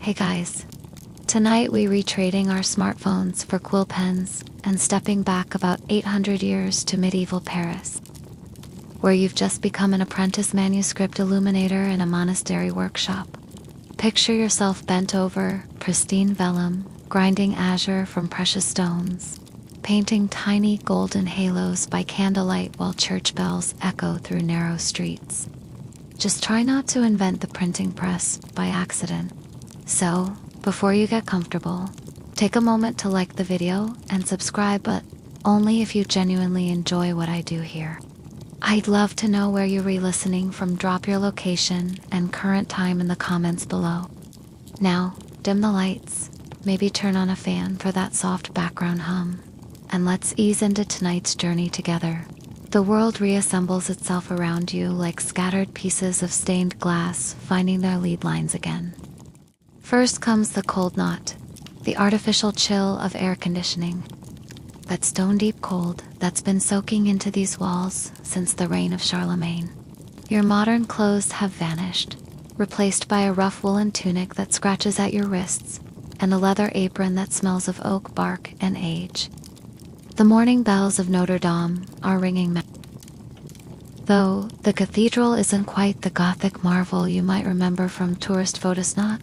Hey guys, tonight we retrading our smartphones for quill pens and stepping back about 800 years to medieval Paris, where you've just become an apprentice manuscript illuminator in a monastery workshop. Picture yourself bent over pristine vellum, grinding azure from precious stones, painting tiny golden halos by candlelight while church bells echo through narrow streets. Just try not to invent the printing press by accident. So, before you get comfortable, take a moment to like the video and subscribe, but only if you genuinely enjoy what I do here. I'd love to know where you're re-listening from. Drop your location and current time in the comments below. Now, dim the lights, maybe turn on a fan for that soft background hum, and let's ease into tonight's journey together. The world reassembles itself around you like scattered pieces of stained glass finding their lead lines again. First comes the cold knot, the artificial chill of air conditioning. That stone-deep cold that's been soaking into these walls since the reign of Charlemagne. Your modern clothes have vanished, replaced by a rough woolen tunic that scratches at your wrists and a leather apron that smells of oak bark and age. The morning bells of Notre Dame are ringing. Though the cathedral isn't quite the Gothic marvel you might remember from tourist photos, not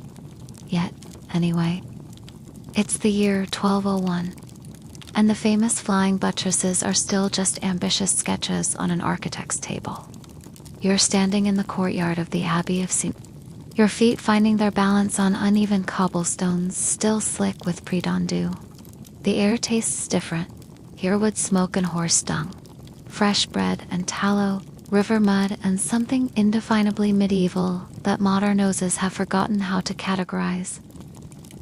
yet, anyway. It's the year 1201, and the famous flying buttresses are still just ambitious sketches on an architect's table. You're standing in the courtyard of the Abbey of St. Your feet finding their balance on uneven cobblestones still slick with pre-dawn dew. The air tastes different. Here wood smoke and horse dung, fresh bread and tallow, river mud, and something indefinably medieval that modern noses have forgotten how to categorize.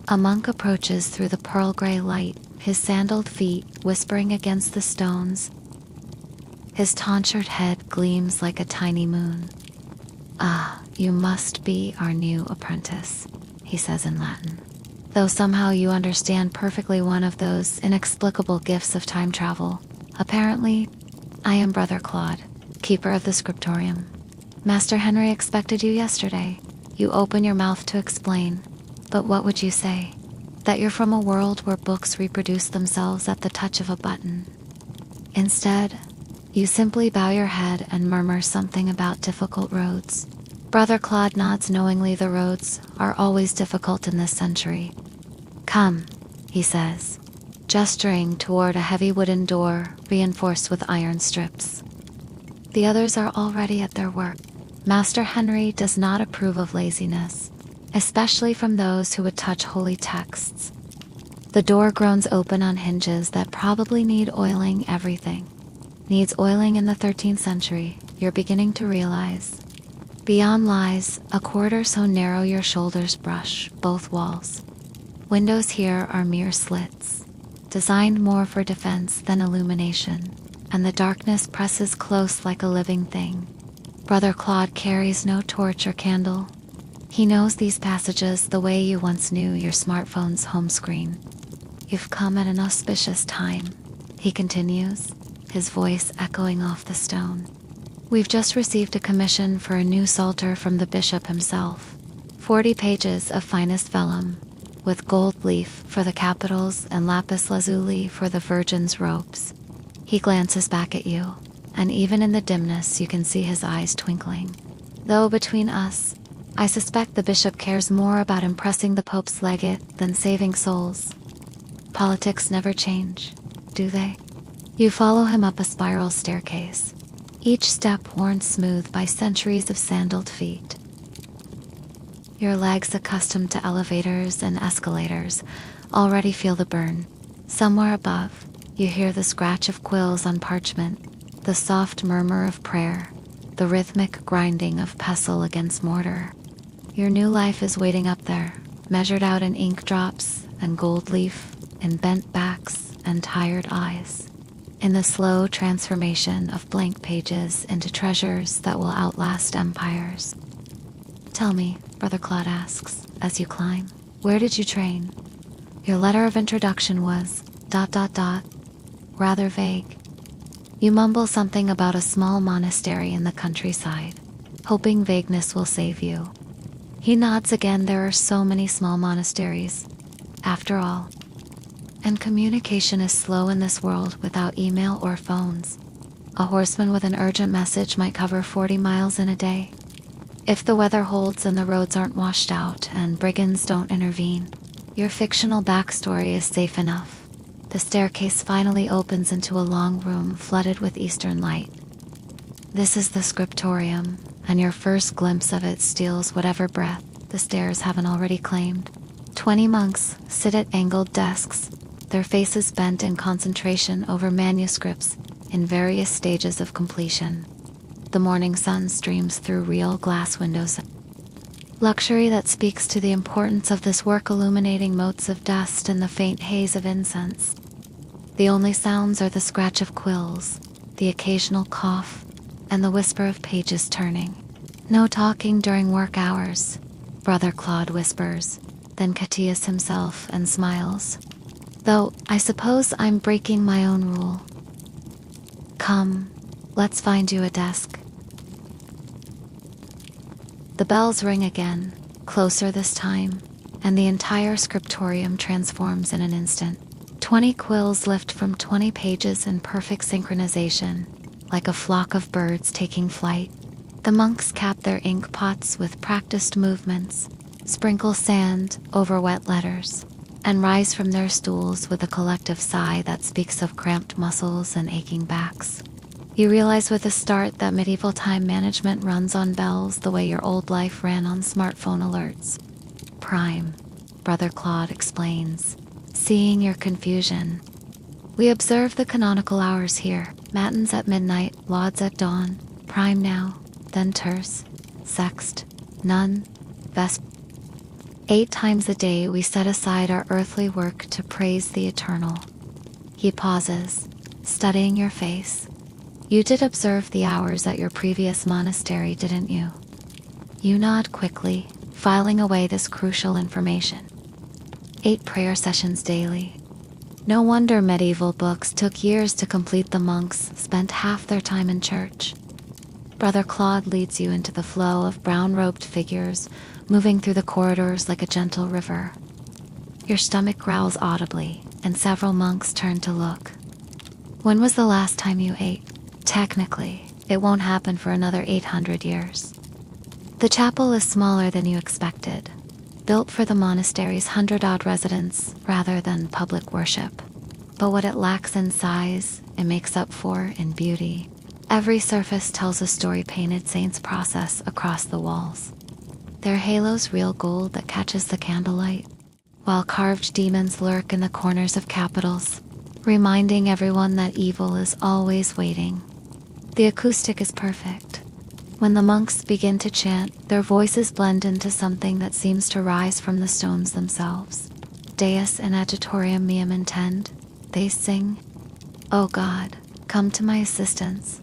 A monk approaches through the pearl gray light, his sandaled feet whispering against the stones. His tonsured head gleams like a tiny moon. "Ah, you must be our new apprentice," he says in Latin. Though somehow you understand perfectly one of those inexplicable gifts of time travel. Apparently, I am Brother Claude, keeper of the scriptorium. Master Henri expected you yesterday. You open your mouth to explain, but what would you say? That you're from a world where books reproduce themselves at the touch of a button. Instead, you simply bow your head and murmur something about difficult roads. Brother Claude nods knowingly. The roads are always difficult in this century. "Come," he says, gesturing toward a heavy wooden door reinforced with iron strips. The others are already at their work. Master Henri does not approve of laziness, especially from those who would touch holy texts. The door groans open on hinges that probably need oiling. Everything needs oiling in the 13th century, you're beginning to realize. Beyond lies a corridor so narrow your shoulders brush both walls. Windows here are mere slits, designed more for defense than illumination, and the darkness presses close like a living thing. Brother Claude carries no torch or candle. He knows these passages the way you once knew your smartphone's home screen. "You've come at an auspicious time," he continues, his voice echoing off the stone. "We've just received a commission for a new psalter from the bishop himself. 40 pages of finest vellum, with gold leaf for the capitals and lapis lazuli for the Virgin's robes." He glances back at you, and even in the dimness you can see his eyes twinkling. Though between us, I suspect the bishop cares more about impressing the Pope's legate than saving souls. Politics never change, do they? You follow him up a spiral staircase, each step worn smooth by centuries of sandaled feet. Your legs, accustomed to elevators and escalators, already feel the burn. Somewhere above, you hear the scratch of quills on parchment, the soft murmur of prayer, the rhythmic grinding of pestle against mortar. Your new life is waiting up there, measured out in ink drops and gold leaf, in bent backs and tired eyes, in the slow transformation of blank pages into treasures that will outlast empires. "Tell me," Brother Claude asks, as you climb, "where did you train? Your letter of introduction was ... rather vague." You mumble something about a small monastery in the countryside, hoping vagueness will save you. He nods again. There are so many small monasteries, after all. And communication is slow in this world without email or phones. A horseman with an urgent message might cover 40 miles in a day. If the weather holds and the roads aren't washed out and brigands don't intervene, your fictional backstory is safe enough. The staircase finally opens into a long room flooded with eastern light. This is the scriptorium, and your first glimpse of it steals whatever breath the stairs haven't already claimed. 20 monks sit at angled desks, their faces bent in concentration over manuscripts in various stages of completion. The morning sun streams through real glass windows. Luxury that speaks to the importance of this work, illuminating motes of dust in the faint haze of incense. The only sounds are the scratch of quills, the occasional cough, and the whisper of pages turning. No talking during work hours, Brother Claude whispers, then Catius himself and smiles. Though, I suppose I'm breaking my own rule. Come, let's find you a desk. The bells ring again, closer this time, and the entire scriptorium transforms in an instant. 20 quills lift from 20 pages in perfect synchronization, like a flock of birds taking flight. The monks cap their ink pots with practiced movements, sprinkle sand over wet letters, and rise from their stools with a collective sigh that speaks of cramped muscles and aching backs. You realize with a start that medieval time management runs on bells the way your old life ran on smartphone alerts. Prime, Brother Claude explains, seeing your confusion. We observe the canonical hours here, matins at midnight, lauds at dawn, prime now, then terce, sext, none, vesper. 8 times a day we set aside our earthly work to praise the eternal. He pauses, studying your face. You did observe the hours at your previous monastery, didn't you? You nod quickly, filing away this crucial information. 8 prayer sessions daily. No wonder medieval books took years to complete. The monks spent half their time in church. Brother Claude leads you into the flow of brown-robed figures, moving through the corridors like a gentle river. Your stomach growls audibly, and several monks turn to look. When was the last time you ate? Technically, it won't happen for another 800 years. The chapel is smaller than you expected, built for the monastery's 100-odd residents rather than public worship. But what it lacks in size, it makes up for in beauty. Every surface tells a story. Painted saints process across the walls, their halos real gold that catches the candlelight, while carved demons lurk in the corners of capitals, reminding everyone that evil is always waiting. The acoustic is perfect. When the monks begin to chant, their voices blend into something that seems to rise from the stones themselves. Deus in agitatorium meum intend, they sing. O God, come to my assistance.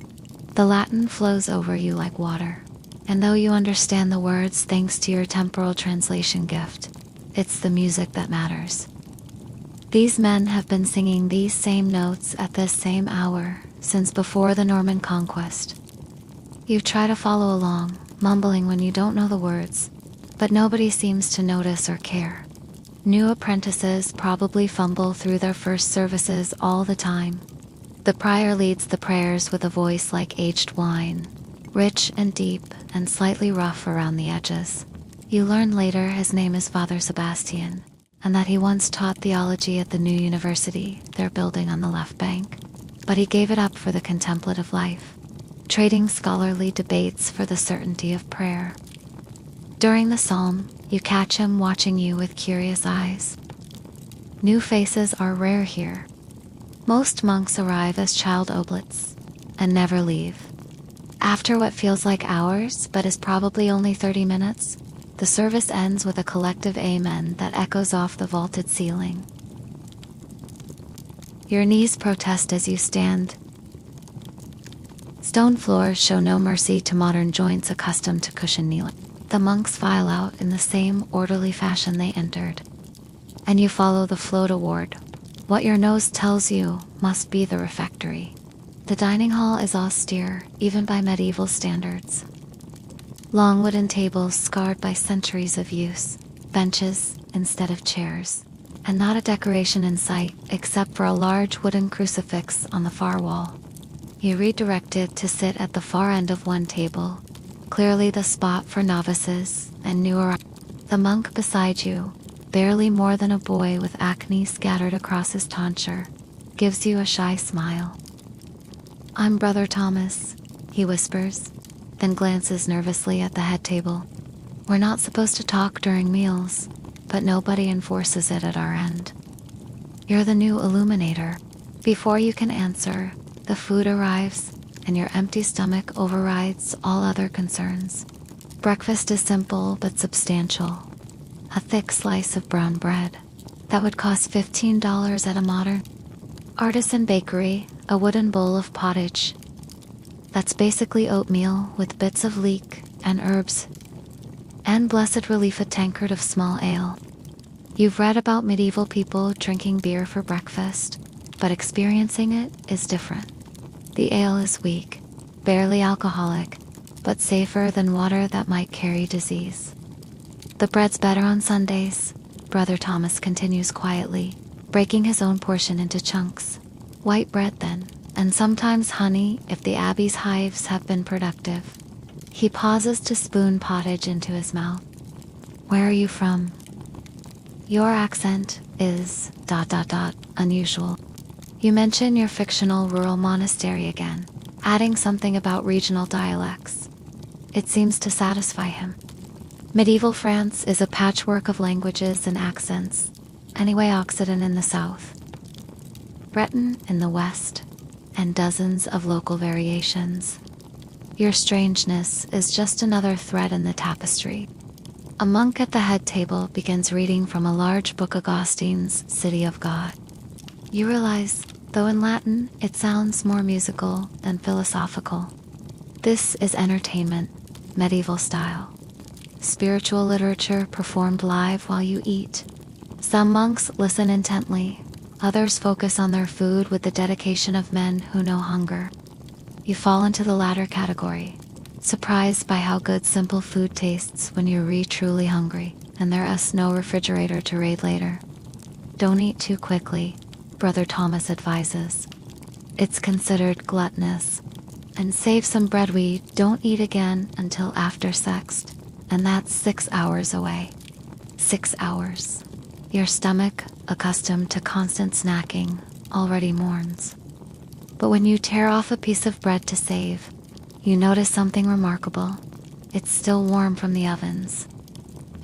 The Latin flows over you like water, and though you understand the words thanks to your temporal translation gift, it's the music that matters. These men have been singing these same notes at this same hour since before the Norman conquest. You try to follow along, mumbling when you don't know the words, but nobody seems to notice or care. New apprentices probably fumble through their first services all the time. The prior leads the prayers with a voice like aged wine, rich and deep and slightly rough around the edges. You learn later his name is Father Sebastian, and that he once taught theology at the new university they're building on the left bank. But he gave it up for the contemplative life, trading scholarly debates for the certainty of prayer. During the psalm, you catch him watching you with curious eyes. New faces are rare here. Most monks arrive as child oblates and never leave. After what feels like hours, but is probably only 30 minutes, the service ends with a collective amen that echoes off the vaulted ceiling. Your knees protest as you stand. Stone floors show no mercy to modern joints accustomed to cushioned kneeling. The monks file out in the same orderly fashion they entered, and you follow the flow toward what your nose tells you must be the refectory. The dining hall is austere, even by medieval standards. Long wooden tables scarred by centuries of use, benches instead of chairs, and not a decoration in sight except for a large wooden crucifix on the far wall. You redirected to sit at the far end of one table, clearly the spot for novices and newer. The monk beside you, barely more than a boy with acne scattered across his tonsure, gives you a shy smile. "I'm Brother Thomas," he whispers, then glances nervously at the head table. "We're not supposed to talk during meals, but nobody enforces it at our end." You're the new illuminator. Before you can answer, the food arrives, and your empty stomach overrides all other concerns. Breakfast is simple but substantial. A thick slice of brown bread that would cost $15 at a modern artisan bakery, a wooden bowl of pottage that's basically oatmeal with bits of leek and herbs, and blessed relief a tankard of small ale. You've read about medieval people drinking beer for breakfast, but experiencing it is different. The ale is weak, barely alcoholic, but safer than water that might carry disease. The bread's better on Sundays, Brother Thomas continues quietly, breaking his own portion into chunks. White bread then, and sometimes honey if the abbey's hives have been productive. He pauses to spoon pottage into his mouth. "Where are you from?" Your accent is ... unusual. You mention your fictional rural monastery again, adding something about regional dialects. It seems to satisfy him. Medieval France is a patchwork of languages and accents, anyway Occitan in the south, Breton in the west, and dozens of local variations. Your strangeness is just another thread in the tapestry. A monk at the head table begins reading from a large book, Augustine's City of God. You realize, though in Latin, it sounds more musical than philosophical. This is entertainment, medieval style. Spiritual literature performed live while you eat. Some monks listen intently, others focus on their food with the dedication of men who know hunger. You fall into the latter category, surprised by how good simple food tastes when you're truly hungry, and there is no refrigerator to raid later. Don't eat too quickly, Brother Thomas advises. It's considered gluttonous. And save some bread. We don't eat again until after sex, and that's 6 hours away. 6 hours. Your stomach, accustomed to constant snacking, already mourns. But when you tear off a piece of bread to save, you notice something remarkable. It's still warm from the ovens.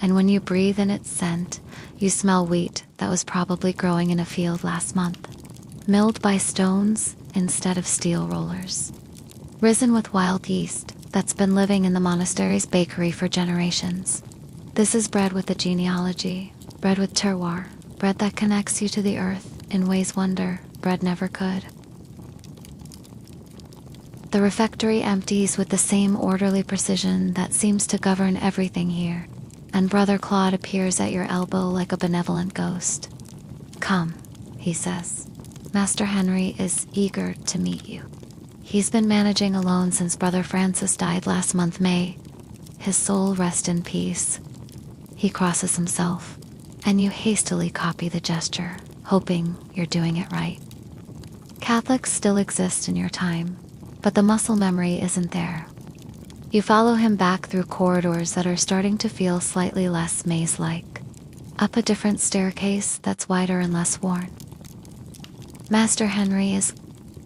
And when you breathe in its scent, you smell wheat that was probably growing in a field last month, milled by stones instead of steel rollers, risen with wild yeast that's been living in the monastery's bakery for generations. This is bread with a genealogy, bread with terroir, bread that connects you to the earth in ways wonder bread never could. The refectory empties with the same orderly precision that seems to govern everything here, and Brother Claude appears at your elbow like a benevolent ghost. "Come," he says. "Master Henri is eager to meet you. He's been managing alone since Brother Francis died last month, May. His soul rest in peace." He crosses himself, and you hastily copy the gesture, hoping you're doing it right. Catholics still exist in your time, but the muscle memory isn't there. You follow him back through corridors that are starting to feel slightly less maze-like, up a different staircase that's wider and less worn. Master Henri is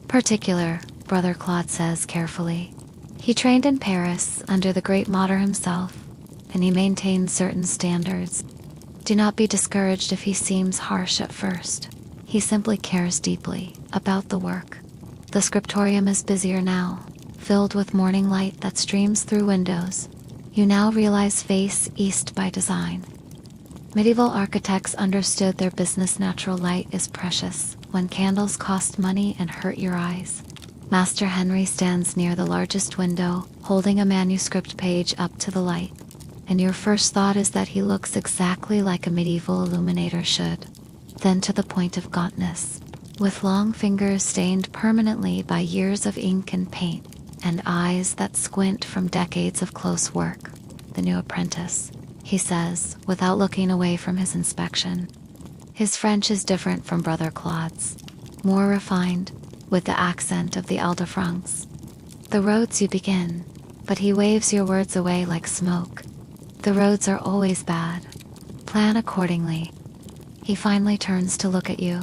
particular, Brother Claude says carefully. He trained in Paris under the great Master himself, and he maintains certain standards. Do not be discouraged if he seems harsh at first. He simply cares deeply about the work. The scriptorium is busier now, filled with morning light that streams through windows. You now realize face east by design. Medieval architects understood their business. Natural light is precious when candles cost money and hurt your eyes. Master Henri stands near the largest window, holding a manuscript page up to the light, and your first thought is that he looks exactly like a medieval illuminator should. Then to the point of gauntness, with long fingers stained permanently by years of ink and paint, and eyes that squint from decades of close work. The new apprentice, he says, without looking away from his inspection. His French is different from Brother Claude's, more refined, with the accent of the Ile-de-France. The roads you begin, but he waves your words away like smoke. The roads are always bad. Plan accordingly. He finally turns to look at you,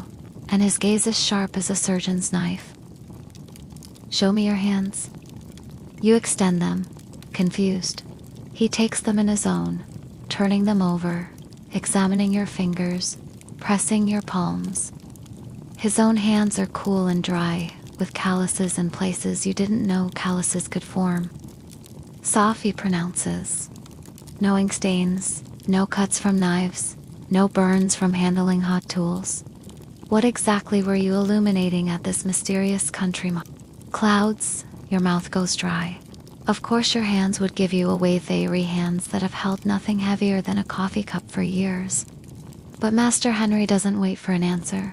and his gaze is sharp as a surgeon's knife. Show me your hands. You extend them, confused. He takes them in his own, turning them over, examining your fingers, pressing your palms. His own hands are cool and dry, with calluses in places you didn't know calluses could form. Soft, he pronounces. No ink stains, no cuts from knives, no burns from handling hot tools. What exactly were you illuminating at this mysterious country? Clouds, your mouth goes dry. Of course your hands would give you away, theory hands that have held nothing heavier than a coffee cup for years. But Master Henri doesn't wait for an answer.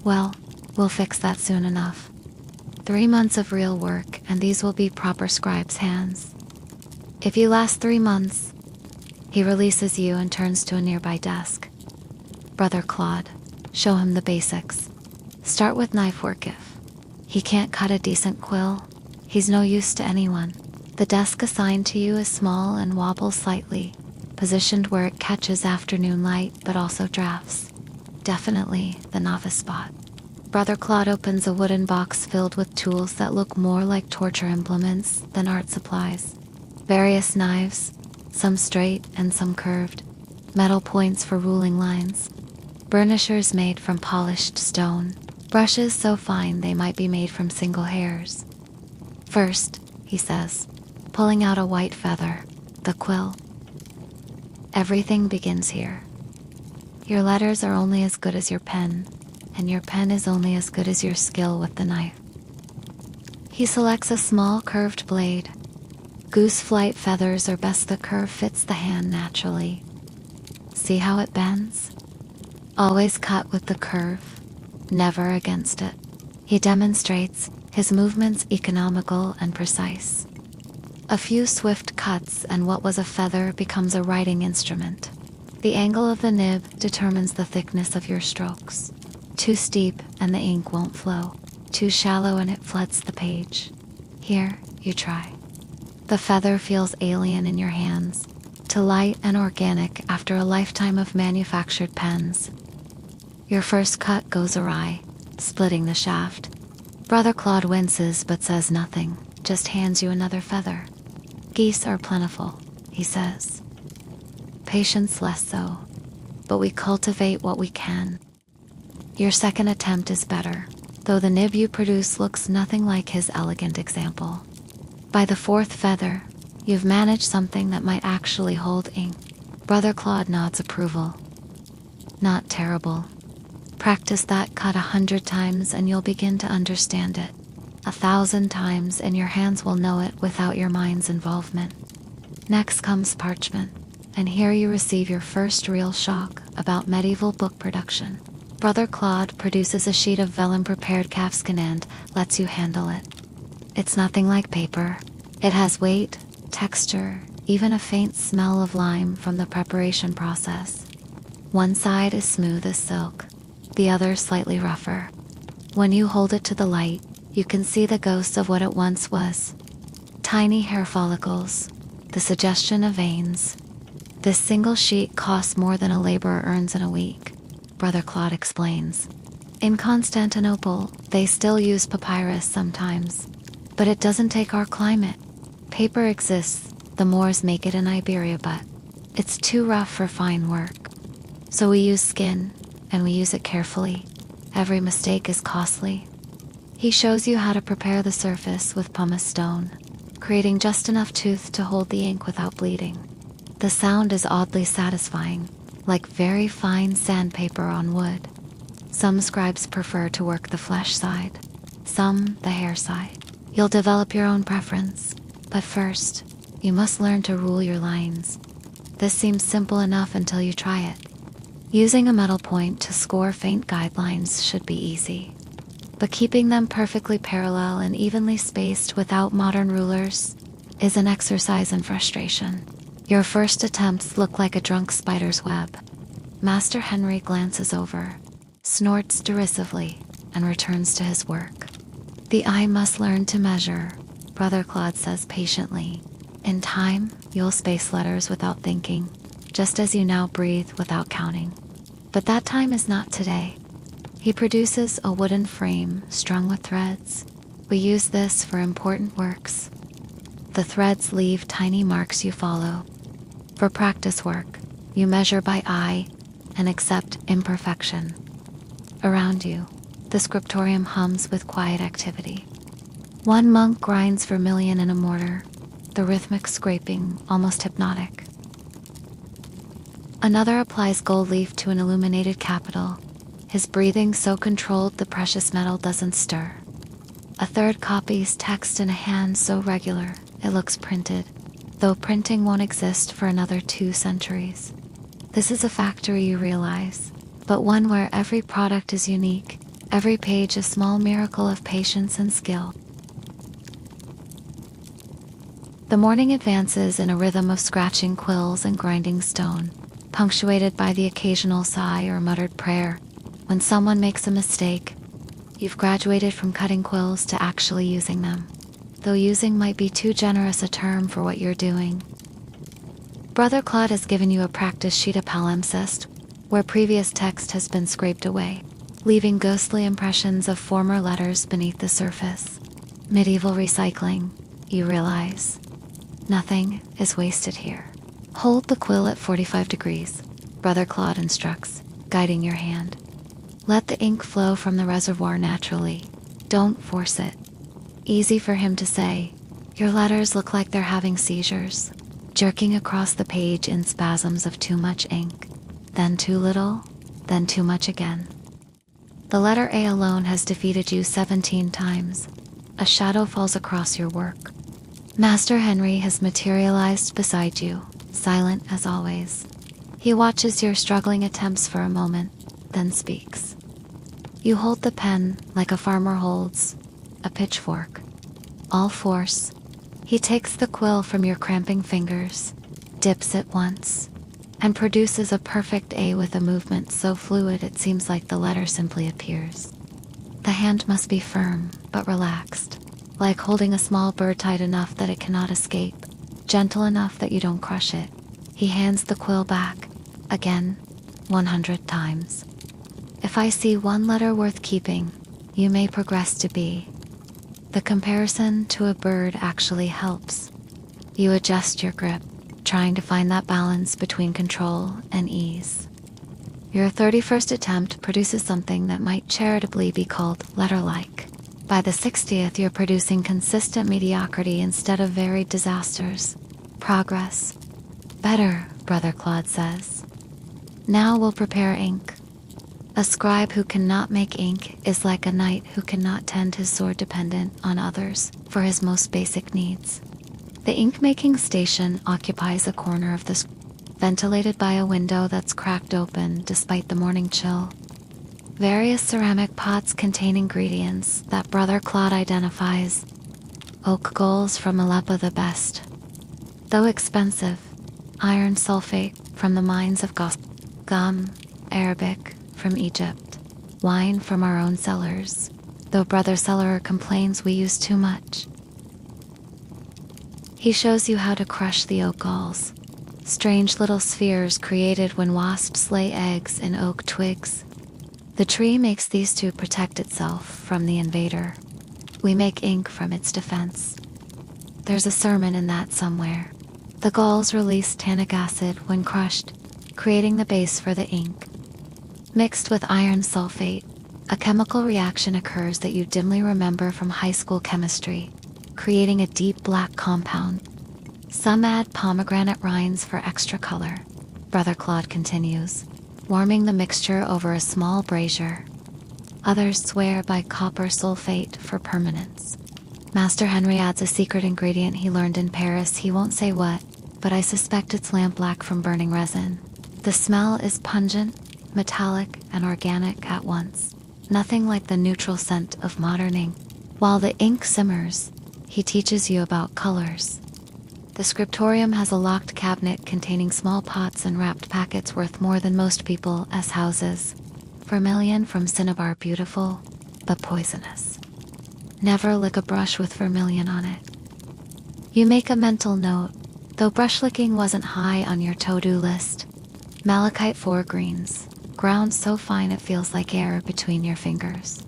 Well, we'll fix that soon enough. 3 months of real work, and these will be proper scribe's hands. If you last 3 months, he releases you and turns to a nearby desk. Brother Claude, show him the basics. Start with knife work. If he can't cut a decent quill, he's no use to anyone. The desk assigned to you is small and wobbles slightly, positioned where it catches afternoon light but also drafts. Definitely the novice spot. Brother Claude opens a wooden box filled with tools that look more like torture implements than art supplies. Various knives, some straight and some curved, metal points for ruling lines, burnishers made from polished stone, brushes so fine they might be made from single hairs. First, he says, pulling out a white feather, the quill. Everything begins here. Your letters are only as good as your pen, and your pen is only as good as your skill with the knife. He selects a small curved blade. Goose flight feathers are best. The curve fits the hand naturally. See how it bends? Always cut with the curve, never against it. He demonstrates, his movements economical and precise. A few swift cuts and what was a feather becomes a writing instrument. The angle of the nib determines the thickness of your strokes. Too steep and the ink won't flow. Too shallow and it floods the page. Here, you try. The feather feels alien in your hands, too light and organic after a lifetime of manufactured pens. Your first cut goes awry, splitting the shaft. Brother Claude winces but says nothing, just hands you another feather. Geese are plentiful, he says. Patience less so, but we cultivate what we can. Your second attempt is better, though the nib you produce looks nothing like his elegant example. By the fourth feather, you've managed something that might actually hold ink. Brother Claude nods approval. Not terrible. Practice that cut 100 times and you'll begin to understand it. 1,000 times and your hands will know it without your mind's involvement. Next comes parchment, and here you receive your first real shock about medieval book production. Brother Claude produces a sheet of vellum prepared calfskin and lets you handle it. It's nothing like paper. It has weight, texture, even a faint smell of lime from the preparation process. One side is smooth as silk, the other slightly rougher. When you hold it to the light, you can see the ghosts of what it once was. Tiny hair follicles, the suggestion of veins. This single sheet costs more than a laborer earns in a week, Brother Claude explains. In Constantinople, they still use papyrus sometimes, but it doesn't take our climate. Paper exists, the Moors make it in Iberia, but it's too rough for fine work. So we use skin, and we use it carefully. Every mistake is costly. He shows you how to prepare the surface with pumice stone, creating just enough tooth to hold the ink without bleeding. The sound is oddly satisfying, like very fine sandpaper on wood. Some scribes prefer to work the flesh side, some the hair side. You'll develop your own preference, but first, you must learn to rule your lines. This seems simple enough until you try it. Using a metal point to score faint guidelines should be easy. but keeping them perfectly parallel and evenly spaced without modern rulers is an exercise in frustration. Your first attempts look like a drunk spider's web. Master Henri glances over, snorts derisively, and returns to his work. The eye must learn to measure, Brother Claude says patiently. In time, you'll space letters without thinking, just as you now breathe without counting. But that time is not today. He produces a wooden frame strung with threads. We use this for important works. The threads leave tiny marks you follow. For practice work, you measure by eye and accept imperfection. Around you, the scriptorium hums with quiet activity. One monk grinds vermilion in a mortar, the rhythmic scraping almost hypnotic. Another applies gold leaf to an illuminated capital, his breathing so controlled the precious metal doesn't stir. A third copies text in a hand so regular it looks printed, though printing won't exist for another 2 centuries. This is a factory, you realize, but one where every product is unique, every page a small miracle of patience and skill. The morning advances in a rhythm of scratching quills and grinding stone, punctuated by the occasional sigh or muttered prayer. When someone makes a mistake, you've graduated from cutting quills to actually using them, though using might be too generous a term for what you're doing. Brother Claude has given you a practice sheet of palimpsest, where previous text has been scraped away, leaving ghostly impressions of former letters beneath the surface. Medieval recycling, you realize. Nothing is wasted here. Hold the quill at 45 degrees, Brother Claude instructs, guiding your hand. Let the ink flow from the reservoir naturally. Don't force it. Easy for him to say. Your letters look like they're having seizures, jerking across the page in spasms of too much ink, then too little, then too much again. The letter A alone has defeated you 17 times. A shadow falls across your work. Master Henri has materialized beside you, silent as always. He watches your struggling attempts for a moment, then speaks. You hold the pen like a farmer holds a pitchfork. All force. He takes the quill from your cramping fingers, dips it once, and produces a perfect A with a movement so fluid it seems like the letter simply appears. The hand must be firm, but relaxed, like holding a small bird tight enough that it cannot escape, gentle enough that you don't crush it. He hands the quill back, again, 100 times. If I see one letter worth keeping, you may progress to B. The comparison to a bird actually helps. You adjust your grip, trying to find that balance between control and ease. Your 31st attempt produces something that might charitably be called letter-like. By the 60th, you're producing consistent mediocrity instead of varied disasters. Progress. Better, Brother Claude says. Now we'll prepare ink. A scribe who cannot make ink is like a knight who cannot tend his sword dependent on others for his most basic needs. The ink-making station occupies a corner of the ventilated by a window that's cracked open despite the morning chill. Various ceramic pots contain ingredients that Brother Claude identifies. Oak goals from Aleppo the best. Though expensive, iron sulfate from the mines of gum, Arabic from Egypt, wine from our own cellars, though Brother Cellarer complains we use too much. He shows you how to crush the oak galls, strange little spheres created when wasps lay eggs in oak twigs. The tree makes these to protect itself from the invader. We make ink from its defense. There's a sermon in that somewhere. The galls release tannic acid when crushed, creating the base for the ink. Mixed with iron sulfate, a chemical reaction occurs that you dimly remember from high school chemistry, creating a deep black compound. Some add pomegranate rinds for extra color, Brother Claude continues, warming the mixture over a small brazier. Others swear by copper sulfate for permanence. Master Henri adds a secret ingredient he learned in Paris. He won't say what, but I suspect it's lampblack from burning resin. The smell is pungent, metallic, and organic at once. nothing like the neutral scent of modern ink. While the ink simmers, he teaches you about colors. The scriptorium has a locked cabinet containing small pots and wrapped packets worth more than most people's houses. Vermilion from cinnabar, beautiful, but poisonous. Never lick a brush with vermilion on it. You make a mental note, though brush licking wasn't high on your to-do list. Malachite 4 greens, ground so fine it feels like air between your fingers.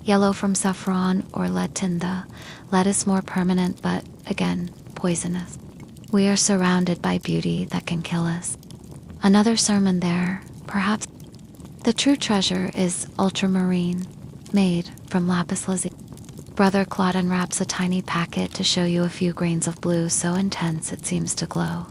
Yellow from saffron or lead tinta, lead is more permanent but, again, poisonous. We are surrounded by beauty that can kill us. Another sermon there, perhaps. The true treasure is ultramarine, made from lapis lazuli. Brother Claude unwraps a tiny packet to show you a few grains of blue so intense it seems to glow.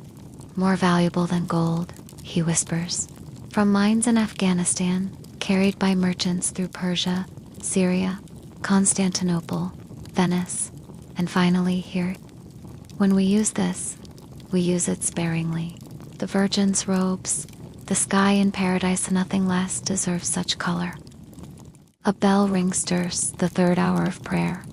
More valuable than gold, he whispers. From mines in Afghanistan, carried by merchants through Persia, Syria, Constantinople, Venice, and finally here. When we use this, we use it sparingly. The virgin's robes, the sky in paradise, nothing less deserves such color. A bell rings, stirs the 3rd hour of prayer.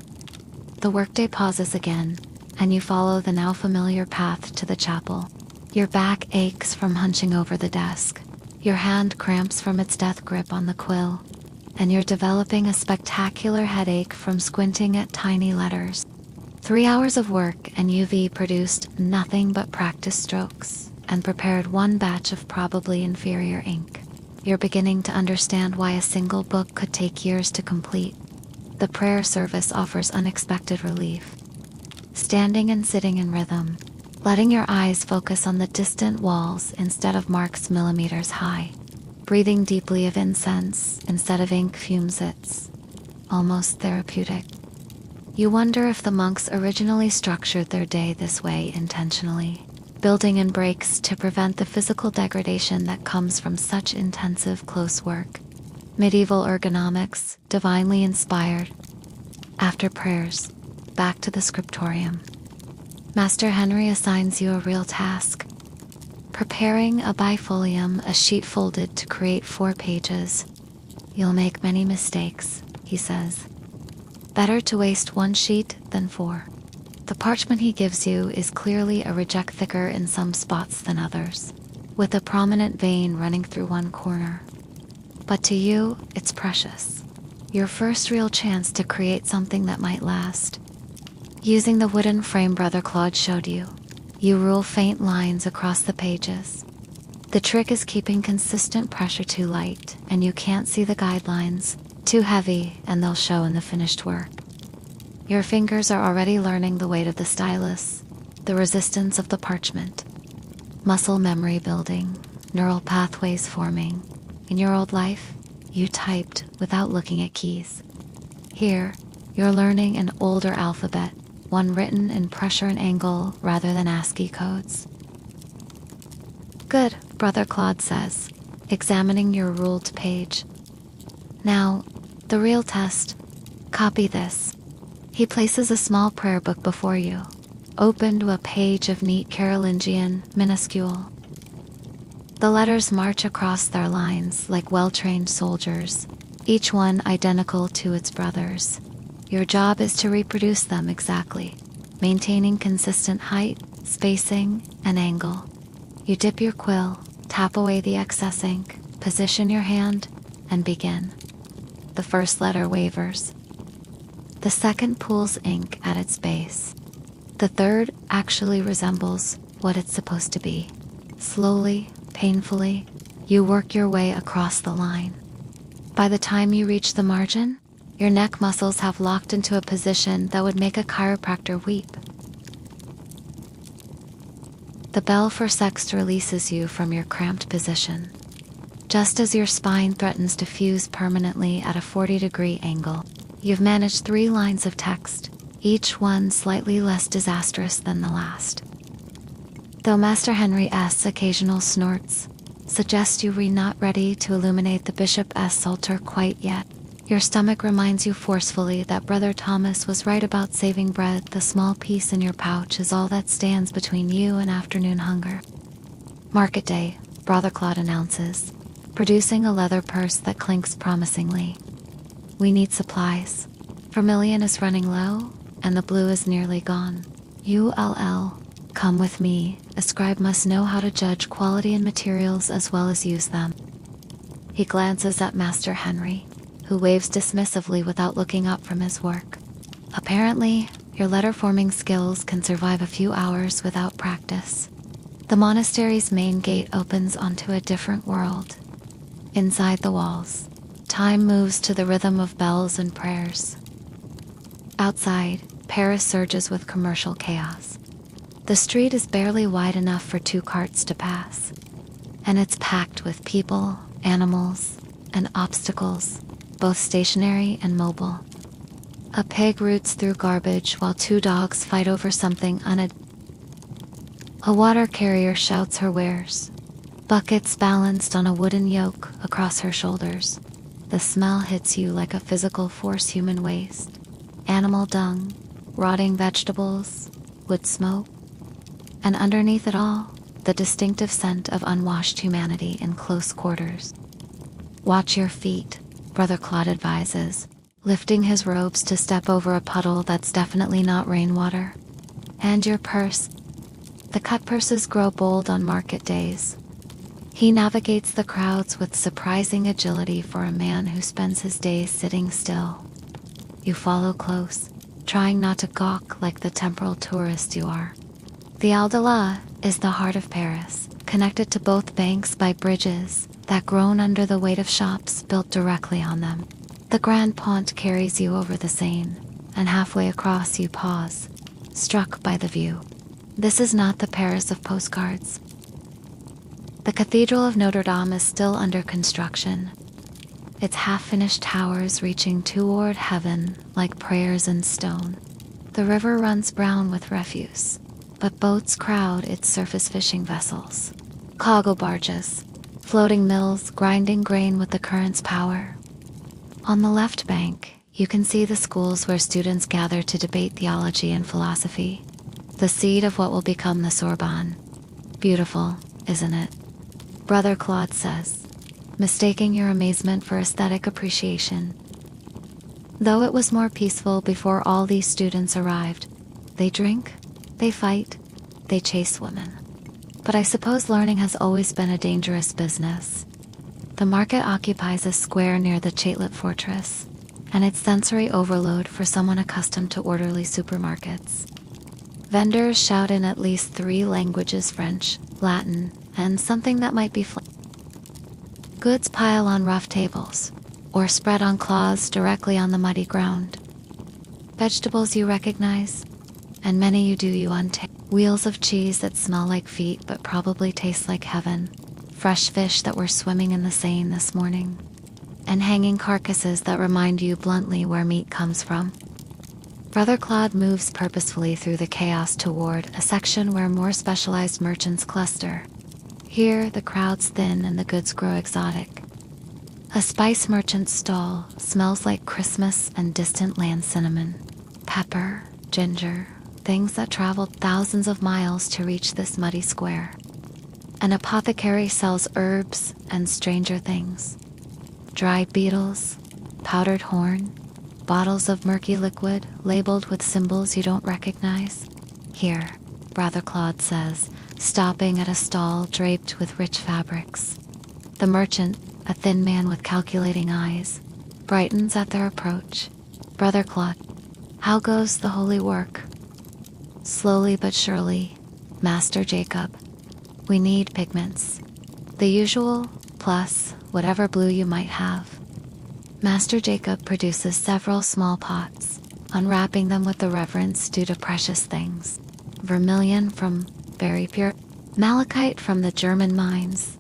The workday pauses again, and you follow the now familiar path to the chapel. Your back aches from hunching over the desk. Your hand cramps from its death grip on the quill, and you're developing a spectacular headache from squinting at tiny letters. 3 hours of work and you've produced nothing but practice strokes and prepared one batch of probably inferior ink. You're beginning to understand why a single book could take years to complete. The prayer service offers unexpected relief. Standing and sitting in rhythm, letting your eyes focus on the distant walls instead of marks millimeters high. Breathing deeply of incense instead of ink fumes, it's almost therapeutic. You wonder if the monks originally structured their day this way intentionally, building in breaks to prevent the physical degradation that comes from such intensive close work. Medieval ergonomics, divinely inspired. After prayers, back to the scriptorium. Master Henri assigns you a real task. Preparing a bifolium, a sheet folded to create 4 pages. You'll make many mistakes, he says. Better to waste 1 sheet than 4. The parchment he gives you is clearly a reject, thicker in some spots than others, with a prominent vein running through one corner. But to you, it's precious. Your first real chance to create something that might last. Using the wooden frame Brother Claude showed you, you rule faint lines across the pages. The trick is keeping consistent pressure too light, and you can't see the guidelines. Too heavy, and they'll show in the finished work. Your fingers are already learning the weight of the stylus, the resistance of the parchment. Muscle memory building, neural pathways forming. In your old life, you typed without looking at keys. Here, you're learning an older alphabet, one written in pressure and angle rather than ASCII codes. Good, Brother Claude says, examining your ruled page. Now, the real test. Copy this. He places a small prayer book before you, open to a page of neat Carolingian, minuscule. The letters march across their lines like well-trained soldiers, each one identical to its brothers. Your job is to reproduce them exactly, maintaining consistent height, spacing, and angle. You dip your quill, tap away the excess ink, position your hand, and begin. The first letter wavers. The second pools ink at its base. The third actually resembles what it's supposed to be. Slowly, painfully, you work your way across the line. By the time you reach the margin, your neck muscles have locked into a position that would make a chiropractor weep. The bell for sext releases you from your cramped position. Just as your spine threatens to fuse permanently at a 40-degree angle, you've managed 3 lines of text, each one slightly less disastrous than the last. Though Master Henri's occasional snorts suggest you're not ready to illuminate the bishop's psalter quite yet, your stomach reminds you forcefully that Brother Thomas was right about saving bread. The small piece in your pouch is all that stands between you and afternoon hunger. Market day, Brother Claude announces, producing a leather purse that clinks promisingly. We need supplies. Vermilion is running low, and the blue is nearly gone. ULL. Come with me. A scribe must know how to judge quality in materials as well as use them. He glances at Master Henri, who waves dismissively without looking up from his work. Apparently, your letter-forming skills can survive a few hours without practice. The monastery's main gate opens onto a different world. Inside the walls, time moves to the rhythm of bells and prayers. Outside, Paris surges with commercial chaos. The street is barely wide enough for 2 carts to pass, and it's packed with people, animals, and obstacles, both stationary and mobile. A pig roots through garbage while 2 dogs fight over something A water carrier shouts her wares, buckets balanced on a wooden yoke across her shoulders. The smell hits you like a physical force: human waste, animal dung, rotting vegetables, wood smoke, and underneath it all, the distinctive scent of unwashed humanity in close quarters. Watch your feet, Brother Claude advises, lifting his robes to step over a puddle that's definitely not rainwater. And your purse. The cut purses grow bold on market days. He navigates the crowds with surprising agility for a man who spends his days sitting still. You follow close, trying not to gawk like the temporal tourist you are. The Al-Dala is the heart of Paris, connected to both banks by bridges that groan under the weight of shops built directly on them. The Grand Pont carries you over the Seine, and halfway across you pause, struck by the view. This is not the Paris of postcards. The Cathedral of Notre Dame is still under construction, its half-finished towers reaching toward heaven like prayers in stone. The river runs brown with refuse, but boats crowd its surface fishing vessels. Cargo barges, floating mills grinding grain with the current's power. On the left bank, you can see the schools where students gather to debate theology and philosophy, the seed of what will become the Sorbonne. Beautiful, isn't it? Brother Claude says, mistaking your amazement for aesthetic appreciation. Though it was more peaceful before all these students arrived, they drink, they fight, they chase women. But I suppose learning has always been a dangerous business. The market occupies a square near the Chatelet Fortress, and it's sensory overload for someone accustomed to orderly supermarkets. Vendors shout in at least 3 languages: French, Latin, and something that might be Goods pile on rough tables, or spread on cloths directly on the muddy ground. Vegetables you recognize, and many you untaste. Wheels of cheese that smell like feet but probably taste like heaven. Fresh fish that were swimming in the Seine this morning. And hanging carcasses that remind you bluntly where meat comes from. Brother Claude moves purposefully through the chaos toward a section where more specialized merchants cluster. Here, the crowds thin and the goods grow exotic. A spice merchant's stall smells like Christmas and distant land cinnamon, pepper, ginger, things that traveled thousands of miles to reach this muddy square. An apothecary sells herbs and stranger things. Dried beetles, powdered horn, bottles of murky liquid labeled with symbols you don't recognize. Here, Brother Claude says, stopping at a stall draped with rich fabrics. The merchant, a thin man with calculating eyes, brightens at their approach. Brother Claude, how goes the holy work? Slowly but surely, Master Jacob. We need pigments. The usual, plus whatever blue you might have. Master Jacob produces several small pots, unwrapping them with the reverence due to precious things. Vermilion from very pure, malachite from the German mines,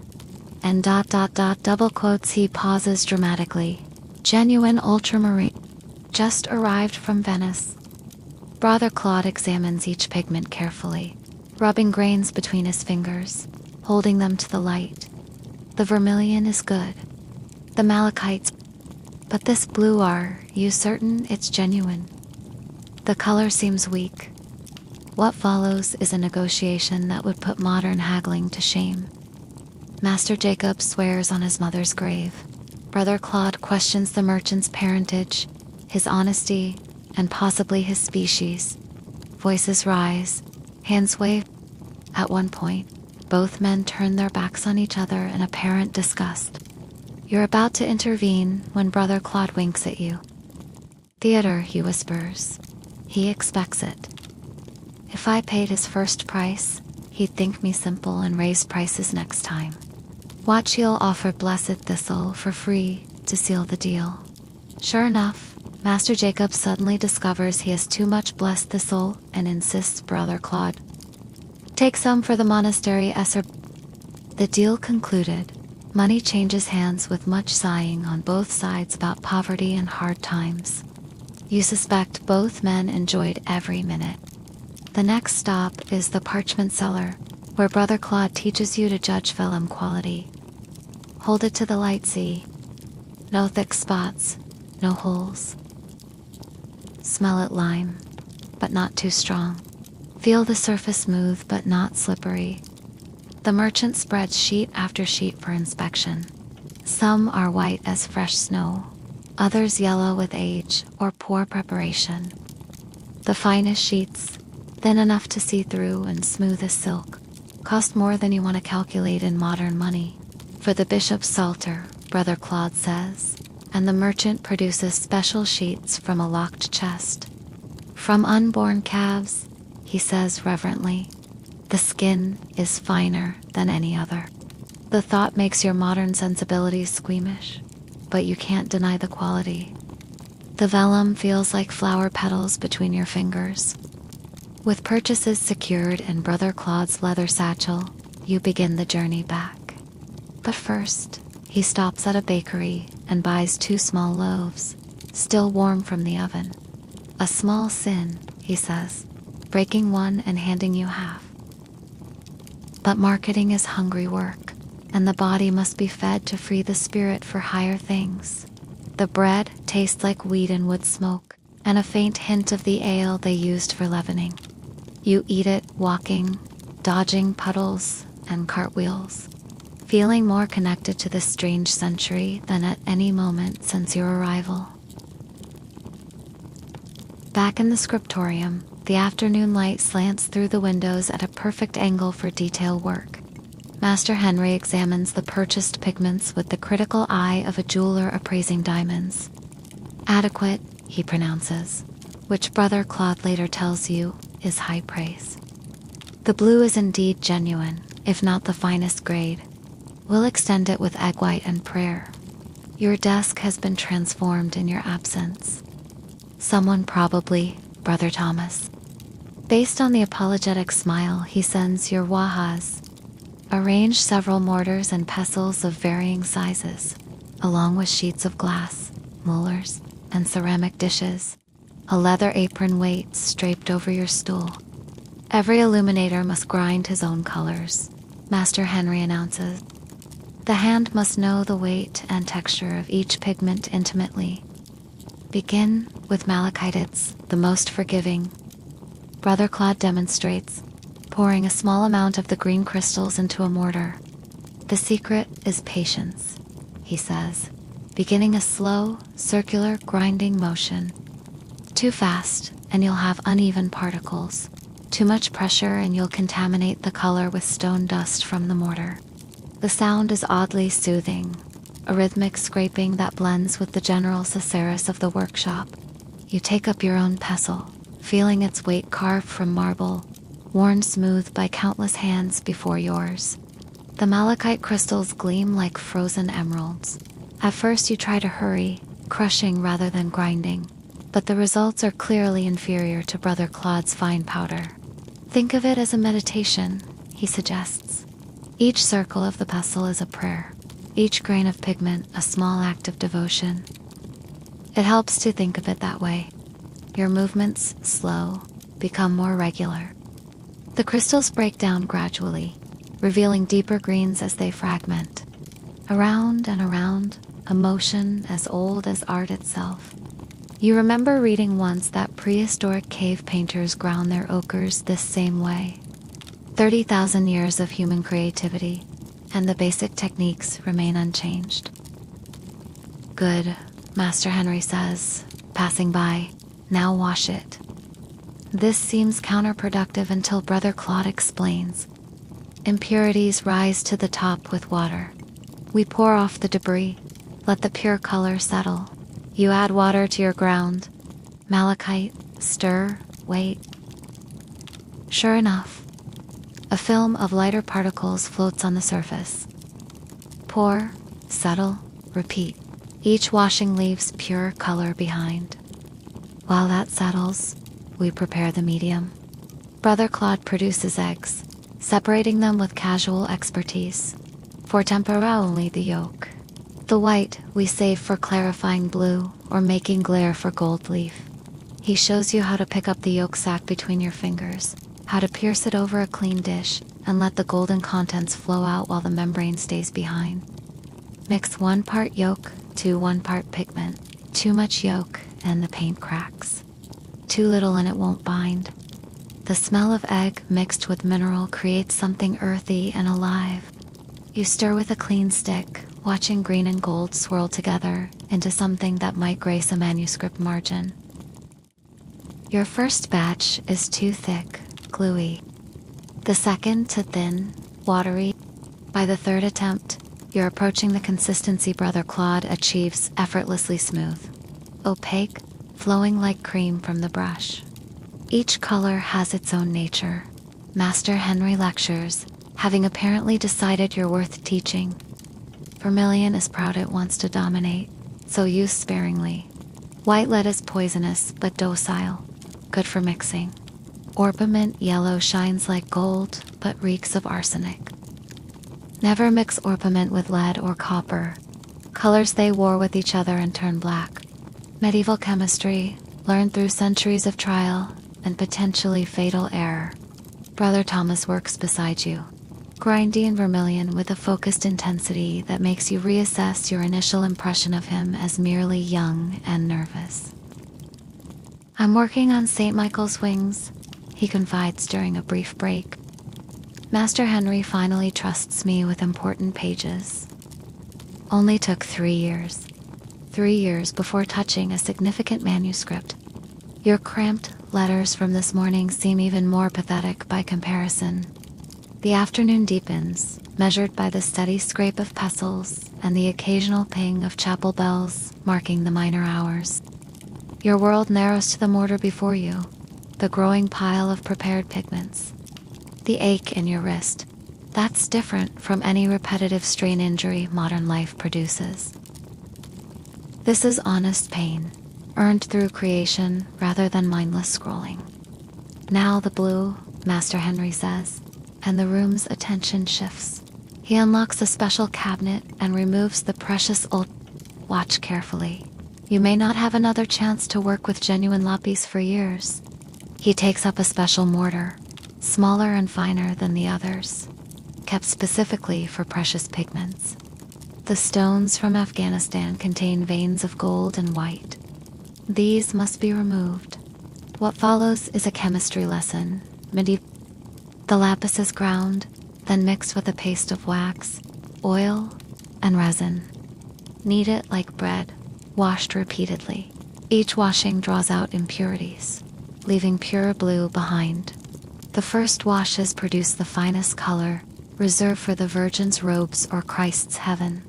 and ... double quotes. He pauses dramatically. Genuine ultramarine, just arrived from Venice. Brother Claude examines each pigment carefully, rubbing grains between his fingers, holding them to the light. The vermilion is good. The malachite's, but this blue, are you certain it's genuine? The color seems weak. What follows is a negotiation that would put modern haggling to shame. Master Jacob swears on his mother's grave. Brother Claude questions the merchant's parentage, his honesty, and possibly his species. Voices rise, hands wave. At one point, both men turn their backs on each other in apparent disgust. You're about to intervene when Brother Claude winks at you. Theater, he whispers. He expects it. If I paid his first price, he'd think me simple and raise prices next time. Watch, he'll offer blessed thistle for free to seal the deal. Sure enough, Master Jacob suddenly discovers he has too much blessed thistle and insists Brother Claude take some for the monastery esser. The deal concluded, money changes hands with much sighing on both sides about poverty and hard times. You suspect both men enjoyed every minute. The next stop is the parchment cellar, where Brother Claude teaches you to judge vellum quality. Hold it to the light, see. No thick spots, no holes. Smell it lime, but not too strong. Feel the surface smooth but not slippery. The merchant spreads sheet after sheet for inspection. Some are white as fresh snow, others yellow with age or poor preparation. The finest sheets, thin enough to see through and smooth as silk, cost more than you want to calculate in modern money. For the bishop's psalter, Brother Claude says, and the merchant produces special sheets from a locked chest. From unborn calves, he says reverently, the skin is finer than any other. The thought makes your modern sensibilities squeamish, but you can't deny the quality. The vellum feels like flower petals between your fingers. With purchases secured in Brother Claude's leather satchel, you begin the journey back. But first, he stops at a bakery and buys 2 small loaves, still warm from the oven. A small sin, he says, breaking one and handing you half. But marketing is hungry work, and the body must be fed to free the spirit for higher things. The bread tastes like wheat and wood smoke, and a faint hint of the ale they used for leavening. You eat it walking, dodging puddles and cartwheels, feeling more connected to this strange century than at any moment since your arrival. Back in the scriptorium, the afternoon light slants through the windows at a perfect angle for detail work. Master Henri examines the purchased pigments with the critical eye of a jeweler appraising diamonds. Adequate, he pronounces, which Brother Claude later tells you is high praise. The blue is indeed genuine, if not the finest grade. We'll extend it with egg white and prayer. Your desk has been transformed in your absence. Someone probably, Brother Thomas. Based on the apologetic smile he sends your wahas, arrange several mortars and pestles of varying sizes, along with sheets of glass, molars, and ceramic dishes, a leather apron waits draped over your stool. Every illuminator must grind his own colors, Master Henri announces. The hand must know the weight and texture of each pigment intimately. Begin with malachitides, the most forgiving. Brother Claude demonstrates, pouring a small amount of the green crystals into a mortar. The secret is patience, he says, beginning a slow, circular grinding motion. Too fast, and you'll have uneven particles. Too much pressure, and you'll contaminate the color with stone dust from the mortar. The sound is oddly soothing, a rhythmic scraping that blends with the general susurrus of the workshop. You take up your own pestle, feeling its weight carved from marble, worn smooth by countless hands before yours. The malachite crystals gleam like frozen emeralds. At first you try to hurry, crushing rather than grinding, but the results are clearly inferior to Brother Claude's fine powder. Think of it as a meditation, he suggests. Each circle of the pestle is a prayer, each grain of pigment a small act of devotion. It helps to think of it that way. Your movements, slow, become more regular. The crystals break down gradually, revealing deeper greens as they fragment. Around and around, a motion as old as art itself. You remember reading once that prehistoric cave painters ground their ochres this same way. 30,000 years of human creativity, and the basic techniques remain unchanged. Good, Master Henri says, passing by. Now wash it. This seems counterproductive until Brother Claude explains. Impurities rise to the top with water. We pour off the debris, let the pure color settle. You add water to your ground. Malachite, stir, wait. Sure enough, a film of lighter particles floats on the surface. Pour, settle, repeat. Each washing leaves pure color behind. While that settles, we prepare the medium. Brother Claude produces eggs, separating them with casual expertise. For tempera, only the yolk. The white we save for clarifying blue or making glare for gold leaf. He shows you how to pick up the yolk sac between your fingers, how to pierce it over a clean dish, and let the golden contents flow out while the membrane stays behind. Mix 1 part yolk to 1 part pigment. Too much yolk and the paint cracks. Too little and it won't bind. The smell of egg mixed with mineral creates something earthy and alive. You stir with a clean stick, watching green and gold swirl together into something that might grace a manuscript margin. Your first batch is too thick, gluey. The second too thin, watery. By the third attempt, you're approaching the consistency Brother Claude achieves effortlessly smooth. Opaque, flowing like cream from the brush. Each color has its own nature. Master Henri lectures, having apparently decided you're worth teaching. Vermilion is proud it wants to dominate, so use sparingly. White lead is poisonous but docile, good for mixing. Orpiment yellow shines like gold but reeks of arsenic. Never mix orpiment with lead or copper. Colors they war with each other and turn black. Medieval chemistry, learned through centuries of trial and potentially fatal error. Brother Thomas works beside you, grinding vermilion with a focused intensity that makes you reassess your initial impression of him as merely young and nervous. I'm working on St. Michael's wings, he confides during a brief break. Master Henri finally trusts me with important pages. Only took 3 years. 3 years before touching a significant manuscript. Your cramped letters from this morning seem even more pathetic by comparison. The afternoon deepens, measured by the steady scrape of pestles and the occasional ping of chapel bells marking the minor hours. Your world narrows to the mortar before you, the growing pile of prepared pigments. The ache in your wrist, that's different from any repetitive strain injury modern life produces. This is honest pain, earned through creation rather than mindless scrolling. Now the blue, Master Henri says, and the room's attention shifts. He unlocks a special cabinet and removes the precious old. Watch carefully. You may not have another chance to work with genuine lapis for years. He takes up a special mortar, smaller and finer than the others, kept specifically for precious pigments. The stones from Afghanistan contain veins of gold and white. These must be removed. What follows is a chemistry lesson. The lapis is ground, then mixed with a paste of wax, oil, and resin. Knead it like bread, washed repeatedly. Each washing draws out impurities, leaving pure blue behind. The first washes produce the finest color, reserved for the Virgin's robes or Christ's heaven.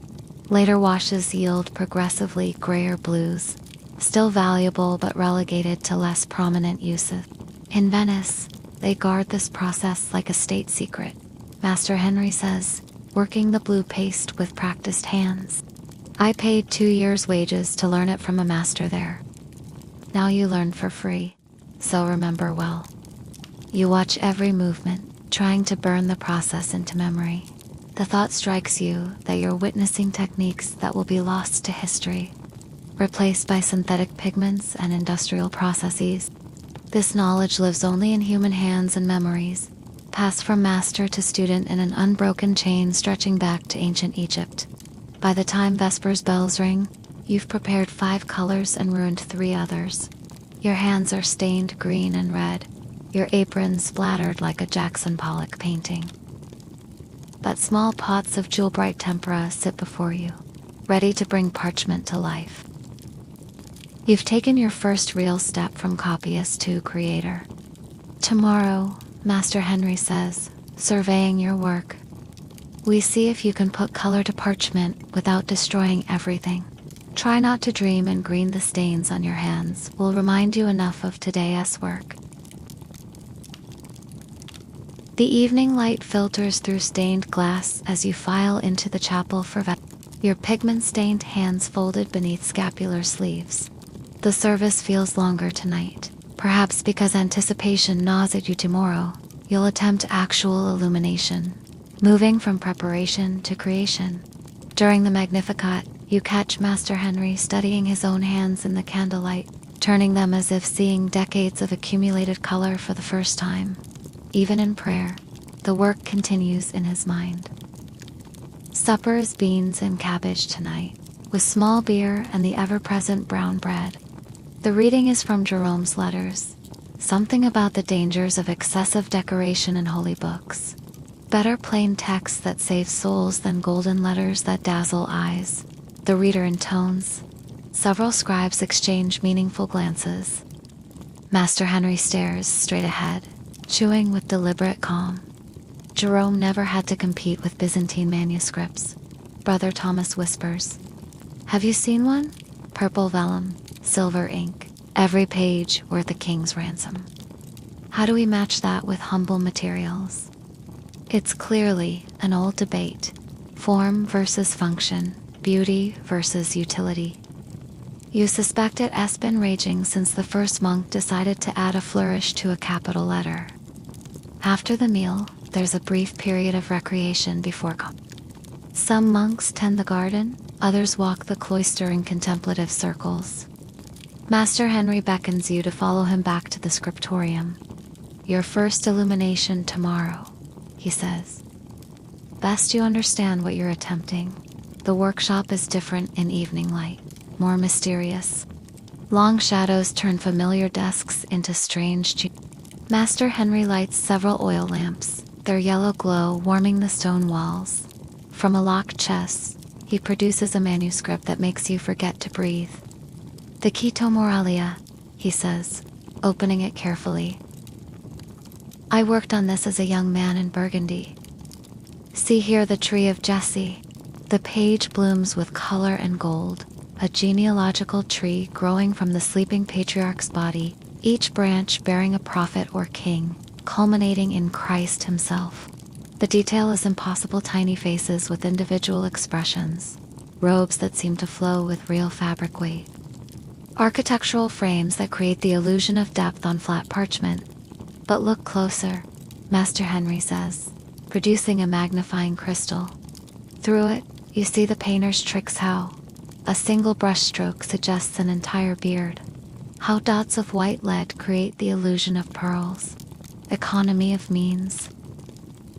Later washes yield progressively grayer blues, still valuable but relegated to less prominent uses. In Venice, they guard this process like a state secret. Master Henri says, working the blue paste with practiced hands. I paid 2 years' wages to learn it from a master there. Now you learn for free, so remember well. You watch every movement, trying to burn the process into memory. The thought strikes you that you're witnessing techniques that will be lost to history, replaced by synthetic pigments and industrial processes. This knowledge lives only in human hands and memories, passed from master to student in an unbroken chain stretching back to ancient Egypt. By the time Vespers bells ring, you've prepared 5 colors and ruined 3 others. Your hands are stained green and red, your apron splattered like a Jackson Pollock painting. But small pots of jewel-bright tempera sit before you. ready to bring parchment to life. You've taken your first real step from copyist to creator. Tomorrow, Master Henri says, surveying your work, we see if you can put color to parchment without destroying everything. Try not to dream, and green the stains on your hands will remind you enough of today's work. The evening light filters through stained glass as you file into the chapel for your pigment-stained hands folded beneath scapular sleeves. The service feels longer tonight. Perhaps because anticipation gnaws at you. Tomorrow, you'll attempt actual illumination, moving from preparation to creation. During the Magnificat, you catch Master Henri studying his own hands in the candlelight, turning them as if seeing decades of accumulated color for the first time. Even in prayer, the work continues in his mind. Supper is beans and cabbage tonight, with small beer and the ever-present brown bread. The reading is from Jerome's letters, something about the dangers of excessive decoration in holy books. Better plain text that saves souls than golden letters that dazzle eyes. The reader intones. Several scribes exchange meaningful glances. Master Henri stares straight ahead, chewing with deliberate calm. Jerome never had to compete with Byzantine manuscripts. Brother Thomas whispers, "Have you seen one? Purple vellum, silver ink, every page worth a king's ransom. How do we match that with humble materials?" It's clearly an old debate. Form versus function, beauty versus utility. You suspect it has been raging since the first monk decided to add a flourish to a capital letter. After the meal, there's a brief period of recreation before some monks tend the garden, others walk the cloister in contemplative circles. Master Henri beckons you to follow him back to the scriptorium. Your first illumination tomorrow, he says. Best you understand what you're attempting. The workshop is different in evening light, more mysterious. Long shadows turn familiar desks into strange. Master Henri lights several oil lamps, their yellow glow warming the stone walls. From a locked chest, he produces a manuscript that makes you forget to breathe. The Quito Moralia, he says, opening it carefully. I worked on this as a young man in Burgundy. See here the tree of Jesse. The page blooms with color and gold, a genealogical tree growing from the sleeping patriarch's body, each branch bearing a prophet or king, culminating in Christ himself. The detail is impossible: tiny faces with individual expressions, robes that seem to flow with real fabric weight, architectural frames that create the illusion of depth on flat parchment. But look closer, Master Henri says, producing a magnifying crystal. Through it, you see the painter's tricks. How a single brushstroke suggests an entire beard. How dots of white lead create the illusion of pearls. Economy of means.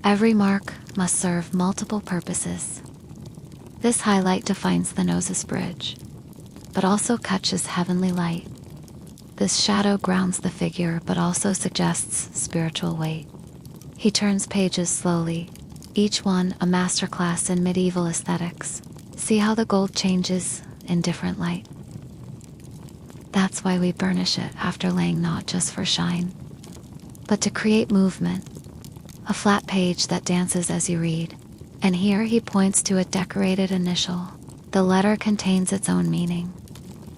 Every mark must serve multiple purposes. This highlight defines the nose's bridge, but also catches heavenly light. This shadow grounds the figure, but also suggests spiritual weight. He turns pages slowly, each one a masterclass in medieval aesthetics. See how the gold changes in different light. That's why we burnish it after laying, not just for shine, but to create movement. A flat page that dances as you read. And here he points to a decorated initial. The letter contains its own meaning.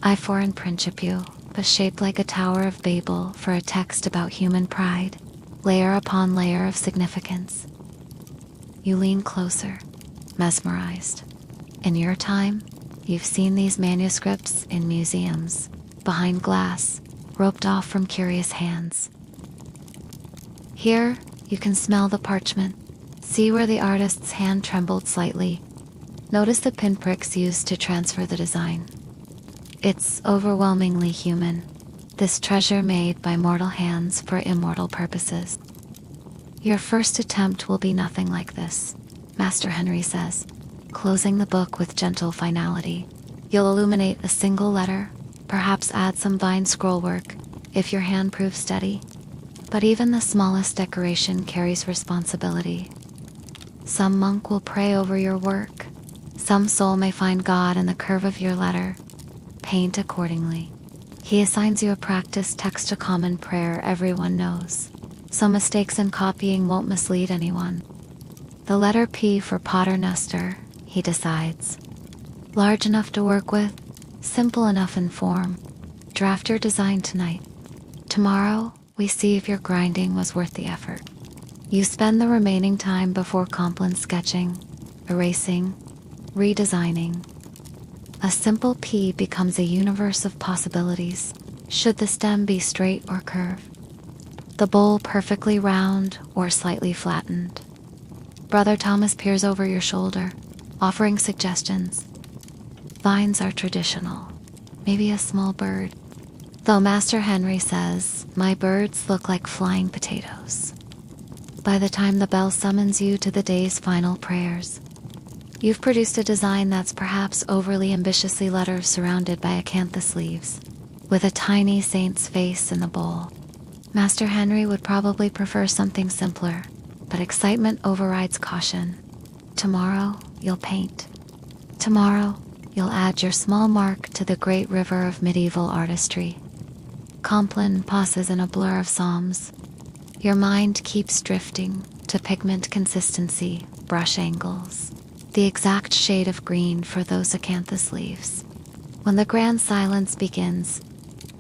I for in principio, but shaped like a Tower of Babel for a text about human pride, layer upon layer of significance. You lean closer, mesmerized. In your time, you've seen these manuscripts in museums, behind glass, roped off from curious hands. Here, you can smell the parchment. See where the artist's hand trembled slightly. Notice the pinpricks used to transfer the design. It's overwhelmingly human. This treasure made by mortal hands for immortal purposes. Your first attempt will be nothing like this, Master Henri says, closing the book with gentle finality. You'll illuminate a single letter, perhaps add some vine scrollwork, if your hand proves steady. But even the smallest decoration carries responsibility. Some monk will pray over your work, Some soul may find God in the curve of your letter. Paint accordingly. He assigns you a practice text, a common prayer everyone knows, so mistakes in copying won't mislead anyone. The letter P for Paternoster, he decides. Large enough to work with, simple enough in form. Draft your design tonight. Tomorrow, we see if your grinding was worth the effort. You spend the remaining time before Compline sketching, erasing, redesigning. A simple P becomes a universe of possibilities, should the stem be straight or curved. The bowl perfectly round or slightly flattened. Brother Thomas peers over your shoulder, offering suggestions. Vines are traditional, maybe a small bird. Though Master Henri says, my birds look like flying potatoes. By the time the bell summons you to the day's final prayers, you've produced a design that's perhaps overly ambitiously lettered, surrounded by acanthus leaves, with a tiny saint's face in the bowl. Master Henri would probably prefer something simpler, but excitement overrides caution. Tomorrow, you'll paint. Tomorrow, you'll add your small mark to the great river of medieval artistry. Compline pauses in a blur of psalms. Your mind keeps drifting to pigment consistency, brush angles, the exact shade of green for those acanthus leaves. When the grand silence begins,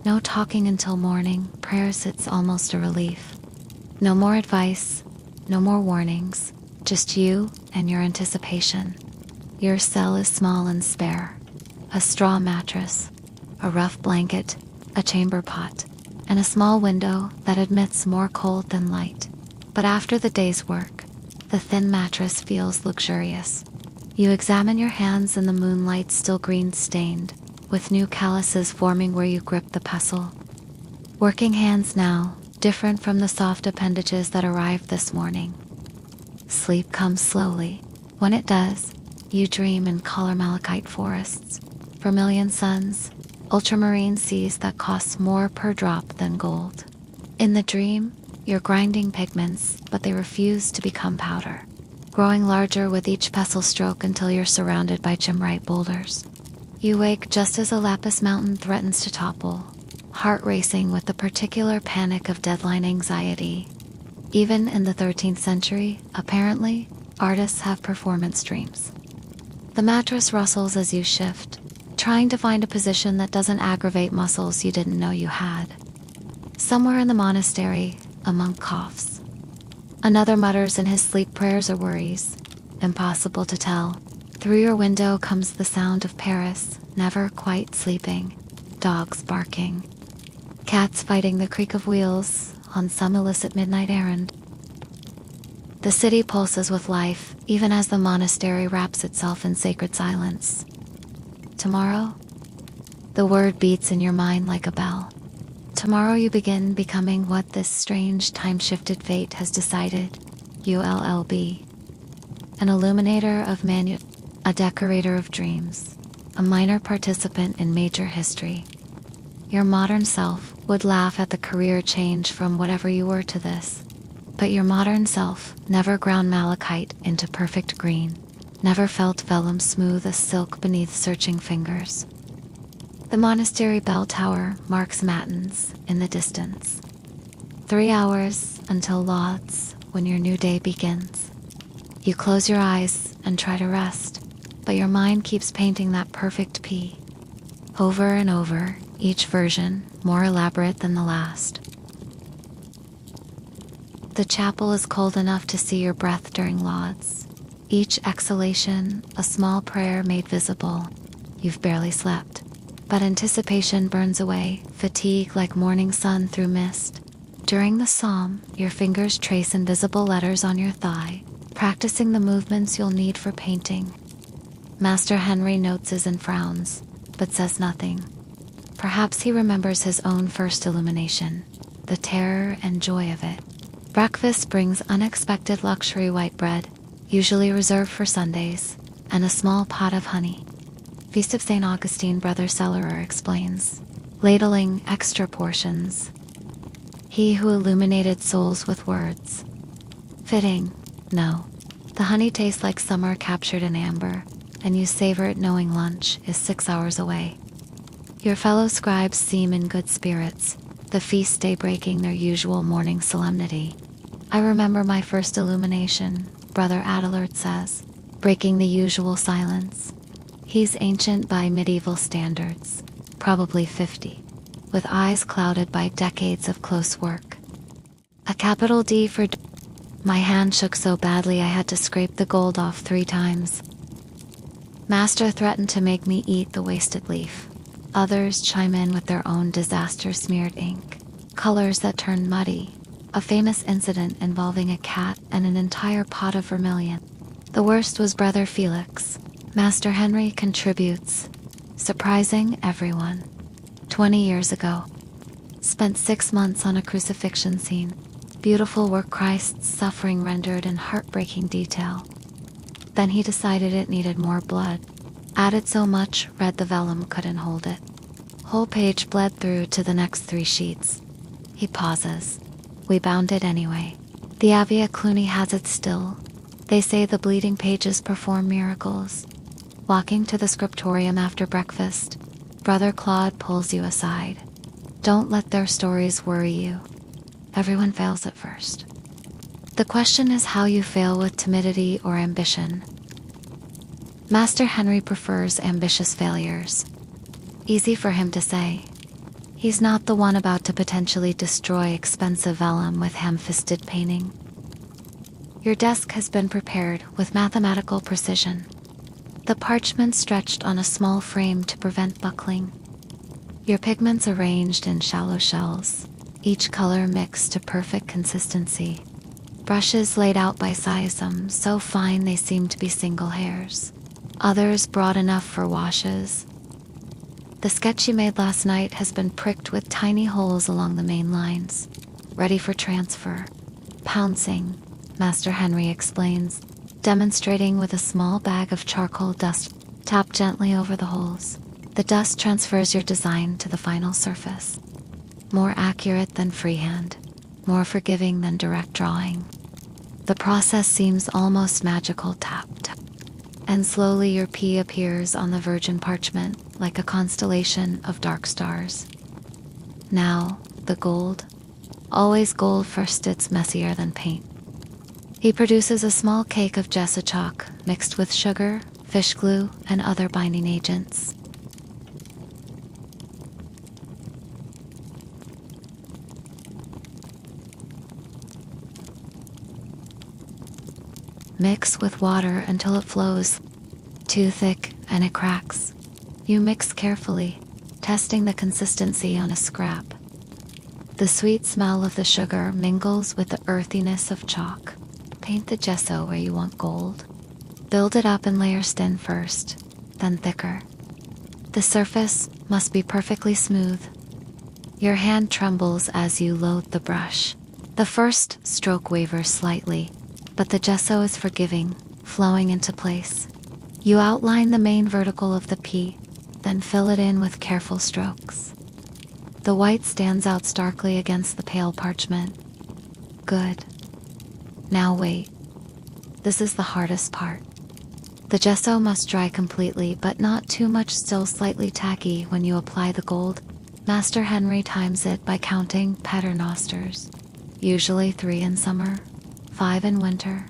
no talking until morning, prayer sits almost a relief. No more advice, no more warnings, just you and your anticipation. Your cell is small and spare. A straw mattress, a rough blanket, a chamber pot, and a small window that admits more cold than light. But after the day's work, the thin mattress feels luxurious. You examine your hands in the moonlight, still green stained, with new calluses forming where you grip the pestle. Working hands now, different from the soft appendages that arrived this morning. Sleep comes slowly. When it does, you dream in color malachite forests, vermilion suns, ultramarine seas that cost more per drop than gold. In the dream, you're grinding pigments, but they refuse to become powder, growing larger with each pestle stroke until you're surrounded by gem-right boulders. You wake just as a lapis mountain threatens to topple, heart racing with the particular panic of deadline anxiety. Even in the 13th century, apparently, artists have performance dreams. The mattress rustles as you shift, trying to find a position that doesn't aggravate muscles you didn't know you had. Somewhere in the monastery, a monk coughs. Another mutters in his sleep prayers or worries. Impossible to tell. Through your window comes the sound of Paris, never quite sleeping. Dogs barking. Cats fighting the creak of wheels on some illicit midnight errand. The city pulses with life, even as the monastery wraps itself in sacred silence. Tomorrow, the word beats in your mind like a bell. Tomorrow you begin becoming what this strange time-shifted fate has decided. ULLB. An illuminator of a decorator of dreams, a minor participant in major history. Your modern self would laugh at the career change from whatever you were to this. But your modern self never ground malachite into perfect green, never felt vellum smooth as silk beneath searching fingers. The monastery bell tower marks matins in the distance. 3 hours until lauds, when your new day begins. You close your eyes and try to rest, but your mind keeps painting that perfect P. Over and over, each version more elaborate than the last. The chapel is cold enough to see your breath during lauds. Each exhalation, a small prayer made visible. You've barely slept, but anticipation burns away, fatigue like morning sun through mist. During the psalm, your fingers trace invisible letters on your thigh, practicing the movements you'll need for painting. Master Henri notices and frowns, but says nothing. Perhaps he remembers his own first illumination, the terror and joy of it. Breakfast brings unexpected luxury white bread, usually reserved for Sundays, and a small pot of honey. Feast of St. Augustine, Brother Cellarer explains, ladling extra portions. He who illuminated souls with words. Fitting, no. The honey tastes like summer captured in amber, and you savor it knowing lunch is 6 hours away. Your fellow scribes seem in good spirits, the feast day breaking their usual morning solemnity. I remember my first illumination, Brother Adelard says, breaking the usual silence. He's ancient by medieval standards, probably 50, with eyes clouded by decades of close work. A capital D for My hand shook so badly I had to scrape the gold off 3 times. Master threatened to make me eat the wasted leaf. Others chime in with their own disaster-smeared ink, colors that turned muddy, a famous incident involving a cat and an entire pot of vermilion. The worst was Brother Felix. Master Henri contributes, surprising everyone. 20 years ago. Spent 6 months on a crucifixion scene. Beautiful work, Christ's suffering rendered in heartbreaking detail. Then he decided it needed more blood. Added so much, read the vellum couldn't hold it. Whole page bled through to the next 3 sheets. He pauses. We bound it anyway. The Avia Cluny has it still. They say the bleeding pages perform miracles. Walking to the scriptorium after breakfast, Brother Claude pulls you aside. Don't let their stories worry you. Everyone fails at first. The question is how you fail with timidity or ambition. Master Henri prefers ambitious failures. Easy for him to say. He's not the one about to potentially destroy expensive vellum with ham-fisted painting. Your desk has been prepared with mathematical precision. The parchment stretched on a small frame to prevent buckling. Your pigments arranged in shallow shells, each color mixed to perfect consistency. Brushes laid out by size, some so fine they seem to be single hairs. Others broad enough for washes. The sketch you made last night has been pricked with tiny holes along the main lines, ready for transfer. Pouncing, Master Henri explains, demonstrating with a small bag of charcoal dust. Tap gently over the holes. The dust transfers your design to the final surface. More accurate than freehand, more forgiving than direct drawing. The process seems almost magical. Tap, tap. And slowly your P appears on the virgin parchment like a constellation of dark stars. Now, the gold. Always gold first, it's messier than paint. He produces a small cake of gesso chalk mixed with sugar, fish glue, and other binding agents. Mix with water until it flows. Too thick and it cracks. You mix carefully, testing the consistency on a scrap. The sweet smell of the sugar mingles with the earthiness of chalk. Paint the gesso where you want gold. Build it up in layers, thin first, then thicker. The surface must be perfectly smooth. Your hand trembles as you load the brush. The first stroke wavers slightly, but the gesso is forgiving, flowing into place. You outline the main vertical of the P, then fill it in with careful strokes. The white stands out starkly against the pale parchment. Good. Now wait. This is the hardest part. The gesso must dry completely, but not too much, still slightly tacky when you apply the gold. Master Henri times it by counting paternosters, usually 3 in summer, 5 in winter.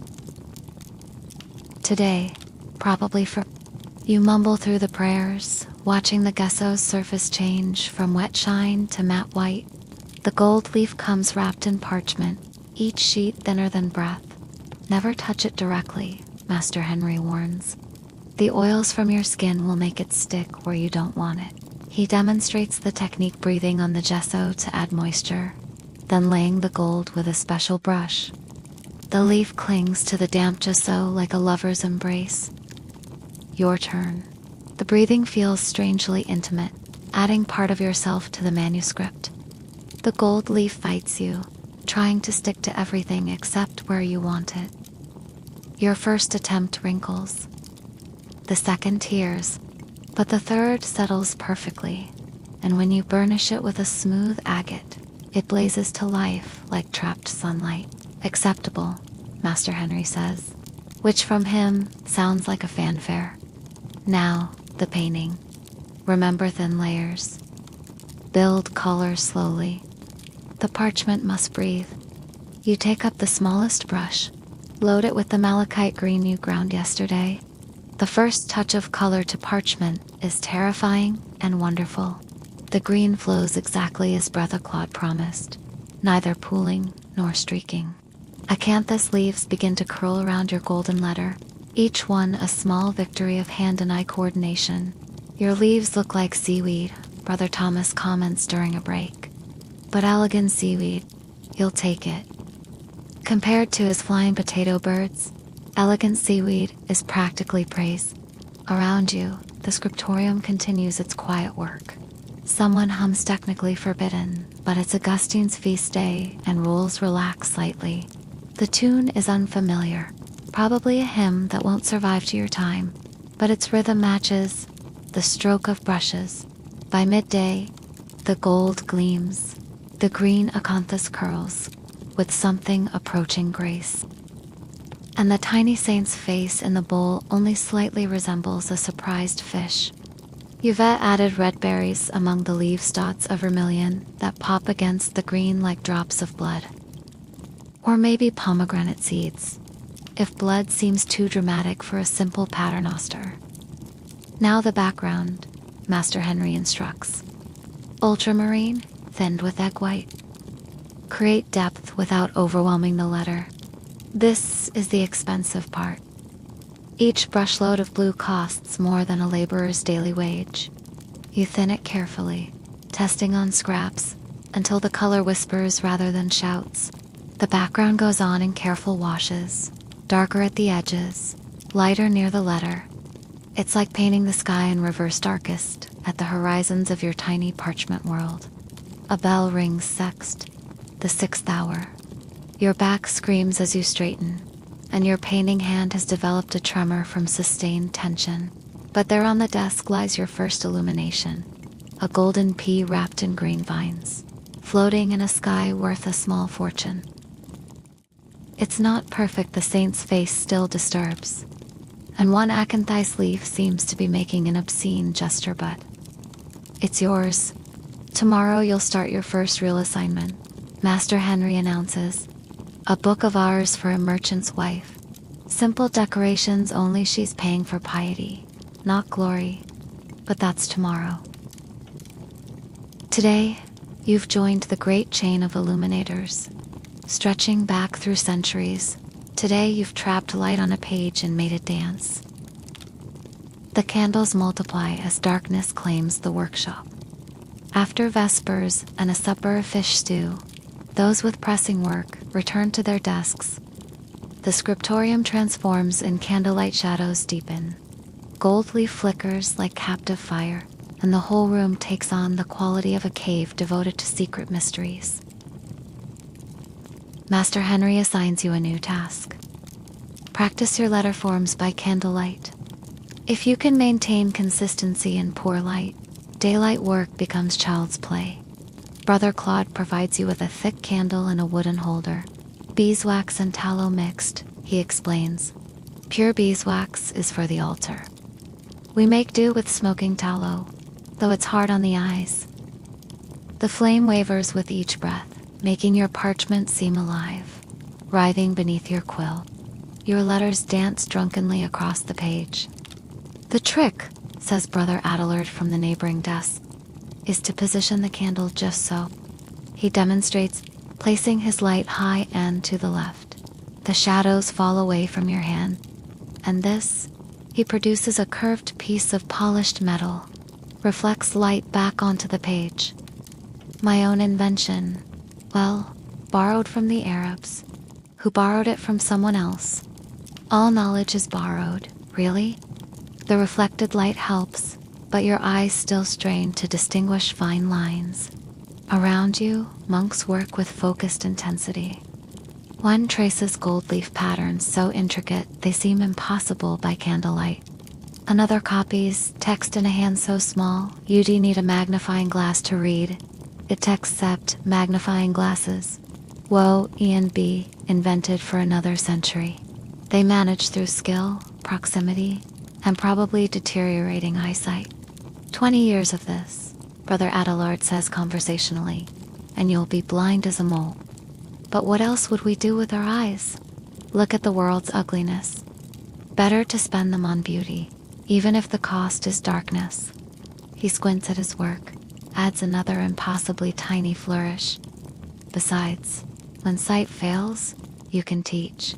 Today, probably for... You mumble through the prayers, watching the gesso's surface change from wet shine to matte white. The gold leaf comes wrapped in parchment, each sheet thinner than breath. Never touch it directly, Master Henri warns. The oils from your skin will make it stick where you don't want it. He demonstrates the technique, breathing on the gesso to add moisture, then laying the gold with a special brush. The leaf clings to the damp gesso like a lover's embrace. Your turn. The breathing feels strangely intimate, adding part of yourself to the manuscript. The gold leaf fights you, trying to stick to everything except where you want it. Your first attempt wrinkles. The second tears, but the third settles perfectly, and when you burnish it with a smooth agate, it blazes to life like trapped sunlight. Acceptable, Master Henri says, which from him sounds like a fanfare. Now, the painting. Remember thin layers. Build color slowly. The parchment must breathe. You take up the smallest brush, load it with the malachite green you ground yesterday. The first touch of color to parchment is terrifying and wonderful. The green flows exactly as Brother Claude promised, neither pooling nor streaking. Acanthus leaves begin to curl around your golden letter, each one a small victory of hand and eye coordination. Your leaves look like seaweed, Brother Thomas comments during a break. But elegant seaweed, you'll take it. Compared to his flying potato birds, elegant seaweed is practically praise. Around you, the scriptorium continues its quiet work. Someone hums technically forbidden, but it's Augustine's feast day and rules relax slightly. The tune is unfamiliar, probably a hymn that won't survive to your time, but its rhythm matches the stroke of brushes. By midday, the gold gleams, the green acanthus curls, with something approaching grace. And the tiny saint's face in the bowl only slightly resembles a surprised fish. Yvette added red berries among the leaves, dots of vermilion that pop against the green like drops of blood. Or maybe pomegranate seeds, if blood seems too dramatic for a simple paternoster. Now the background, Master Henri instructs. Ultramarine, thinned with egg white. Create depth without overwhelming the letter. This is the expensive part. Each brushload of blue costs more than a laborer's daily wage. You thin it carefully, testing on scraps, until the color whispers rather than shouts. The background goes on in careful washes, darker at the edges, lighter near the letter. It's like painting the sky in reverse darkest at the horizons of your tiny parchment world. A bell rings sext, the 6th hour. Your back screams as you straighten, and your painting hand has developed a tremor from sustained tension. But there on the desk lies your first illumination, a golden pea wrapped in green vines, floating in a sky worth a small fortune. It's not perfect, the saint's face still disturbs, and one acanthus leaf seems to be making an obscene gesture, but it's yours. Tomorrow you'll start your first real assignment, Master Henri announces. A book of hours for a merchant's wife. Simple decorations only, she's paying for piety, not glory. But that's tomorrow. Today, you've joined the great chain of illuminators, stretching back through centuries. Today you've trapped light on a page and made it dance. The candles multiply as darkness claims the workshop. After vespers and a supper of fish stew, those with pressing work return to their desks. The scriptorium transforms and candlelight shadows deepen. Gold leaf flickers like captive fire, and the whole room takes on the quality of a cave devoted to secret mysteries. Master Henri assigns you a new task. Practice your letter forms by candlelight. If you can maintain consistency in poor light, daylight work becomes child's play. Brother Claude provides you with a thick candle and a wooden holder. Beeswax and tallow mixed, he explains. Pure beeswax is for the altar. We make do with smoking tallow, though it's hard on the eyes. The flame wavers with each breath, making your parchment seem alive, writhing beneath your quill. Your letters dance drunkenly across the page. The trick, says Brother Adelard from the neighboring desk, is to position the candle just so. He demonstrates, placing his light high and to the left. The shadows fall away from your hand, and this, he produces a curved piece of polished metal, reflects light back onto the page. My own invention, well, borrowed from the Arabs, who borrowed it from someone else. All knowledge is borrowed, really. The reflected light helps, but your eyes still strain to distinguish fine lines. Around you, monks work with focused intensity. One traces gold leaf patterns so intricate they seem impossible by candlelight. Another copies text in a hand so small you'd need a magnifying glass to read it, except magnifying glasses. Woe and be invented for another century. They manage through skill, proximity, and probably deteriorating eyesight. 20 years of this, Brother Adelard says conversationally, and you'll be blind as a mole. But what else would we do with our eyes? Look at the world's ugliness. Better to spend them on beauty, even if the cost is darkness. He squints at his work, adds another impossibly tiny flourish. Besides, when sight fails, you can teach.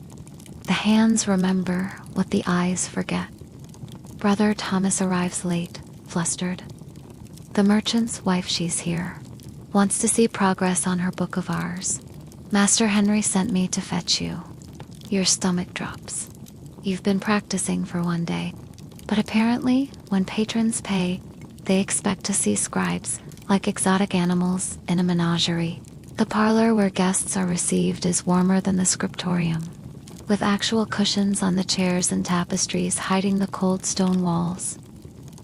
The hands remember what the eyes forget. Brother Thomas arrives late, flustered. The merchant's wife, she's here. Wants to see progress on her book of hours. Master Henri sent me to fetch you. Your stomach drops. You've been practicing for one day, but apparently, when patrons pay, they expect to see scribes, like exotic animals in a menagerie. The parlor where guests are received is warmer than the scriptorium, with actual cushions on the chairs and tapestries hiding the cold stone walls.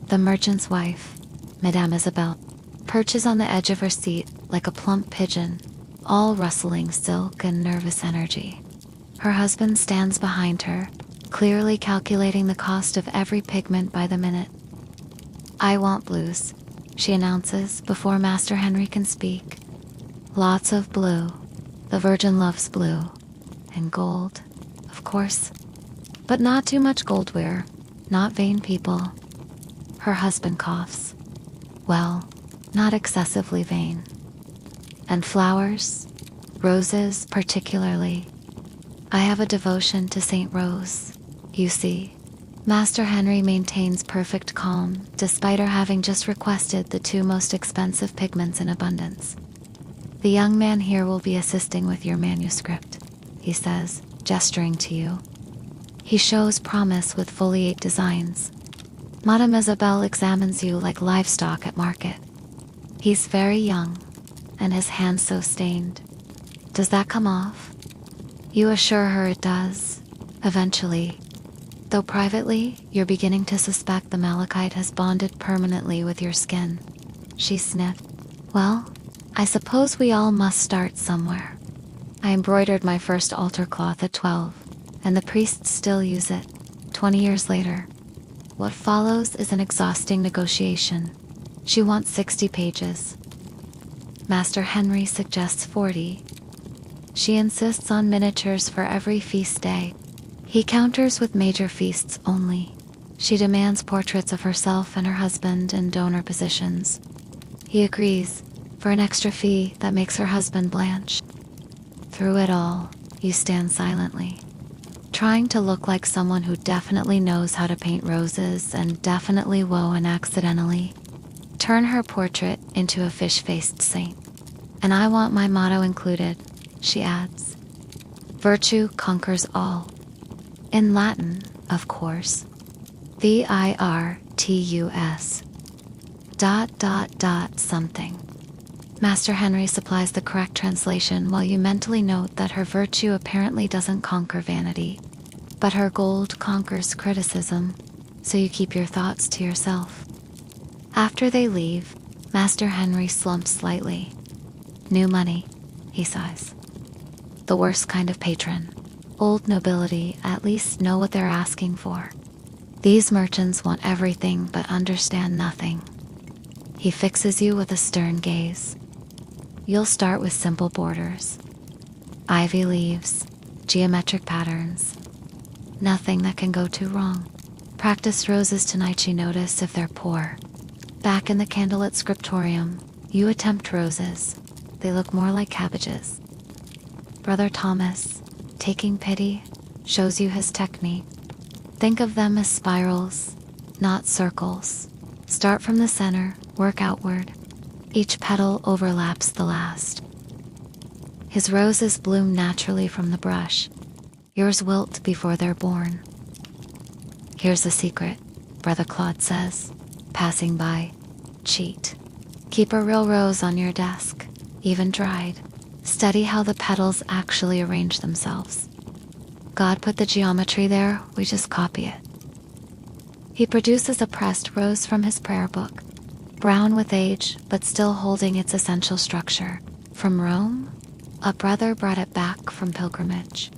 The merchant's wife, Madame Isabelle, perches on the edge of her seat like a plump pigeon, all rustling silk and nervous energy. Her husband stands behind her, clearly calculating the cost of every pigment by the minute. I want blues, she announces before Master Henri can speak. Lots of blue. The Virgin loves blue. And gold, of course. But not too much goldware, not vain people. Her husband coughs. Well, not excessively vain. And flowers, roses particularly. I have a devotion to Saint Rose, you see. Master Henri maintains perfect calm, despite her having just requested the two most expensive pigments in abundance. The young man here will be assisting with your manuscript, he says, gesturing to you. He shows promise with foliate designs. Madame Isabelle examines you like livestock at market. He's very young, and his hands so stained. Does that come off? You assure her it does, eventually. Though privately, you're beginning to suspect the malachite has bonded permanently with your skin. She sniffed. Well, I suppose we all must start somewhere. I embroidered my first altar cloth at 12, and the priests still use it, 20 years later. What follows is an exhausting negotiation. She wants 60 pages. Master Henri suggests 40. She insists on miniatures for every feast day. He counters with major feasts only. She demands portraits of herself and her husband in donor positions. He agrees, for an extra fee that makes her husband blanch. Through it all, you stand silently, trying to look like someone who definitely knows how to paint roses and definitely won't accidentally turn her portrait into a fish-faced saint. And I want my motto included, she adds. Virtue conquers all. In Latin, of course. virtus. ... something. Master Henri supplies the correct translation while you mentally note that her virtue apparently doesn't conquer vanity, but her gold conquers criticism, so you keep your thoughts to yourself. After they leave, Master Henri slumps slightly. New money, he sighs. The worst kind of patron. Old nobility at least know what they're asking for. These merchants want everything but understand nothing. He fixes you with a stern gaze. You'll start with simple borders. Ivy leaves, geometric patterns. Nothing that can go too wrong. Practice roses tonight, you notice, if they're poor. Back in the Candlelight scriptorium, you attempt roses. They look more like cabbages. Brother Thomas, taking pity, shows you his technique. Think of them as spirals, not circles. Start from the center, work outward. Each petal overlaps the last. His roses bloom naturally from the brush. Yours wilt before they're born. Here's a secret, Brother Claude says, passing by. Cheat. Keep a real rose on your desk, even dried. Study how the petals actually arrange themselves. God put the geometry there, we just copy it. He produces a pressed rose from his prayer book, brown with age, but still holding its essential structure. From Rome, a brother brought it back from pilgrimage.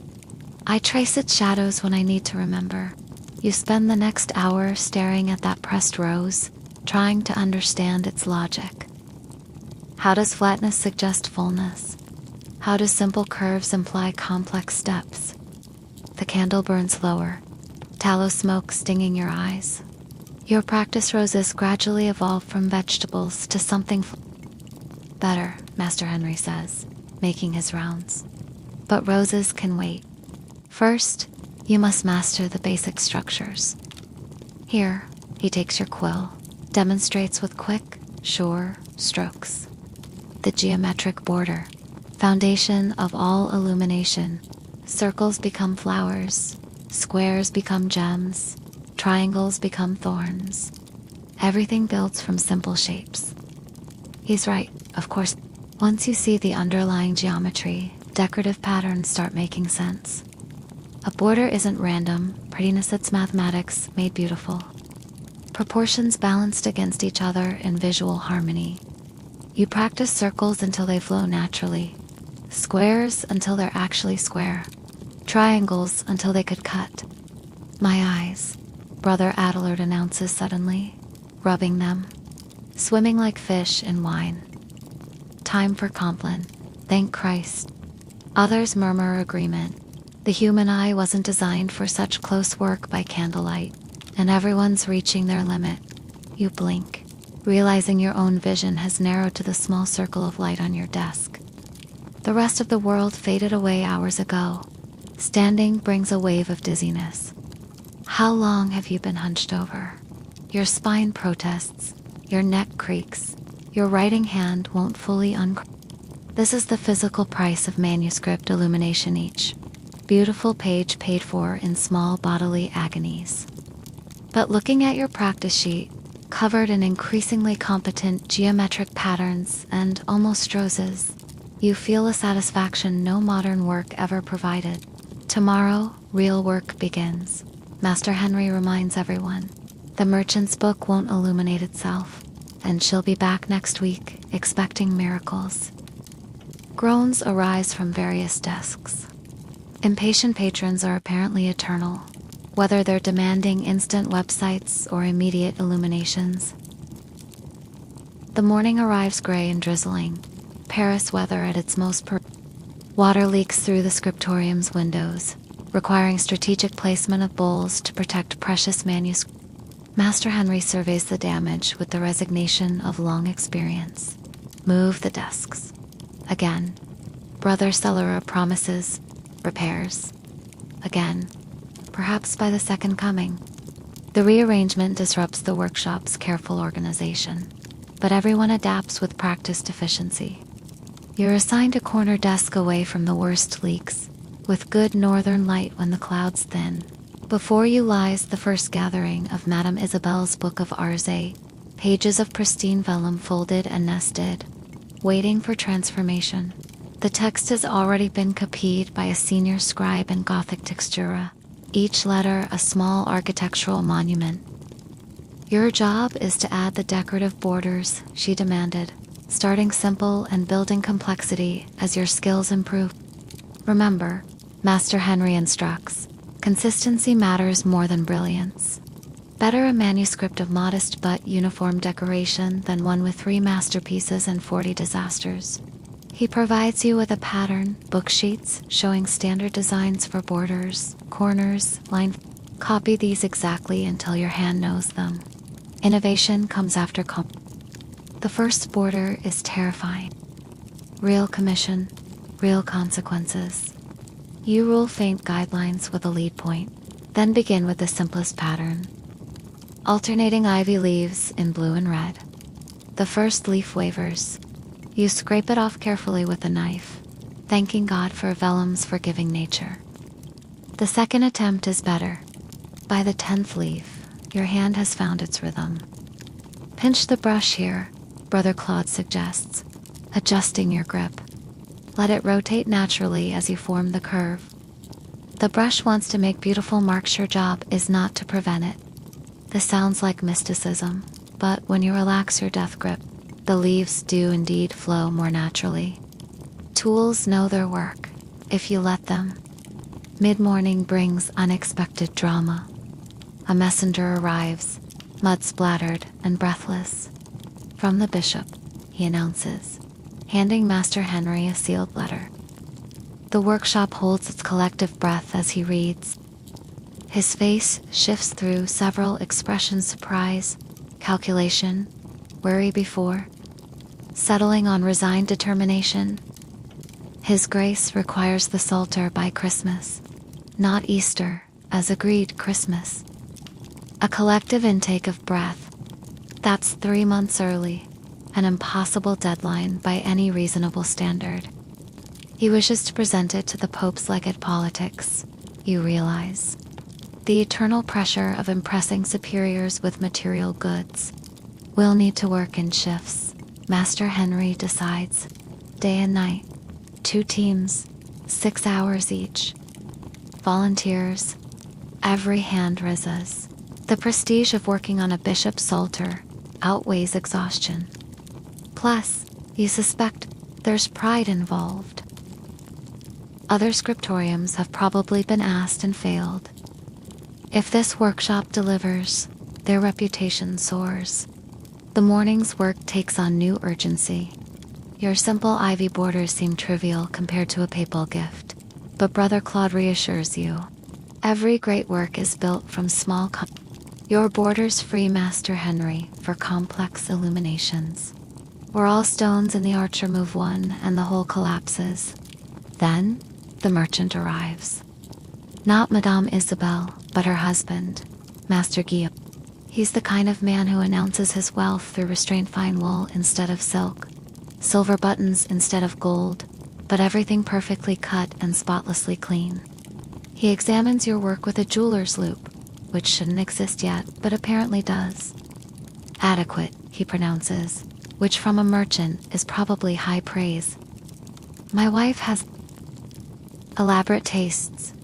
I trace its shadows when I need to remember. You spend the next hour staring at that pressed rose, trying to understand its logic. How does flatness suggest fullness? How do simple curves imply complex steps? The candle burns lower, tallow smoke stinging your eyes. Your practice roses gradually evolve from vegetables to something better, Master Henri says, making his rounds. But roses can wait. First, you must master the basic structures. Here, he takes your quill, demonstrates with quick, sure strokes. The geometric border, foundation of all illumination. Circles become flowers, squares become gems, triangles become thorns. Everything builds from simple shapes. He's right, of course. Once you see the underlying geometry, decorative patterns start making sense. A border isn't random, prettiness, it's mathematics made beautiful. Proportions balanced against each other in visual harmony. You practice circles until they flow naturally, squares until they're actually square, triangles until they could cut. My eyes, Brother Adelard announces suddenly, rubbing them, swimming like fish in wine. Time for Compline, thank Christ. Others murmur agreement. The human eye wasn't designed for such close work by candlelight, and everyone's reaching their limit. You blink, realizing your own vision has narrowed to the small circle of light on your desk. The rest of the world faded away hours ago. Standing brings a wave of dizziness. How long have you been hunched over? Your spine protests, your neck creaks, your writing hand won't fully uncross. This is the physical price of manuscript illumination each. Beautiful page paid for in small bodily agonies. But looking at your practice sheet, covered in increasingly competent geometric patterns and almost roses, you feel a satisfaction no modern work ever provided. Tomorrow, real work begins. Master Henri reminds everyone. The merchant's book won't illuminate itself, and she'll be back next week, expecting miracles. Groans arise from various desks. Impatient patrons are apparently eternal, whether they're demanding instant websites or immediate illuminations. The morning arrives gray and drizzling, Paris weather at its most water leaks through the scriptorium's windows, requiring strategic placement of bowls to protect precious manuscripts. Master Henri surveys the damage with the resignation of long experience. Move the desks. Again. Brother Celara promises repairs. Again. Perhaps by the second coming. The rearrangement disrupts the workshop's careful organization, but everyone adapts with practiced efficiency. You're assigned a corner desk away from the worst leaks, with good northern light when the clouds thin. Before you lies the first gathering of Madame Isabel's Book of Arze, pages of pristine vellum folded and nested, waiting for transformation. The text has already been copied by a senior scribe in Gothic textura, each letter a small architectural monument. Your job is to add the decorative borders, she demanded, starting simple and building complexity as your skills improve. Remember, Master Henri instructs, consistency matters more than brilliance. Better a manuscript of modest but uniform decoration than one with 3 masterpieces and 40 disasters. He provides you with a pattern, book sheets showing standard designs for borders, corners, line. Copy these exactly until your hand knows them. Innovation comes after The first border is terrifying. Real commission, real consequences. You rule faint guidelines with a lead point, then begin with the simplest pattern. Alternating ivy leaves in blue and red. The first leaf wavers. You scrape it off carefully with a knife, thanking God for vellum's forgiving nature. The second attempt is better. By the 10th leaf, your hand has found its rhythm. Pinch the brush here, Brother Claude suggests, adjusting your grip. Let it rotate naturally as you form the curve. The brush wants to make beautiful marks. Your job is not to prevent it. This sounds like mysticism, but when you relax your death grip, the leaves do indeed flow more naturally. Tools know their work, if you let them. Mid-morning brings unexpected drama. A messenger arrives, mud-splattered and breathless. From the bishop, he announces, handing Master Henri a sealed letter. The workshop holds its collective breath as he reads. His face shifts through several expressions: surprise, calculation, worry before, settling on resigned determination. His grace requires the Psalter by Christmas, not Easter, as agreed Christmas. A collective intake of breath. That's 3 months early, an impossible deadline by any reasonable standard. He wishes to present it to the Pope's legate politics, you realize. The eternal pressure of impressing superiors with material goods. We'll need to work in shifts, Master Henri decides. Day and night. 2 teams, 6 hours each. Volunteers. Every hand rises. The prestige of working on a bishop's psalter outweighs exhaustion. Plus, you suspect there's pride involved. Other scriptoriums have probably been asked and failed. If this workshop delivers, their reputation soars. The morning's work takes on new urgency. Your simple ivy borders seem trivial compared to a papal gift, but Brother Claude reassures you. Every great work is built from small Your borders free Master Henri for complex illuminations. Where all stones in the arch remove one and the whole collapses. Then, the merchant arrives. Not Madame Isabel, but her husband, Master Guillaume. He's the kind of man who announces his wealth through restrained fine wool instead of silk, silver buttons instead of gold, but everything perfectly cut and spotlessly clean. He examines your work with a jeweler's loupe, which shouldn't exist yet, but apparently does. Adequate, he pronounces, which from a merchant is probably high praise. My wife has elaborate tastes.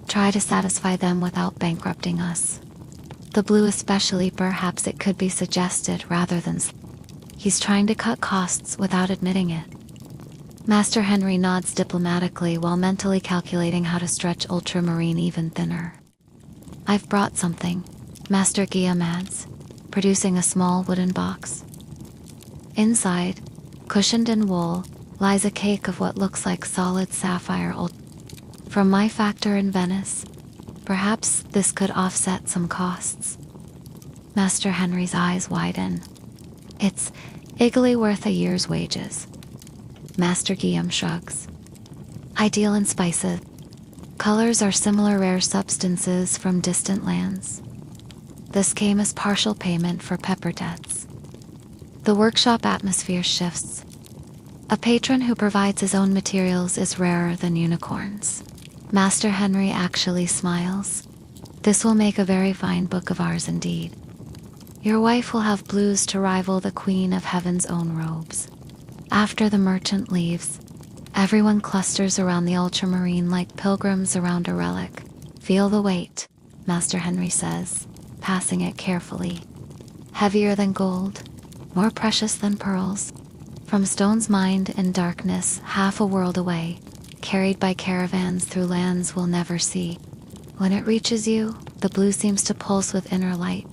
Try to satisfy them without bankrupting us. The blue especially, perhaps it could be suggested rather than He's trying to cut costs without admitting it. Master Henri nods diplomatically while mentally calculating how to stretch ultramarine even thinner. I've brought something, Master Guillaume adds, producing a small wooden box. Inside, cushioned in wool, lies a cake of what looks like solid sapphire from my factor in Venice. Perhaps this could offset some costs. Master Henri's eyes widen. It's easily worth a year's wages. Master Guillaume shrugs. Ideal in spices. Colors are similar rare substances from distant lands. This came as partial payment for pepper debts. The workshop atmosphere shifts. A patron who provides his own materials is rarer than unicorns. Master Henri actually smiles. This will make a very fine book of ours indeed. Your wife will have blues to rival the Queen of Heaven's own robes. After the merchant leaves, everyone clusters around the ultramarine like pilgrims around a relic. Feel the weight, Master Henri says, passing it carefully. Heavier than gold, more precious than pearls. From stones mined in darkness half a world away, carried by caravans through lands we'll never see. When it reaches you, the blue seems to pulse with inner light.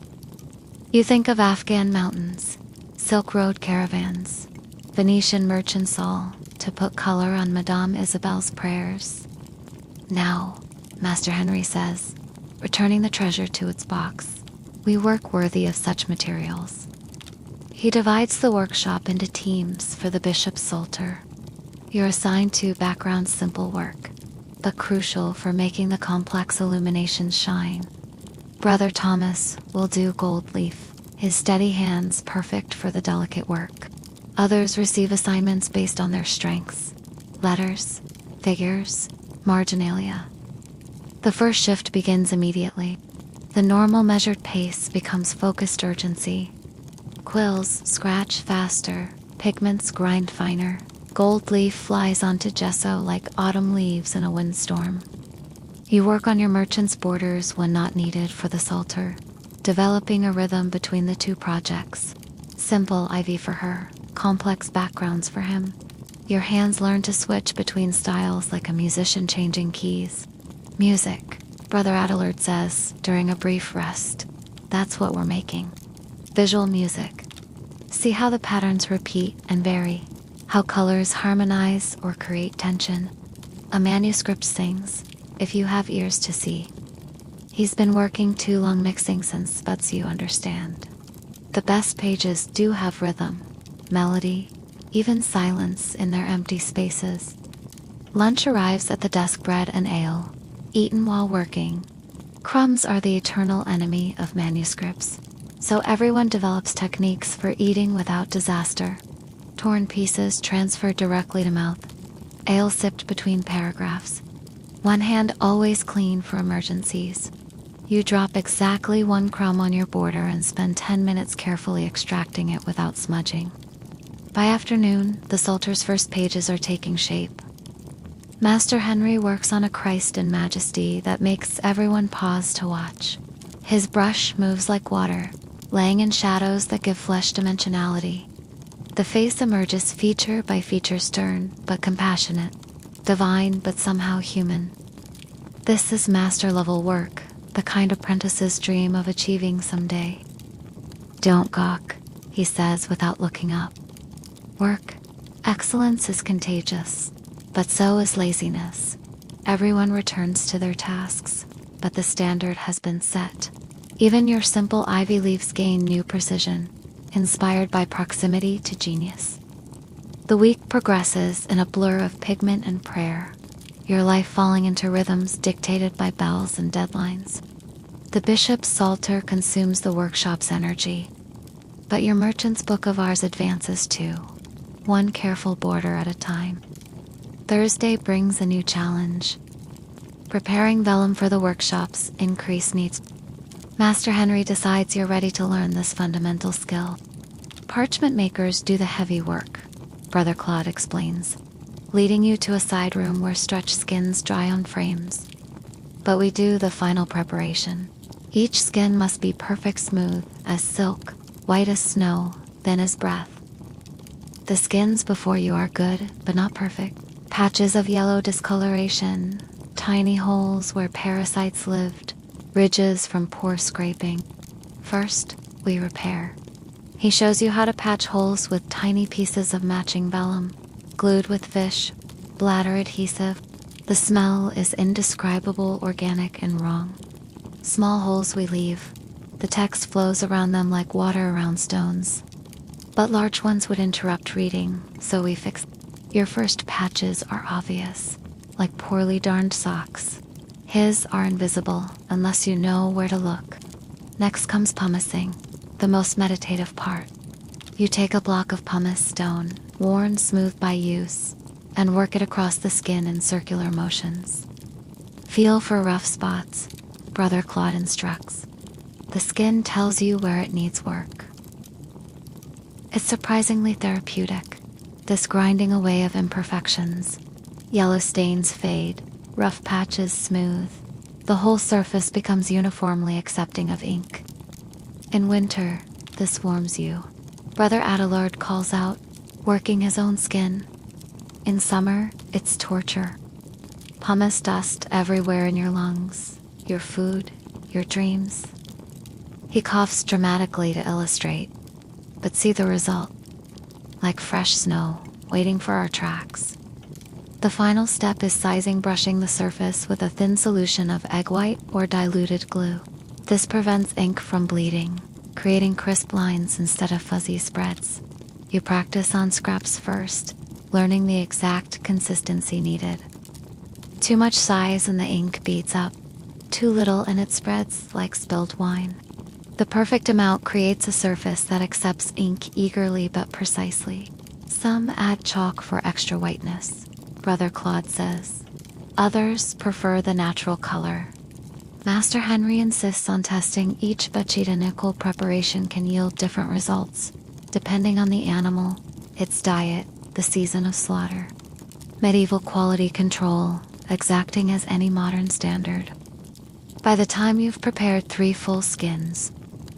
You think of Afghan mountains, Silk Road caravans, Venetian merchants all, to put color on Madame Isabel's prayers. Now, Master Henri says, returning the treasure to its box, we work worthy of such materials. He divides the workshop into teams for the bishop's psalter. You're assigned to background simple work, but crucial for making the complex illuminations shine. Brother Thomas will do gold leaf, his steady hands perfect for the delicate work. Others receive assignments based on their strengths, letters, figures, marginalia. The first shift begins immediately. The normal measured pace becomes focused urgency. Quills scratch faster, pigments grind finer. Gold leaf flies onto gesso like autumn leaves in a windstorm. You work on your merchant's borders when not needed for the psalter, developing a rhythm between the two projects. Simple ivy for her, complex backgrounds for him. Your hands learn to switch between styles like a musician changing keys. Music, Brother Adelard says during a brief rest. That's what we're making. Visual music. See how the patterns repeat and vary, how colors harmonize or create tension. A manuscript sings, if you have ears to see. He's been working too long mixing since, but you understand. The best pages do have rhythm, melody, even silence in their empty spaces. Lunch arrives at the desk, bread and ale, eaten while working. Crumbs are the eternal enemy of manuscripts, so everyone develops techniques for eating without disaster. Torn pieces transferred directly to mouth, ale sipped between paragraphs. One hand always clean for emergencies. You drop exactly one crumb on your border and spend 10 minutes carefully extracting it without smudging. By afternoon, the Psalter's first pages are taking shape. Master Henri works on a Christ in majesty that makes everyone pause to watch. His brush moves like water, laying in shadows that give flesh dimensionality. The face emerges feature by feature, stern but compassionate, divine but somehow human. This is master-level work, the kind apprentices dream of achieving someday. Don't gawk, he says without looking up. Work, excellence is contagious. But so is laziness. Everyone returns to their tasks, but the standard has been set. Even your simple ivy leaves gain new precision, inspired by proximity to genius. The week progresses in a blur of pigment and prayer, your life falling into rhythms dictated by bells and deadlines. The bishop's psalter consumes the workshop's energy, but your merchant's book of hours advances too, one careful border at a time. Thursday brings a new challenge. Preparing vellum for the workshop's increased needs. Master Henri decides you're ready to learn this fundamental skill. Parchment makers do the heavy work, Brother Claude explains, leading you to a side room where stretched skins dry on frames. But we do the final preparation. Each skin must be perfect, smooth as silk, white as snow, thin as breath. The skins before you are good, but not perfect. Patches of yellow discoloration, tiny holes where parasites lived, ridges from poor scraping. First, we repair. He shows you how to patch holes with tiny pieces of matching vellum, glued with fish, bladder adhesive. The smell is indescribable, organic, and wrong. Small holes we leave. The text flows around them like water around stones. But large ones would interrupt reading, so we fix. Your first patches are obvious, like poorly darned socks. His are invisible unless you know where to look. Next comes pumicing, the most meditative part. You take a block of pumice stone, worn smooth by use, and work it across the skin in circular motions. Feel for rough spots, Brother Claude instructs. The skin tells you where it needs work. It's surprisingly therapeutic, this grinding away of imperfections. Yellow stains fade, rough patches smooth. The whole surface becomes uniformly accepting of ink. In winter, this warms you. Brother Adelard calls out, working his own skin. In summer, it's torture. Pumice dust everywhere in your lungs, your food, your dreams. He coughs dramatically to illustrate, but see the result. Like fresh snow, waiting for our tracks. The final step is sizing, brushing the surface with a thin solution of egg white or diluted glue. This prevents ink from bleeding, creating crisp lines instead of fuzzy spreads. You practice on scraps first, learning the exact consistency needed. Too much size and the ink beads up. Too little and it spreads like spilled wine. The perfect amount creates a surface that accepts ink eagerly but precisely. Some add chalk for extra whiteness, Brother Claude says. Others prefer the natural color. Master Henri insists on testing each bacchetta and nickel preparation can yield different results, depending on the animal, its diet, the season of slaughter. Medieval quality control, exacting as any modern standard. By the time you've prepared 3 full skins,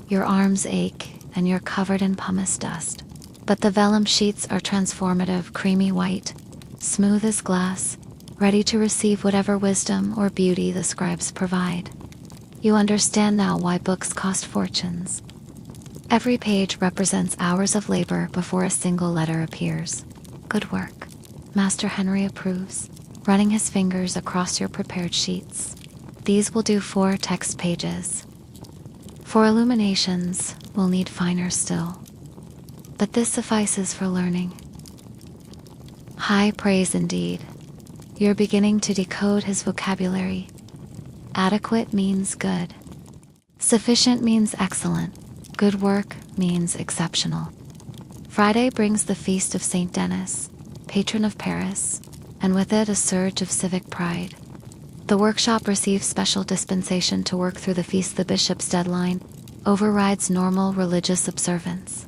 your arms ache and you're covered in pumice dust. But the vellum sheets are transformative, creamy white, smooth as glass, ready to receive whatever wisdom or beauty the scribes provide. You understand now why books cost fortunes. Every page represents hours of labor before a single letter appears. Good work. Master Henri approves, running his fingers across your prepared sheets. These will do 4 text pages. For illuminations, we'll need finer still. But this suffices for learning. High praise indeed. You're beginning to decode his vocabulary. Adequate means good. Sufficient means excellent. Good work means exceptional. Friday brings the feast of Saint Denis, patron of Paris, and with it a surge of civic pride. The workshop receives special dispensation to work through the feast. The bishop's deadline overrides normal religious observance.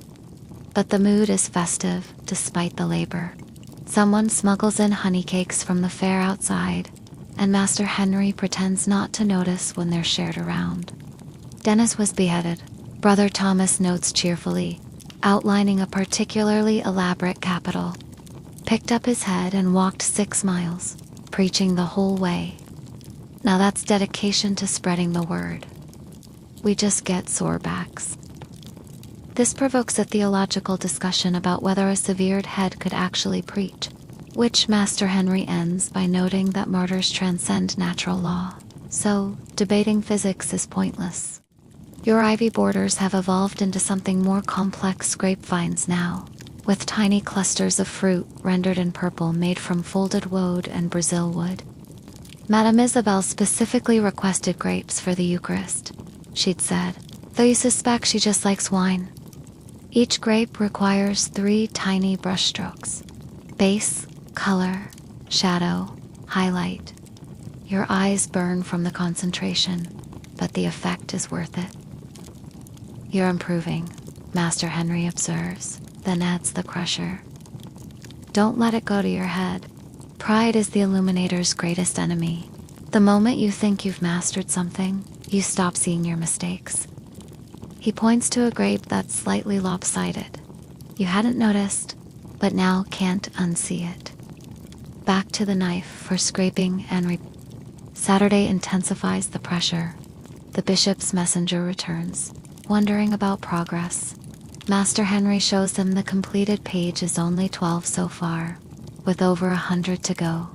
But the mood is festive, despite the labor. Someone smuggles in honey cakes from the fair outside, and Master Henri pretends not to notice when they're shared around. Denis was beheaded, Brother Thomas notes cheerfully, outlining a particularly elaborate capital. Picked up his head and walked 6 miles, preaching the whole way. Now that's dedication to spreading the word. We just get sore backs. This provokes a theological discussion about whether a severed head could actually preach, which Master Henri ends by noting that martyrs transcend natural law, so debating physics is pointless. Your ivy borders have evolved into something more complex: grapevines now, with tiny clusters of fruit rendered in purple made from folded woad and Brazil wood. Madame Isabel specifically requested grapes for the Eucharist, she'd said, though you suspect she just likes wine. Each grape requires 3 tiny brushstrokes: base, color, shadow, highlight. Your eyes burn from the concentration, but the effect is worth it. You're improving, Master Henri observes, then adds the crusher. Don't let it go to your head. Pride is the illuminator's greatest enemy. The moment you think you've mastered something, you stop seeing your mistakes. He points to a grape that's slightly lopsided. You hadn't noticed, but now can't unsee it. Back to the knife for scraping and Saturday intensifies the pressure. The bishop's messenger returns, wondering about progress. Master Henri shows him the completed page is only 12 so far, with over 100 to go.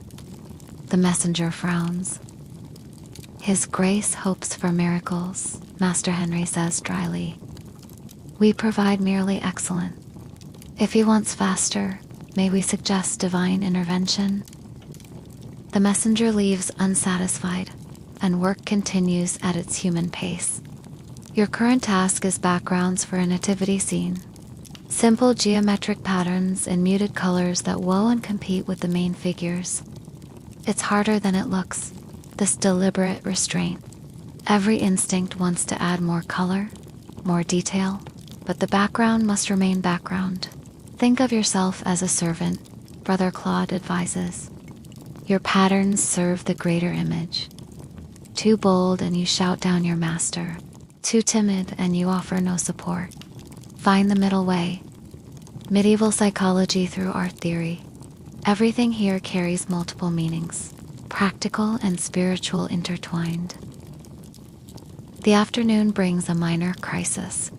The messenger frowns. His Grace hopes for miracles, Master Henri says dryly. We provide merely excellent. If he wants faster, may we suggest divine intervention? The messenger leaves unsatisfied, and work continues at its human pace. Your current task is backgrounds for a nativity scene. Simple geometric patterns in muted colors that woe and compete with the main figures. It's harder than it looks, this deliberate restraint. Every instinct wants to add more color, more detail, but the background must remain background. Think of yourself as a servant, Brother Claude advises. Your patterns serve the greater image. Too bold and you shout down your master. Too timid and you offer no support. Find the middle way. Medieval psychology through art theory. Everything here carries multiple meanings, practical and spiritual intertwined. The afternoon brings a minor crisis.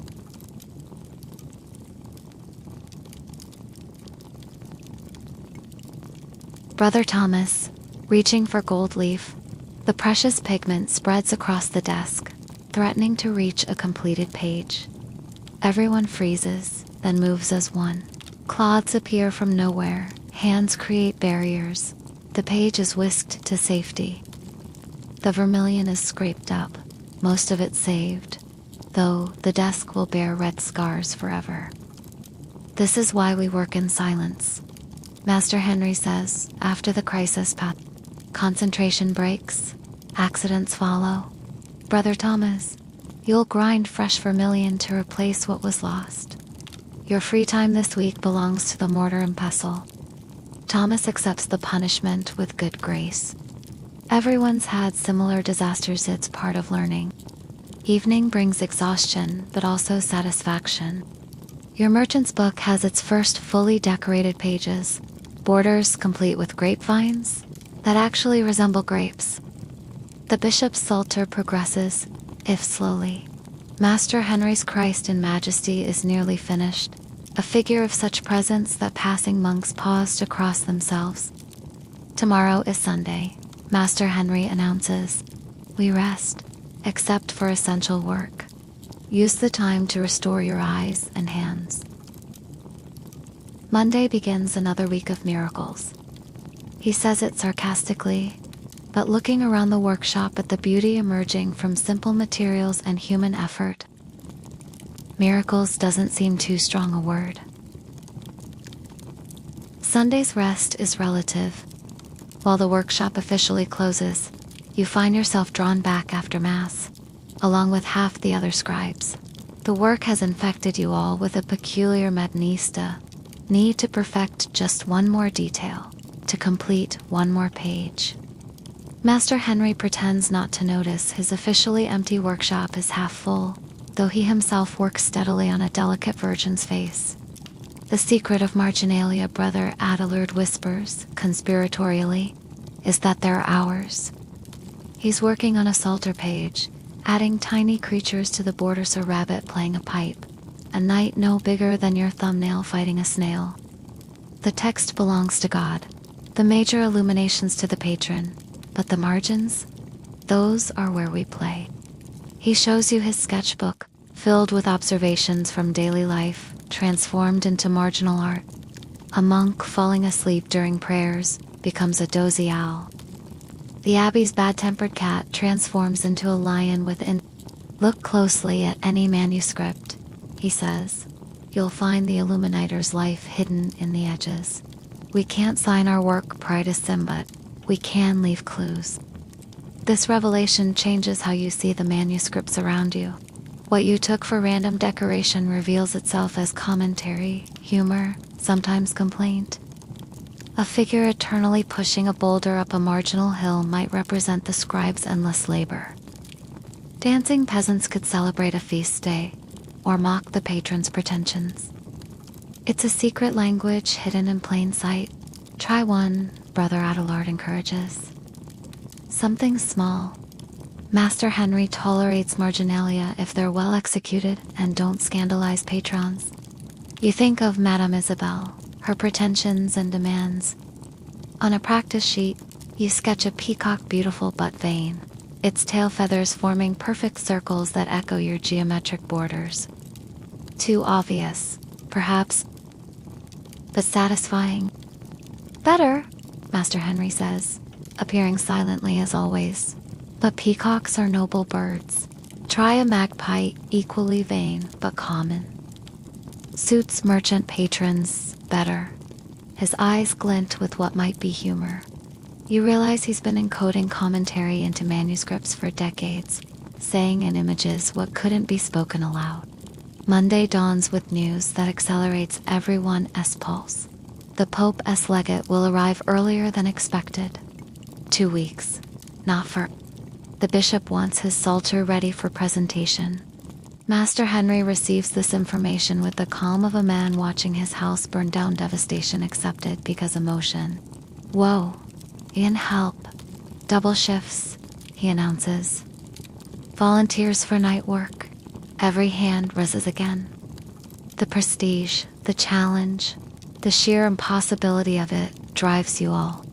Brother Thomas, reaching for gold leaf, the precious pigment spreads across the desk, threatening to reach a completed page. Everyone freezes, then moves as one. Clods appear from nowhere, hands create barriers. The page is whisked to safety. The vermilion is scraped up, most of it saved, though the desk will bear red scars forever. This is why we work in silence, Master Henri says after the crisis path. Concentration breaks, accidents follow. Brother Thomas, you'll grind fresh vermilion to replace what was lost. Your free time this week belongs to the mortar and pestle. Thomas accepts the punishment with good grace. Everyone's had similar disasters, it's part of learning. Evening brings exhaustion, but also satisfaction. Your merchant's book has its first fully decorated pages, borders complete with grapevines, that actually resemble grapes. The bishop's psalter progresses, if slowly. Master Henri's Christ in Majesty is nearly finished, a figure of such presence that passing monks pause to cross themselves. Tomorrow is Sunday, Master Henri announces. We rest, except for essential work. Use the time to restore your eyes and hands. Monday begins another week of miracles. He says it sarcastically, but looking around the workshop at the beauty emerging from simple materials and human effort, miracles doesn't seem too strong a word. Sunday's rest is relative. While the workshop officially closes, you find yourself drawn back after Mass, along with half the other scribes. The work has infected you all with a peculiar mednista, need to perfect just one more detail, to complete one more page. Master Henri pretends not to notice his officially empty workshop is half full, though he himself works steadily on a delicate virgin's face. The secret of marginalia, Brother Adelard whispers, conspiratorially, is that they're ours. He's working on a psalter page, adding tiny creatures to the borders, a rabbit playing a pipe, a knight no bigger than your thumbnail fighting a snail. The text belongs to God, the major illuminations to the patron, but the margins, those are where we play. He shows you his sketchbook, filled with observations from daily life, transformed into marginal art. A monk falling asleep during prayers becomes a dozy owl. The abbey's bad-tempered cat transforms into a lion within. Look closely at any manuscript, he says. You'll find the illuminator's life hidden in the edges. We can't sign our work privacy, but we can leave clues. This revelation changes how you see the manuscripts around you. What you took for random decoration reveals itself as commentary, humor, sometimes complaint. A figure eternally pushing a boulder up a marginal hill might represent the scribe's endless labor. Dancing peasants could celebrate a feast day, or mock the patron's pretensions. It's a secret language hidden in plain sight. Try one, Brother Adelard encourages. Something small. Master Henri tolerates marginalia if they're well executed and don't scandalize patrons. You think of Madame Isabel, her pretensions and demands. On a practice sheet, you sketch a peacock beautiful but vain, its tail feathers forming perfect circles that echo your geometric borders. Too obvious, perhaps, but satisfying. Better, Master Henri says, appearing silently as always. But peacocks are noble birds. Try a magpie, equally vain but common. Suits merchant patrons better. His eyes glint with what might be humor. You realize he's been encoding commentary into manuscripts for decades, saying in images what couldn't be spoken aloud. Monday dawns with news that accelerates everyone's pulse. The Pope's legate will arrive earlier than expected. 2 weeks, not for. The bishop wants his psalter ready for presentation. Master Henri receives this information with the calm of a man watching his house burn down, devastation accepted because emotion. Whoa, Ian, help. Double shifts, he announces. Volunteers for night work. Every hand rises again. The prestige, the challenge, the sheer impossibility of it drives you all.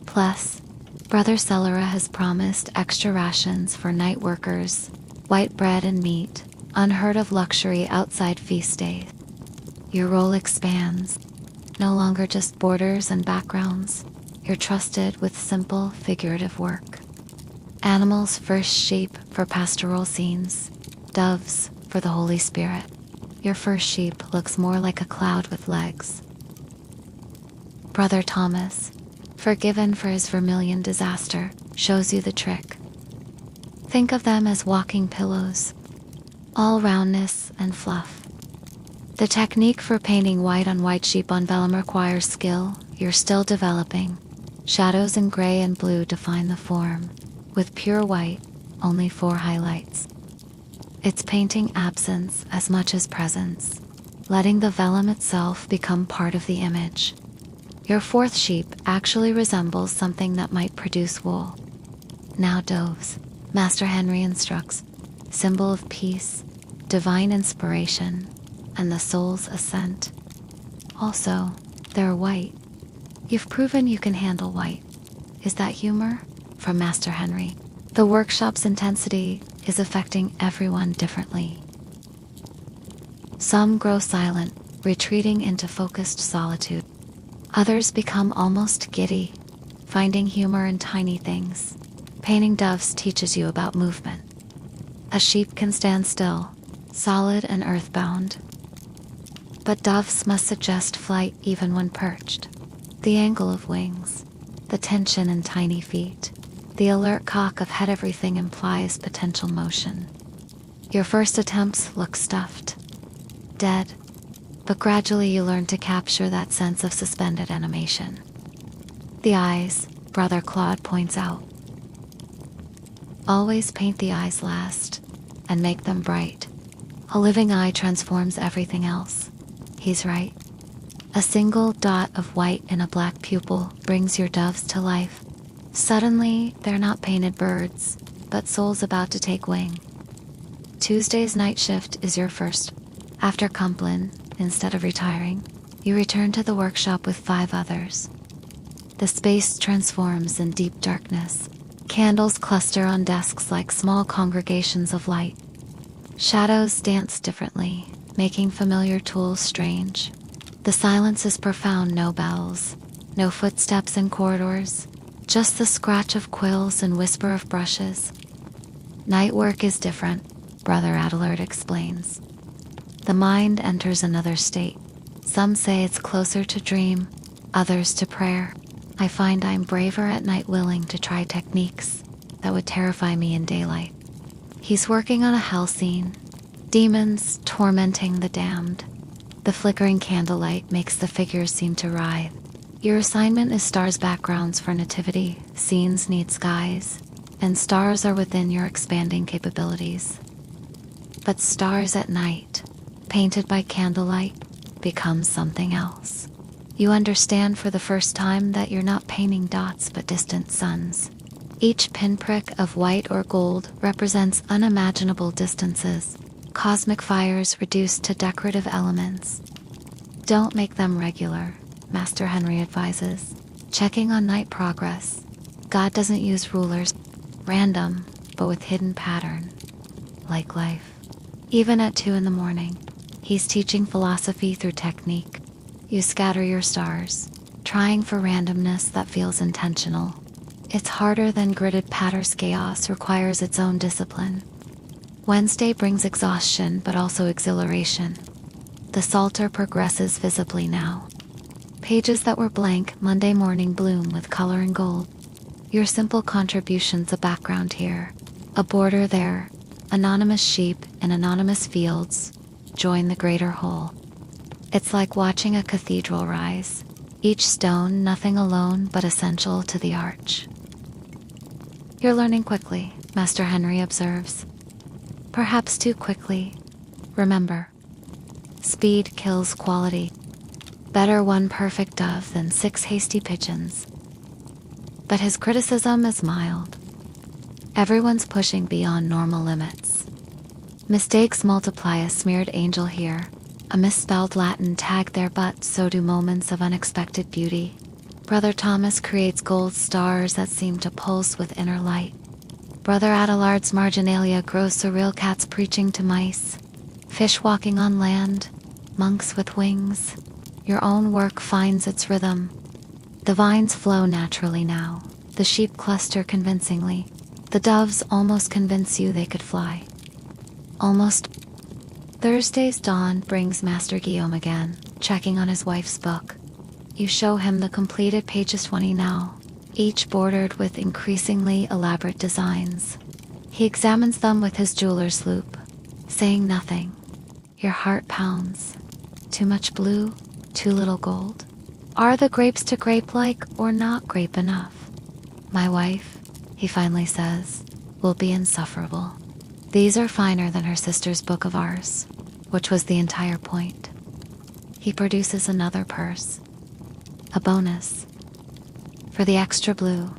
Plus, Brother Celera has promised extra rations for night workers, white bread and meat, unheard of luxury outside feast days. Your role expands, no longer just borders and backgrounds. You're trusted with simple, figurative work. Animals first, sheep for pastoral scenes, doves for the Holy Spirit. Your first sheep looks more like a cloud with legs. Brother Thomas, forgiven for his vermilion disaster, shows you the trick. Think of them as walking pillows, all roundness and fluff. The technique for painting white on white sheep on vellum requires skill you're still developing. Shadows in gray and blue define the form, with pure white, only 4 highlights. It's painting absence as much as presence, letting the vellum itself become part of the image. Your fourth sheep actually resembles something that might produce wool. Now doves, Master Henri instructs, symbol of peace, divine inspiration, and the soul's ascent. Also, they're white. You've proven you can handle white. Is that humor? From Master Henri. The workshop's intensity is affecting everyone differently. Some grow silent, retreating into focused solitude. Others become almost giddy, finding humor in tiny things. Painting doves teaches you about movement. A sheep can stand still, solid and earthbound. But doves must suggest flight even when perched. The angle of wings, the tension in tiny feet, the alert cock of head, everything implies potential motion. Your first attempts look stuffed, dead, but gradually you learn to capture that sense of suspended animation. The eyes, Brother Claude points out. Always paint the eyes last, and make them bright. A living eye transforms everything else. He's right. A single dot of white in a black pupil brings your doves to life. Suddenly, they're not painted birds, but souls about to take wing. Tuesday's night shift is your first. After Kumplin, instead of retiring, you return to the workshop with 5 others. The space transforms in deep darkness. Candles cluster on desks like small congregations of light. Shadows dance differently, making familiar tools strange. The silence is profound, no bells, no footsteps in corridors, just the scratch of quills and whisper of brushes. Night work is different, Brother Adelard explains. The mind enters another state. Some say it's closer to dream, others to prayer. I find I'm braver at night, willing to try techniques that would terrify me in daylight. He's working on a hell scene, demons tormenting the damned. The flickering candlelight makes the figures seem to writhe. Your assignment is stars backgrounds for nativity. Scenes need skies, and stars are within your expanding capabilities. But stars at night, painted by candlelight, become something else. You understand for the first time that you're not painting dots but distant suns. Each pinprick of white or gold represents unimaginable distances, cosmic fires reduced to decorative elements. Don't make them regular, Master Henri advises, checking on night progress. God doesn't use rulers, random, but with hidden pattern, like life. Even at 2 a.m, he's teaching philosophy through technique. You scatter your stars, trying for randomness that feels intentional. It's harder than gridded patterns. Chaos requires its own discipline. Wednesday brings exhaustion but also exhilaration. The Psalter progresses visibly now. Pages that were blank Monday morning bloom with color and gold. Your simple contributions a background here, a border there, anonymous sheep in anonymous fields join the greater whole. It's like watching a cathedral rise, each stone nothing alone but essential to the arch. You're learning quickly, Master Henri observes. Perhaps too quickly. Remember, speed kills quality. Better one perfect dove than 6 hasty pigeons. But his criticism is mild. Everyone's pushing beyond normal limits. Mistakes multiply. A smeared angel here, a misspelled Latin tag there, but so do moments of unexpected beauty. Brother Thomas creates gold stars that seem to pulse with inner light. Brother Adelard's marginalia grows surreal, cats preaching to mice, fish walking on land, monks with wings. Your own work finds its rhythm. The vines flow naturally now. The sheep cluster convincingly. The doves almost convince you they could fly. Almost. Thursday's dawn brings Master Guillaume again, checking on his wife's book. You show him the completed pages 20 now, each bordered with increasingly elaborate designs. He examines them with his jeweler's loupe, saying nothing. Your heart pounds. Too much blue, too little gold. Are the grapes to grape-like or not grape enough? My wife, he finally says, will be insufferable. These are finer than her sister's book of ours, which was the entire point. He produces another purse. a bonus. For the extra blue,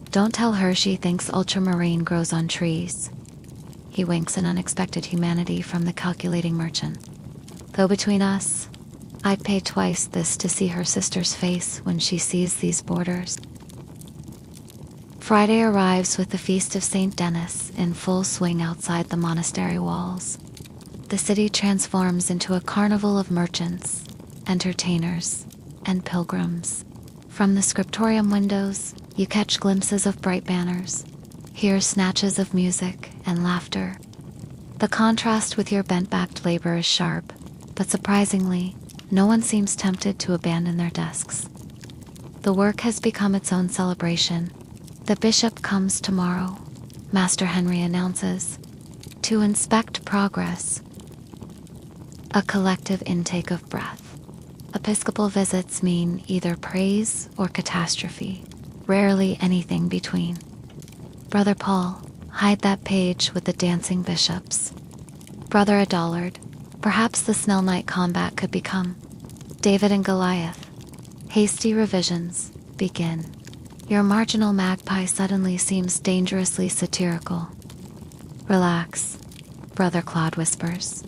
don't tell her she thinks ultramarine grows on trees. He winks an unexpected humanity from the calculating merchant. Though between us, I'd pay twice this to see her sister's face when she sees these borders. Friday arrives with the Feast of St. Denis in full swing outside the monastery walls. The city transforms into a carnival of merchants, entertainers, and pilgrims. From the scriptorium windows, you catch glimpses of bright banners, hear snatches of music and laughter. The contrast with your bent-backed labor is sharp, but surprisingly, no one seems tempted to abandon their desks. The work has become its own celebration. The bishop comes tomorrow, Master Henri announces, to inspect progress. A collective intake of breath. Episcopal visits mean either praise or catastrophe, rarely anything between. Brother Paul, hide that page with the dancing bishops. Brother Adolard, perhaps the Snell Knight combat could become David and Goliath. Hasty revisions begin. Your marginal magpie suddenly seems dangerously satirical. Relax, Brother Claude whispers.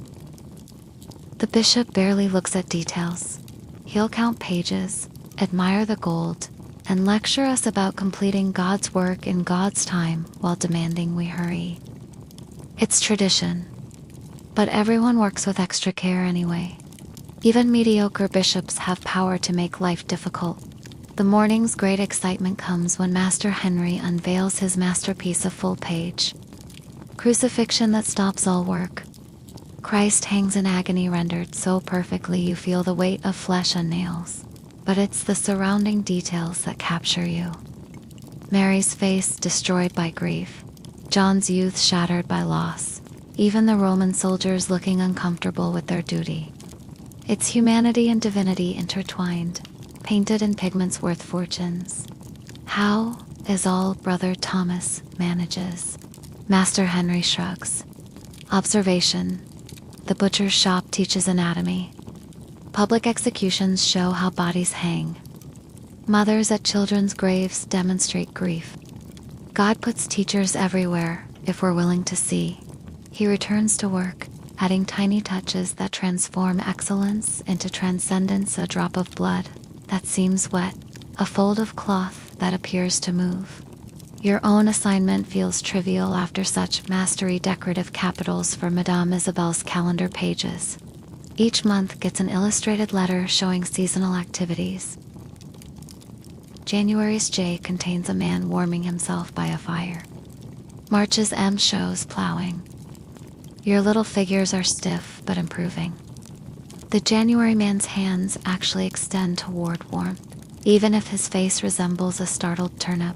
The bishop barely looks at details. He'll count pages, admire the gold, and lecture us about completing God's work in God's time while demanding we hurry. It's tradition, but everyone works with extra care anyway. Even mediocre bishops have power to make life difficult. The morning's great excitement comes when Master Henri unveils his masterpiece of full page. Crucifixion that stops all work. Christ hangs in agony rendered so perfectly you feel the weight of flesh and nails. But it's the surrounding details that capture you. Mary's face destroyed by grief. John's youth shattered by loss. Even the Roman soldiers looking uncomfortable with their duty. It's humanity and divinity intertwined, painted in pigments worth fortunes. How is all Brother Thomas manages? Master Henri shrugs. Observation. The butcher's shop teaches anatomy. Public executions show how bodies hang. Mothers at children's graves demonstrate grief. God puts teachers everywhere if we're willing to see. He returns to work, adding tiny touches that transform excellence into transcendence, a drop of blood that seems wet, a fold of cloth that appears to move. Your own assignment feels trivial after such mastery. Decorative capitals for Madame Isabel's calendar pages. Each month gets an illustrated letter showing seasonal activities. January's J contains a man warming himself by a fire. March's M shows plowing. Your little figures are stiff but improving. The January man's hands actually extend toward warmth, even if his face resembles a startled turnip.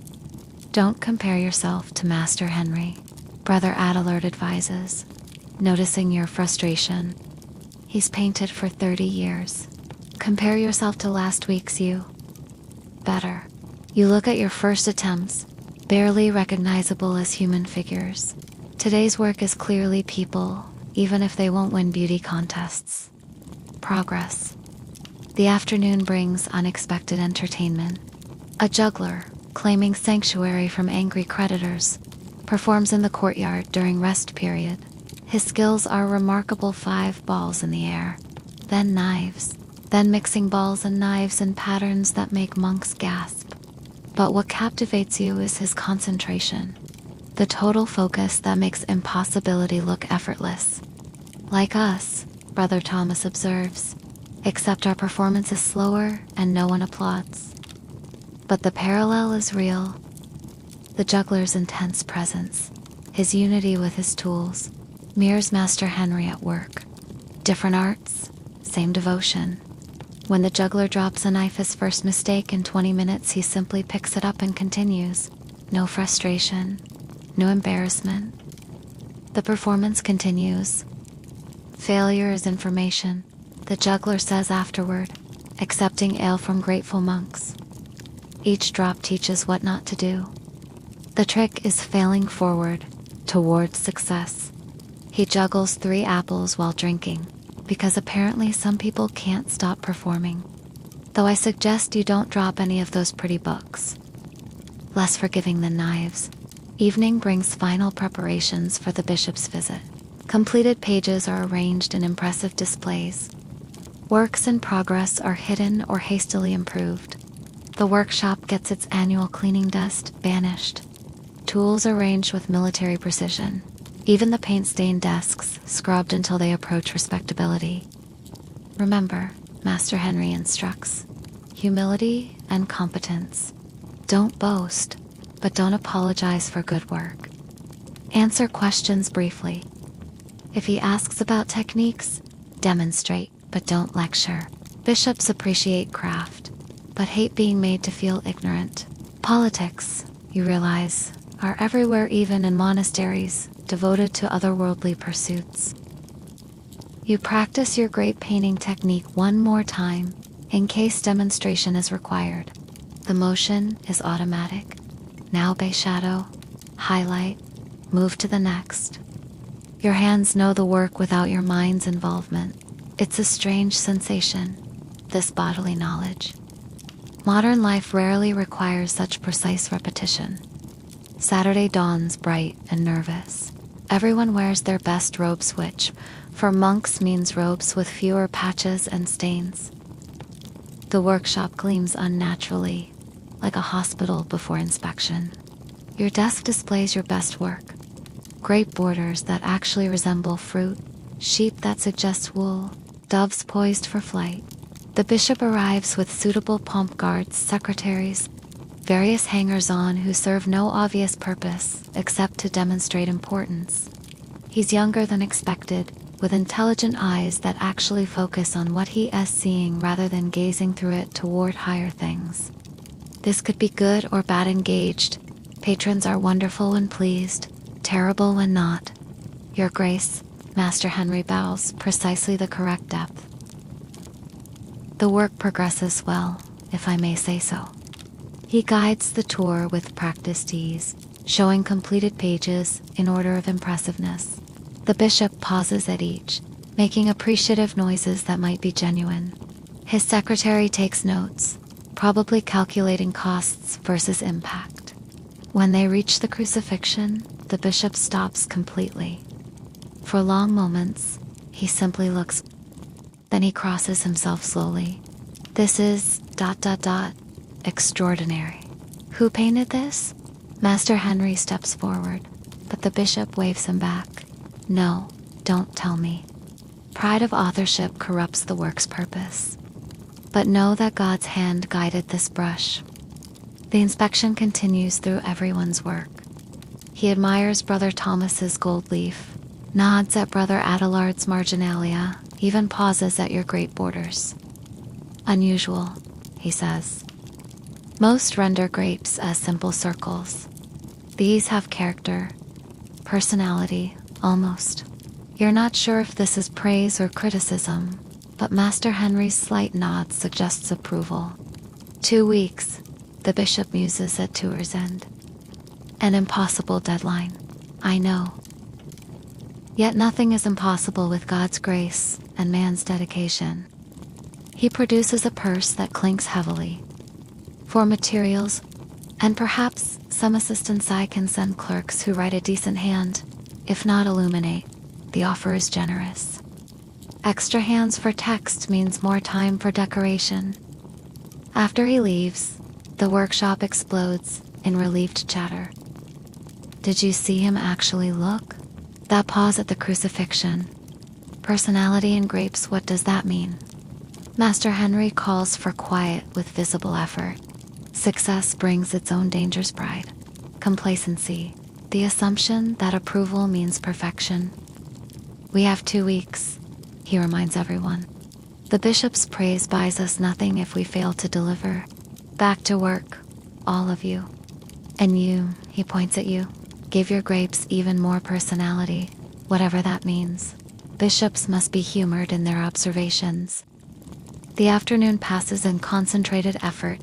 Don't compare yourself to Master Henri, Brother Adalard advises, noticing your frustration. He's painted for 30 years. Compare yourself to last week's you. Better. You look at your first attempts, barely recognizable as human figures. Today's work is clearly people, even if they won't win beauty contests. Progress. The afternoon brings unexpected entertainment. A juggler, claiming sanctuary from angry creditors, performs in the courtyard during rest period. His skills are remarkable: 5 balls in the air, then knives, then mixing balls and knives in patterns that make monks gasp. But what captivates you is his concentration, the total focus that makes impossibility look effortless. Like us, Brother Thomas observes, except our performance is slower and no one applauds. But the parallel is real. The juggler's intense presence, his unity with his tools, mirrors Master Henri at work. Different arts, same devotion. When the juggler drops a knife, his first mistake, in 20 minutes he simply picks it up and continues. No frustration, no embarrassment. The performance continues. Failure is information, the juggler says afterward, accepting ale from grateful monks. Each drop teaches what not to do. The trick is failing forward, towards success. He juggles 3 apples while drinking, because apparently some people can't stop performing. though I suggest you don't drop any of those pretty books. Less forgiving than knives. Evening brings final preparations for the bishop's visit. Completed pages are arranged in impressive displays. Works in progress are hidden or hastily improved. The workshop gets its annual cleaning dust banished. Tools arranged with military precision. Even the paint-stained desks scrubbed until they approach respectability. Remember, Master Henri instructs. Humility and competence. Don't boast, but don't apologize for good work. Answer questions briefly. If he asks about techniques, demonstrate, but don't lecture. Bishops appreciate craft, but hate being made to feel ignorant. Politics, you realize, are everywhere, even in monasteries devoted to otherworldly pursuits. You practice your grape painting technique one more time, in case demonstration is required. The motion is automatic. Now base shadow, highlight, move to the next. Your hands know the work without your mind's involvement. It's a strange sensation, this bodily knowledge. Modern life rarely requires such precise repetition. Saturday dawns bright and nervous. Everyone wears their best robes, which, for monks, means robes with fewer patches and stains. The workshop gleams unnaturally, like a hospital before inspection. Your desk displays your best work. Grape borders that actually resemble fruit, sheep that suggest wool, doves poised for flight. The bishop arrives with suitable pomp guards, secretaries, various hangers-on who serve no obvious purpose except to demonstrate importance. He's younger than expected, with intelligent eyes that actually focus on what he is seeing rather than gazing through it toward higher things. This could be good or bad. Engaged. Patrons are wonderful when pleased, terrible when not. Your Grace, Master Henri bows precisely the correct depth. The work progresses well, if I may say so. He guides the tour with practiced ease, showing completed pages in order of impressiveness. The bishop pauses at each, making appreciative noises that might be genuine. His secretary takes notes, probably calculating costs versus impact. When they reach the crucifixion, the bishop stops completely. For long moments, he simply looks. Then he crosses himself slowly. This is ... extraordinary. Who painted this? Master Henri steps forward, but the bishop waves him back. No, don't tell me. Pride of authorship corrupts the work's purpose. But know that God's hand guided this brush. The inspection continues through everyone's work. He admires Brother Thomas's gold leaf, nods at Brother Adelard's marginalia, even pauses at your grape borders. Unusual, he says. Most render grapes as simple circles. These have character, personality, almost. You're not sure if this is praise or criticism, but Master Henri's slight nod suggests approval. 2 weeks, the bishop muses at tour's end. An impossible deadline, I know. Yet nothing is impossible with God's grace and man's dedication. He produces a purse that clinks heavily. For materials, and perhaps some assistance, I can send clerks who write a decent hand. If not, Illuminate. The offer is generous. Extra hands for text means more time for decoration. After he leaves, the workshop explodes in relieved chatter. Did you see him actually look? That pause at the crucifixion. Personality in grapes, what does that mean? Master Henri calls for quiet with visible effort. Success brings its own dangers: pride, complacency, the assumption that approval means perfection. We have 2 weeks, he reminds everyone. The bishop's praise buys us nothing if we fail to deliver. Back to work, all of you. And you, he points at you, give your grapes even more personality, whatever that means. Bishops must be humored in their observations. The afternoon passes in concentrated effort.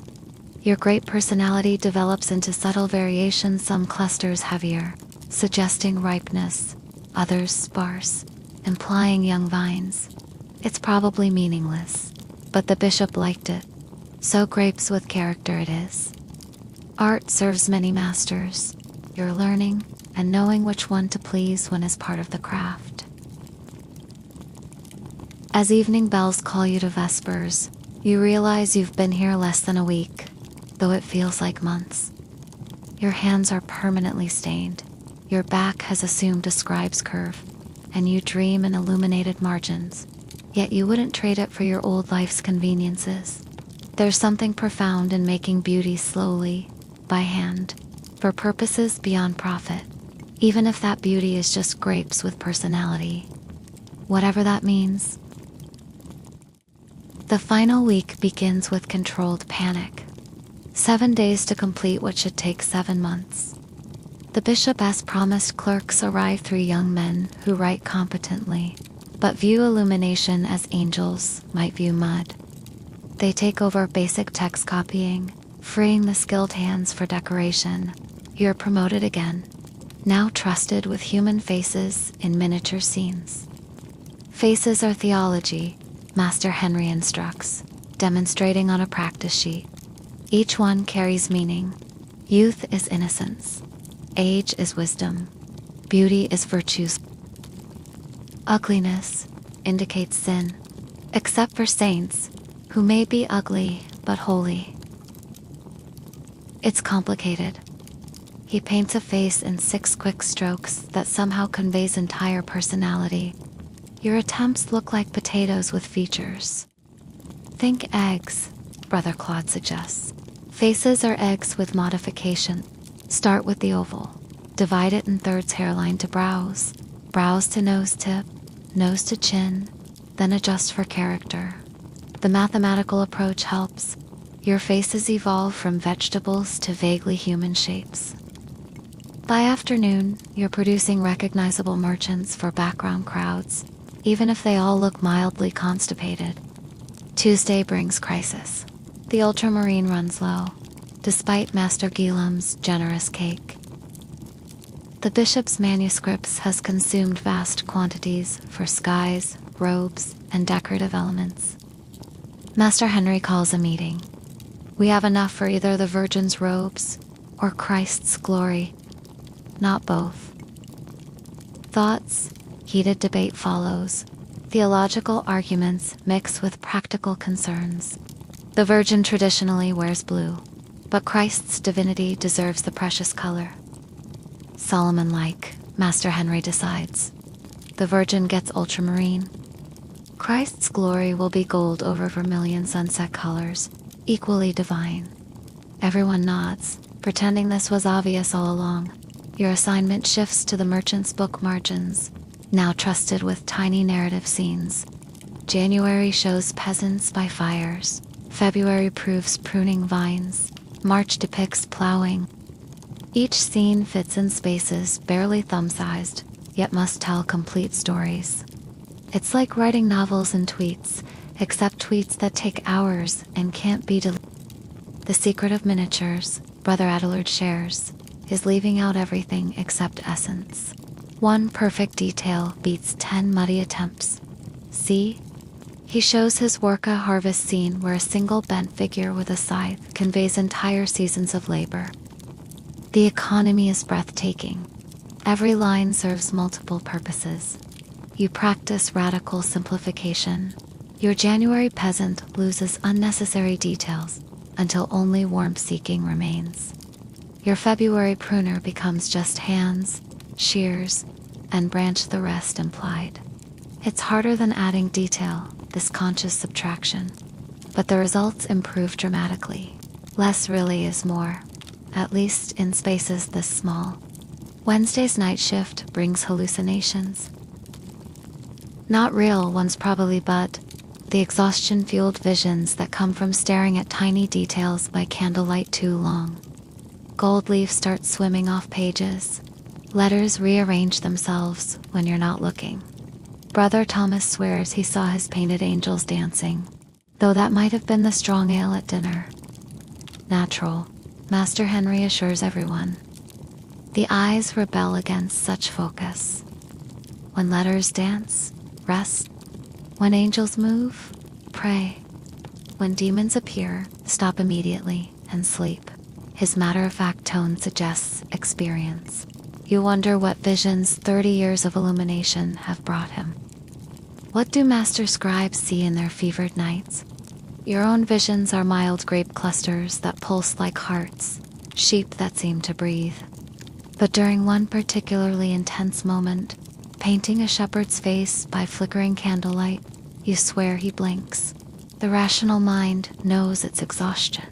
Your grape personality develops into subtle variations, some clusters heavier, suggesting ripeness, others sparse, implying young vines. It's probably meaningless, but the bishop liked it. So grapes with character it is. Art serves many masters. You're learning and knowing which one to please when is part of the craft. As evening bells call you to vespers, you realize you've been here less than a week, though it feels like months. Your hands are permanently stained, your back has assumed a scribe's curve, and you dream in illuminated margins, yet you wouldn't trade it for your old life's conveniences. There's something profound in making beauty slowly, by hand, for purposes beyond profit, even if that beauty is just grapes with personality. Whatever that means. The final week begins with controlled panic. 7 days to complete what should take 7 months. The bishop, as promised, clerks arrive, 3 young men who write competently, but view illumination as angels might view mud. They take over basic text copying, freeing the skilled hands for decoration. You're promoted again, now trusted with human faces in miniature scenes. Faces are theology, Master Henri instructs, demonstrating on a practice sheet. Each one carries meaning. Youth is innocence. Age is wisdom. Beauty is virtue. Ugliness indicates sin, except for saints, who may be ugly but holy. It's complicated. He paints a face in 6 quick strokes that somehow conveys entire personality. Your attempts look like potatoes with features. Think eggs, Brother Claude suggests. Faces are eggs with modification. Start with the oval. Divide it in thirds, hairline to brows, brows to nose tip, nose to chin, then adjust for character. The mathematical approach helps. Your faces evolve from vegetables to vaguely human shapes. By afternoon, you're producing recognizable merchants for background crowds, even if they all look mildly constipated. Tuesday brings crisis. The ultramarine runs low, despite Master Guillaume's generous cake. The bishop's manuscripts has consumed vast quantities for skies, robes, and decorative elements. Master Henri calls a meeting. We have enough for either the Virgin's robes or Christ's glory. Not both. Thoughts, heated debate follows. Theological arguments mix with practical concerns. The Virgin traditionally wears blue, but Christ's divinity deserves the precious color. Solomon-like, Master Henri decides. The Virgin gets ultramarine. Christ's glory will be gold over vermilion sunset colors, equally divine. Everyone nods, pretending this was obvious all along. Your assignment shifts to the merchant's book margins, now trusted with tiny narrative scenes. January shows peasants by fires. February proves pruning vines. March depicts plowing. Each scene fits in spaces barely thumb-sized, yet must tell complete stories. It's like writing novels in tweets, except tweets that take hours and can't be deleted. The secret of miniatures, Brother Adelard shares, is leaving out everything except essence. One perfect detail beats 10 muddy attempts. See? He shows his Worka harvest scene where a single bent figure with a scythe conveys entire seasons of labor. The economy is breathtaking. Every line serves multiple purposes. You practice radical simplification. Your January peasant loses unnecessary details until only warmth-seeking remains. Your February pruner becomes just hands, shears, and branch, the rest implied. It's harder than adding detail, this conscious subtraction, but the results improve dramatically. Less really is more, at least in spaces this small. Wednesday's night shift brings hallucinations. Not real ones probably, but the exhaustion-fueled visions that come from staring at tiny details by candlelight too long. Gold leaf starts swimming off pages. Letters rearrange themselves when you're not looking. Brother Thomas swears he saw his painted angels dancing, though that might have been the strong ale at dinner. Natural, Master Henri assures everyone. The eyes rebel against such focus. When letters dance, rest. When angels move, pray. When demons appear, stop immediately and sleep. His matter-of-fact tone suggests experience. You wonder what visions 30 years of illumination have brought him. What do master scribes see in their fevered nights? Your own visions are mild grape clusters that pulse like hearts, sheep that seem to breathe. But during one particularly intense moment, painting a shepherd's face by flickering candlelight, you swear he blinks. The rational mind knows its exhaustion.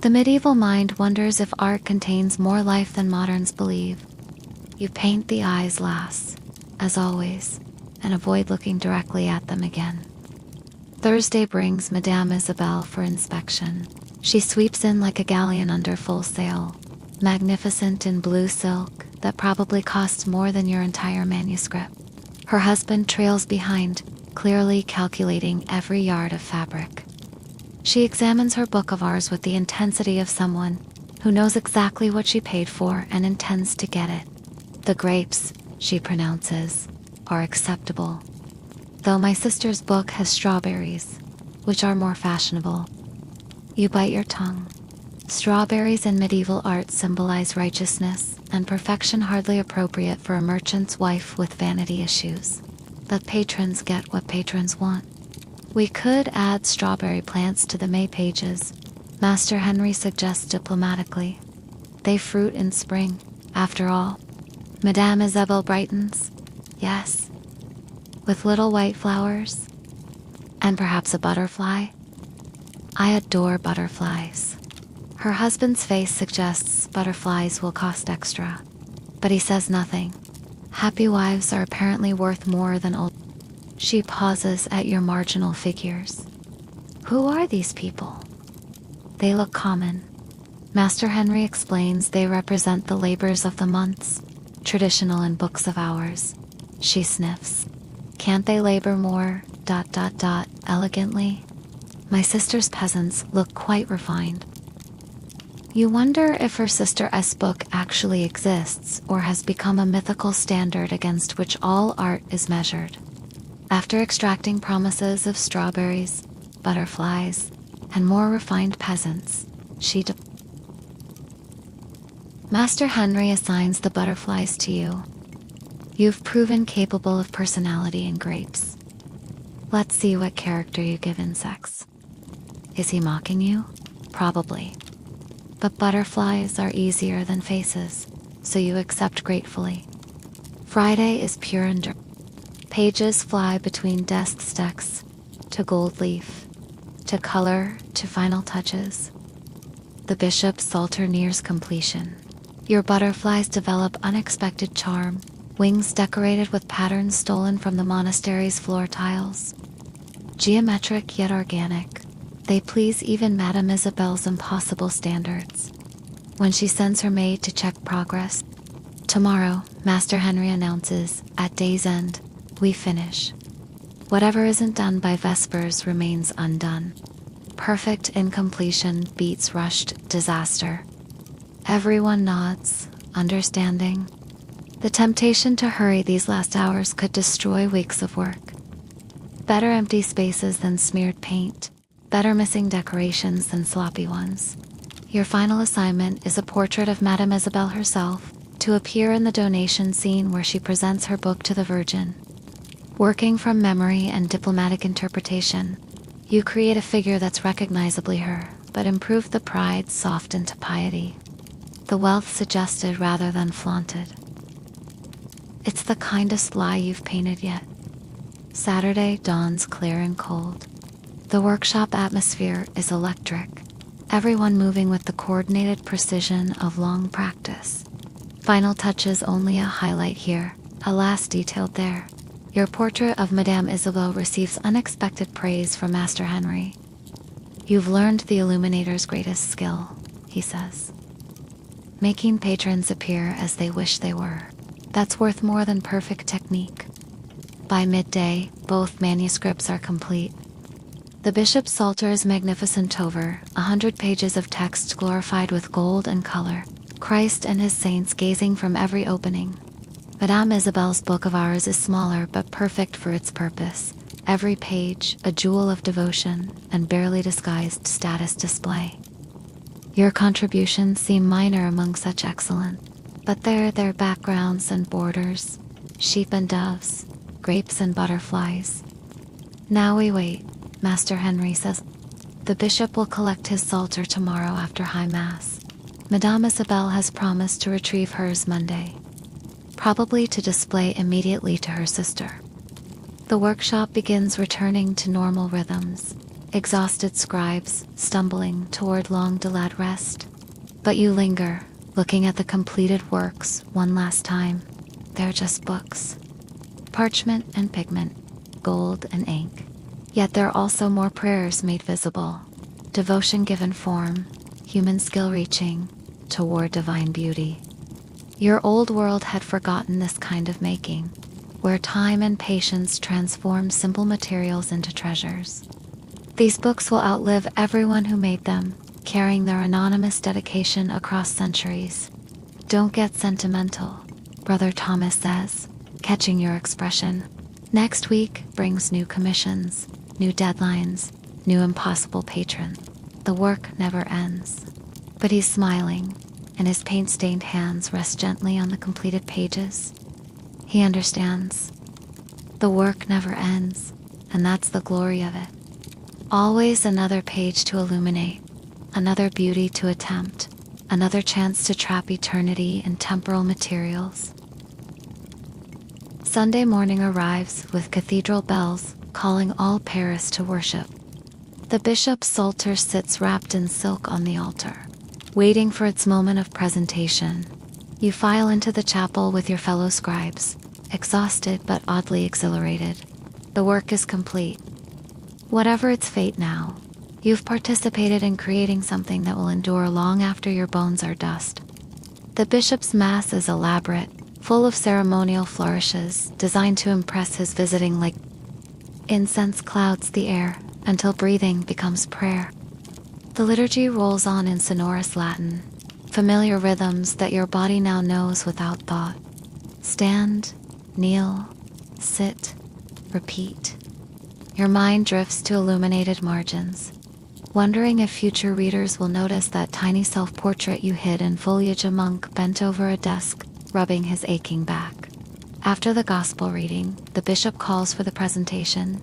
The medieval mind wonders if art contains more life than moderns believe. You paint the eyes last, as always, and avoid looking directly at them again. Thursday brings Madame Isabelle for inspection. She sweeps in like a galleon under full sail, magnificent in blue silk that probably costs more than your entire manuscript. Her husband trails behind, clearly calculating every yard of fabric. She examines her book of hours with the intensity of someone who knows exactly what she paid for and intends to get it. The grapes, she pronounces, are acceptable. Though my sister's book has strawberries, which are more fashionable. You bite your tongue. Strawberries in medieval art symbolize righteousness and perfection, hardly appropriate for a merchant's wife with vanity issues. But patrons get what patrons want. We could add strawberry plants to the May pages, Master Henri suggests diplomatically. They fruit in spring, after all. Madame Isabelle brightens. Yes. With little white flowers? And perhaps a butterfly? I adore butterflies. Her husband's face suggests butterflies will cost extra, but he says nothing. Happy wives are apparently worth more than old. She pauses at your marginal figures. Who are these people? They look common. Master Henri explains they represent the labors of the months, traditional in books of hours. She sniffs. Can't they labor more, elegantly? My sister's peasants look quite refined. You wonder if her sister's book actually exists or has become a mythical standard against which all art is measured. After extracting promises of strawberries, butterflies, and more refined peasants, Master Henri assigns the butterflies to you. You've proven capable of personality in grapes. Let's see what character you give insects. Is he mocking you? Probably. But butterflies are easier than faces, so you accept gratefully. Friday is pure and dirty. Pages fly between desk stacks, to gold leaf, to color, to final touches. The bishop's psalter nears completion. Your butterflies develop unexpected charm, wings decorated with patterns stolen from the monastery's floor tiles. Geometric yet organic, they please even Madame Isabelle's impossible standards. When she sends her maid to check progress, tomorrow, Master Henri announces, at day's end, we finish. Whatever isn't done by vespers remains undone. Perfect incompletion beats rushed disaster. Everyone nods, understanding. The temptation to hurry these last hours could destroy weeks of work. Better empty spaces than smeared paint. Better missing decorations than sloppy ones. Your final assignment is a portrait of Madame Isabelle herself, to appear in the donation scene where she presents her book to the Virgin. Working from memory and diplomatic interpretation, you create a figure that's recognizably her, but improve the pride softened to piety. The wealth suggested rather than flaunted. It's the kindest lie you've painted yet. Saturday dawns clear and cold. The workshop atmosphere is electric, everyone moving with the coordinated precision of long practice. Final touches only a highlight here, a last detail there. Your portrait of Madame Isabelle receives unexpected praise from Master Henri. You've learned the illuminator's greatest skill, he says. Making patrons appear as they wish they were. That's worth more than perfect technique. By midday, both manuscripts are complete. The bishop's psalter is magnificent over 100 pages of text glorified with gold and color, Christ and his saints gazing from every opening. Madame Isabelle's book of hours is smaller but perfect for its purpose, every page a jewel of devotion and barely disguised status display. Your contributions seem minor among such excellence, but there are their backgrounds and borders, sheep and doves, grapes and butterflies. Now we wait, Master Henri says. The bishop will collect his psalter tomorrow after High Mass. Madame Isabelle has promised to retrieve hers Monday, probably to display immediately to her sister. The workshop begins returning to normal rhythms, exhausted scribes stumbling toward long-delayed rest. But you linger, looking at the completed works one last time. They're just books. Parchment and pigment, gold and ink. Yet there are also more prayers made visible, devotion given form, human skill reaching toward divine beauty. Your old world had forgotten this kind of making, where time and patience transform simple materials into treasures. These books will outlive everyone who made them, carrying their anonymous dedication across centuries. Don't get sentimental, Brother Thomas says, catching your expression. Next week brings new commissions, new deadlines, new impossible patrons. The work never ends. But he's smiling, and his paint-stained hands rest gently on the completed pages. He understands. The work never ends, and that's the glory of it. Always another page to illuminate, another beauty to attempt, another chance to trap eternity in temporal materials. Sunday morning arrives with cathedral bells calling all Paris to worship. The bishop's psalter sits wrapped in silk on the altar, waiting for its moment of presentation. You file into the chapel with your fellow scribes, exhausted but oddly exhilarated. The work is complete. Whatever its fate now, you've participated in creating something that will endure long after your bones are dust. The bishop's mass is elaborate, full of ceremonial flourishes designed to impress his visiting like incense clouds the air until breathing becomes prayer. The liturgy rolls on in sonorous Latin, familiar rhythms that your body now knows without thought. Stand, kneel, sit, repeat. Your mind drifts to illuminated margins, wondering if future readers will notice that tiny self-portrait you hid in foliage, a monk bent over a desk, rubbing his aching back. After the gospel reading, the bishop calls for the presentation.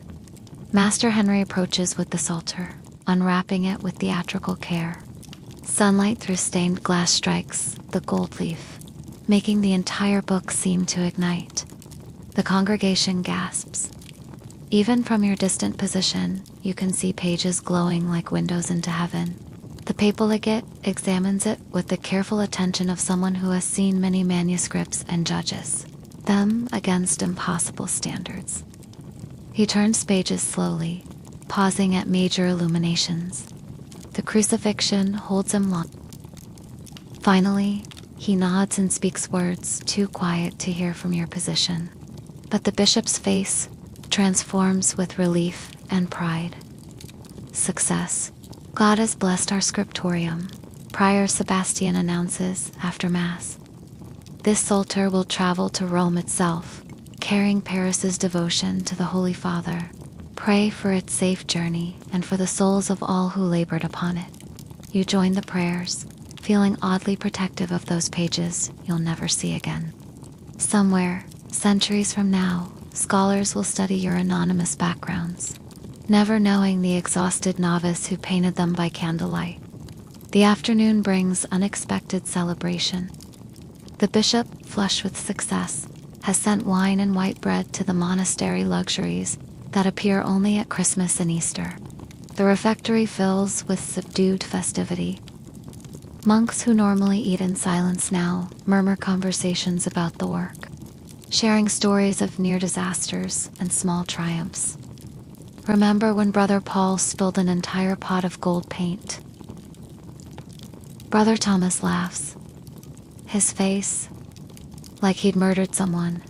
Master Henri approaches with the psalter, unwrapping it with theatrical care. Sunlight through stained glass strikes the gold leaf, making the entire book seem to ignite. The congregation gasps. Even from your distant position, you can see pages glowing like windows into heaven. The papal legate examines it with the careful attention of someone who has seen many manuscripts and judges them against impossible standards. He turns pages slowly, pausing at major illuminations. The crucifixion holds him long. Finally, he nods and speaks words too quiet to hear from your position. But the bishop's face transforms with relief and pride. Success. God has blessed our scriptorium, Prior Sebastian announces after Mass. This psalter will travel to Rome itself, carrying Paris's devotion to the Holy Father. Pray for its safe journey and for the souls of all who labored upon it. You join the prayers, feeling oddly protective of those pages you'll never see again. Somewhere, centuries from now, scholars will study your anonymous backgrounds, never knowing the exhausted novice who painted them by candlelight. The afternoon brings unexpected celebration. The bishop, flushed with success, has sent wine and white bread to the monastery luxuries that appear only at Christmas and Easter. The refectory fills with subdued festivity. Monks who normally eat in silence now murmur conversations about the work, sharing stories of near disasters and small triumphs. Remember when Brother Paul spilled an entire pot of gold paint? Brother Thomas laughs. His face, like he'd murdered someone.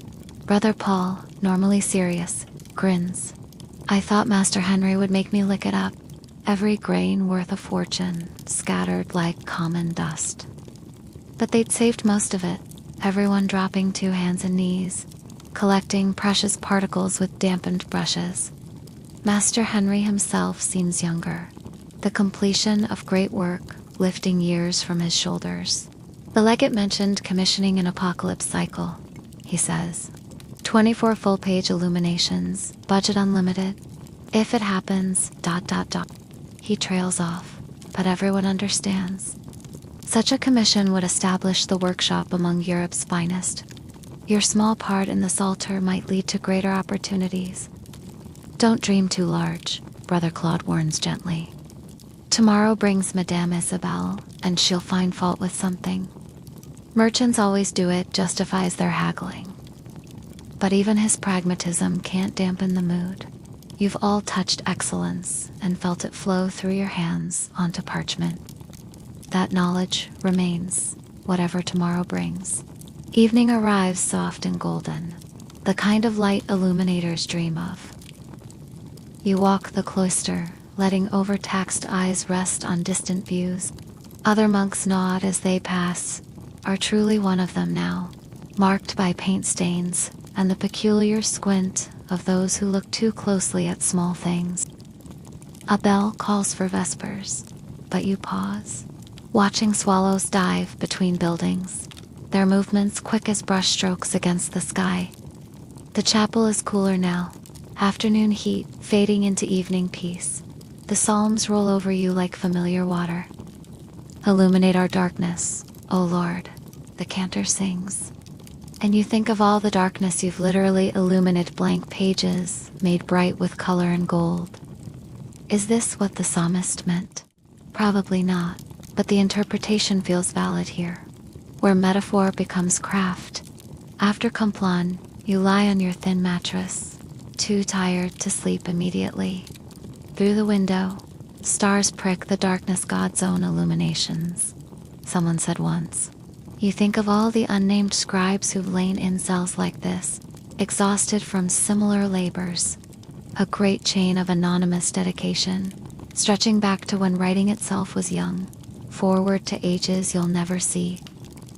Brother Paul, normally serious, grins. I thought Master Henri would make me lick it up. Every grain worth a fortune, scattered like common dust. But they'd saved most of it, everyone dropping to hands and knees, collecting precious particles with dampened brushes. Master Henri himself seems younger, the completion of great work lifting years from his shoulders. The legate mentioned commissioning an apocalypse cycle, he says. 24 full-page illuminations, budget unlimited. If it happens, ... He trails off, but everyone understands. Such a commission would establish the workshop among Europe's finest. Your small part in the Psalter might lead to greater opportunities. Don't dream too large, Brother Claude warns gently. Tomorrow brings Madame Isabelle, and she'll find fault with something. Merchants always do it, justifies their haggling. But even his pragmatism can't dampen the mood. You've all touched excellence and felt it flow through your hands onto parchment. That knowledge remains, whatever tomorrow brings. Evening arrives soft and golden, the kind of light illuminators dream of. You walk the cloister, letting overtaxed eyes rest on distant views. Other monks nod as they pass, are truly one of them now, marked by paint stains and the peculiar squint of those who look too closely at small things. A bell calls for vespers, but you pause, watching swallows dive between buildings, their movements quick as brushstrokes against the sky. The chapel is cooler now, afternoon heat fading into evening peace. The psalms roll over you like familiar water. Illuminate our darkness, O Lord, the cantor sings. And you think of all the darkness you've literally illuminated, blank pages made bright with color and gold. Is this what the psalmist meant? Probably not, but the interpretation feels valid here, where metaphor becomes craft. After Compline, you lie on your thin mattress, too tired to sleep immediately. Through the window, stars prick the darkness God's own illuminations. Someone said once. You think of all the unnamed scribes who've lain in cells like this, exhausted from similar labors. A great chain of anonymous dedication, stretching back to when writing itself was young, forward to ages you'll never see.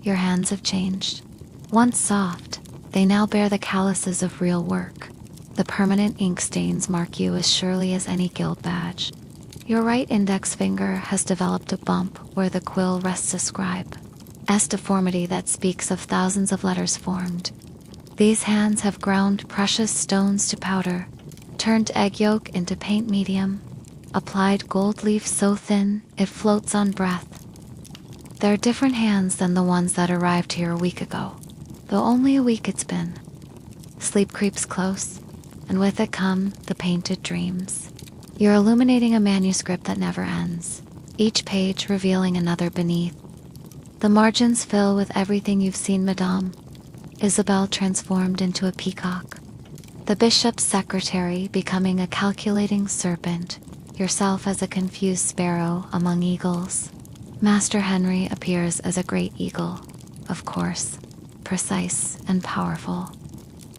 Your hands have changed. Once soft, they now bear the calluses of real work. The permanent ink stains mark you as surely as any guild badge. Your right index finger has developed a bump where the quill rests a scribe. S deformity that speaks of thousands of letters formed. These hands have ground precious stones to powder, turned egg yolk into paint medium, applied gold leaf so thin it floats on breath. They're different hands than the ones that arrived here a week ago, though only a week it's been. Sleep creeps close, and with it come the painted dreams. You're illuminating a manuscript that never ends, each page revealing another beneath. The margins fill with everything you've seen, Madame. Isabel transformed into a peacock. The bishop's secretary becoming a calculating serpent, yourself as a confused sparrow among eagles. Master Henri appears as a great eagle, of course, precise and powerful,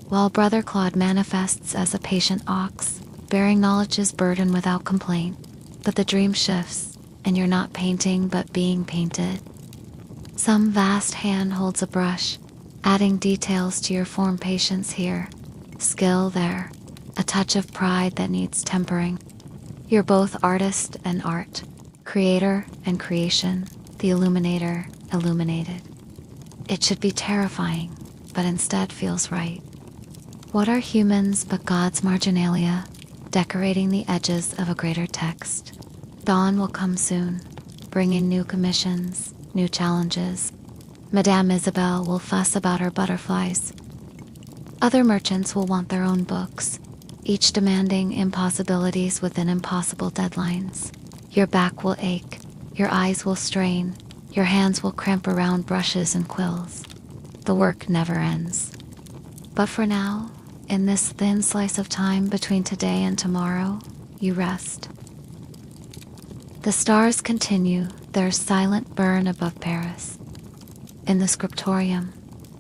while Brother Claude manifests as a patient ox, bearing knowledge's burden without complaint. But the dream shifts, and you're not painting but being painted. Some vast hand holds a brush, adding details to your form. Patience here, skill there, a touch of pride that needs tempering. You're both artist and art, creator and creation, the illuminator, illuminated. It should be terrifying, but instead feels right. What are humans but God's marginalia, decorating the edges of a greater text? Dawn will come soon, bringing new commissions, new challenges. Madame Isabelle will fuss about her butterflies. Other merchants will want their own books, each demanding impossibilities within impossible deadlines. Your back will ache, your eyes will strain, your hands will cramp around brushes and quills. The work never ends. But for now, in this thin slice of time between today and tomorrow, you rest. The stars continue their silent burn above Paris. In the scriptorium,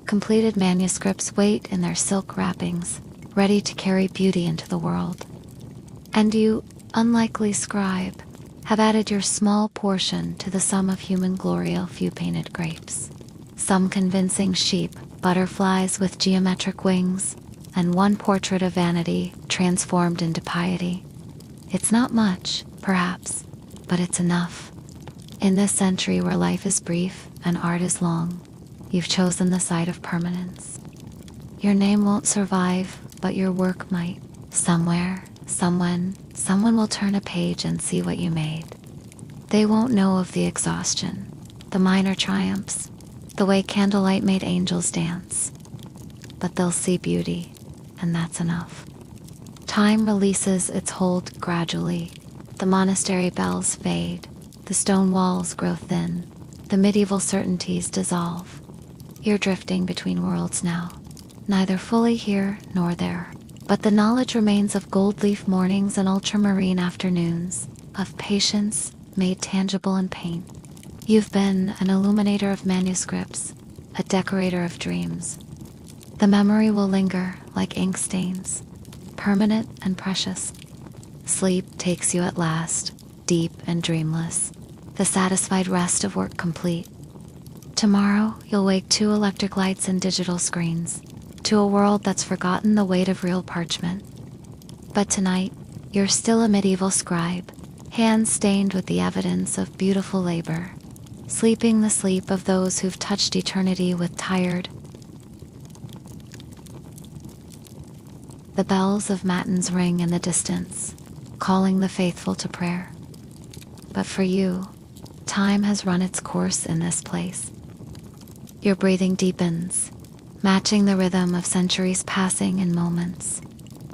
completed manuscripts wait in their silk wrappings, ready to carry beauty into the world. And you, unlikely scribe, have added your small portion to the sum of human glory. A few painted grapes, some convincing sheep, butterflies with geometric wings, and one portrait of vanity transformed into piety. It's not much, perhaps, but it's enough. In this century where life is brief and art is long, you've chosen the side of permanence. Your name won't survive, but your work might. Somewhere, someone will turn a page and see what you made. They won't know of the exhaustion, the minor triumphs, the way candlelight made angels dance. But they'll see beauty, and that's enough. Time releases its hold gradually. The monastery bells fade, the stone walls grow thin, the medieval certainties dissolve. You're drifting between worlds now, neither fully here nor there. But the knowledge remains of gold leaf mornings and ultramarine afternoons, of patience made tangible in paint. You've been an illuminator of manuscripts, a decorator of dreams. The memory will linger like ink stains, permanent and precious. Sleep takes you at last, deep and dreamless, the satisfied rest of work complete. Tomorrow, you'll wake to electric lights and digital screens, to a world that's forgotten the weight of real parchment. But tonight, you're still a medieval scribe, hands stained with the evidence of beautiful labor, sleeping the sleep of those who've touched eternity with tired. The bells of matins ring in the distance, calling the faithful to prayer. But for you, time has run its course in this place. Your breathing deepens, matching the rhythm of centuries passing in moments.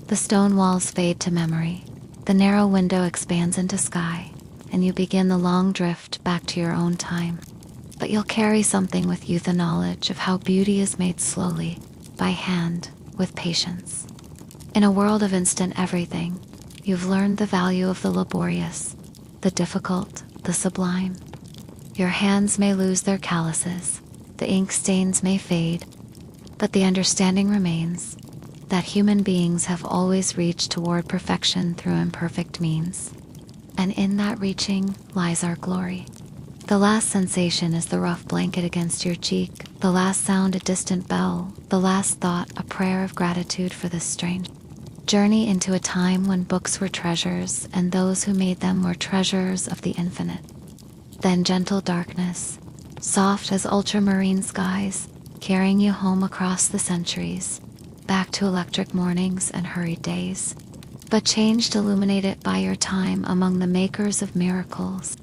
The stone walls fade to memory, the narrow window expands into sky, and you begin the long drift back to your own time. But you'll carry something with you, the knowledge of how beauty is made slowly, by hand, with patience. In a world of instant everything, you've learned the value of the laborious, the difficult, the sublime. Your hands may lose their calluses, the ink stains may fade, but the understanding remains that human beings have always reached toward perfection through imperfect means. And in that reaching lies our glory. The last sensation is the rough blanket against your cheek, the last sound a distant bell, the last thought a prayer of gratitude for this strange journey into a time when books were treasures and those who made them were treasures of the infinite. Then gentle darkness, soft as ultramarine skies, carrying you home across the centuries, back to electric mornings and hurried days, but changed illuminated by your time among the makers of miracles.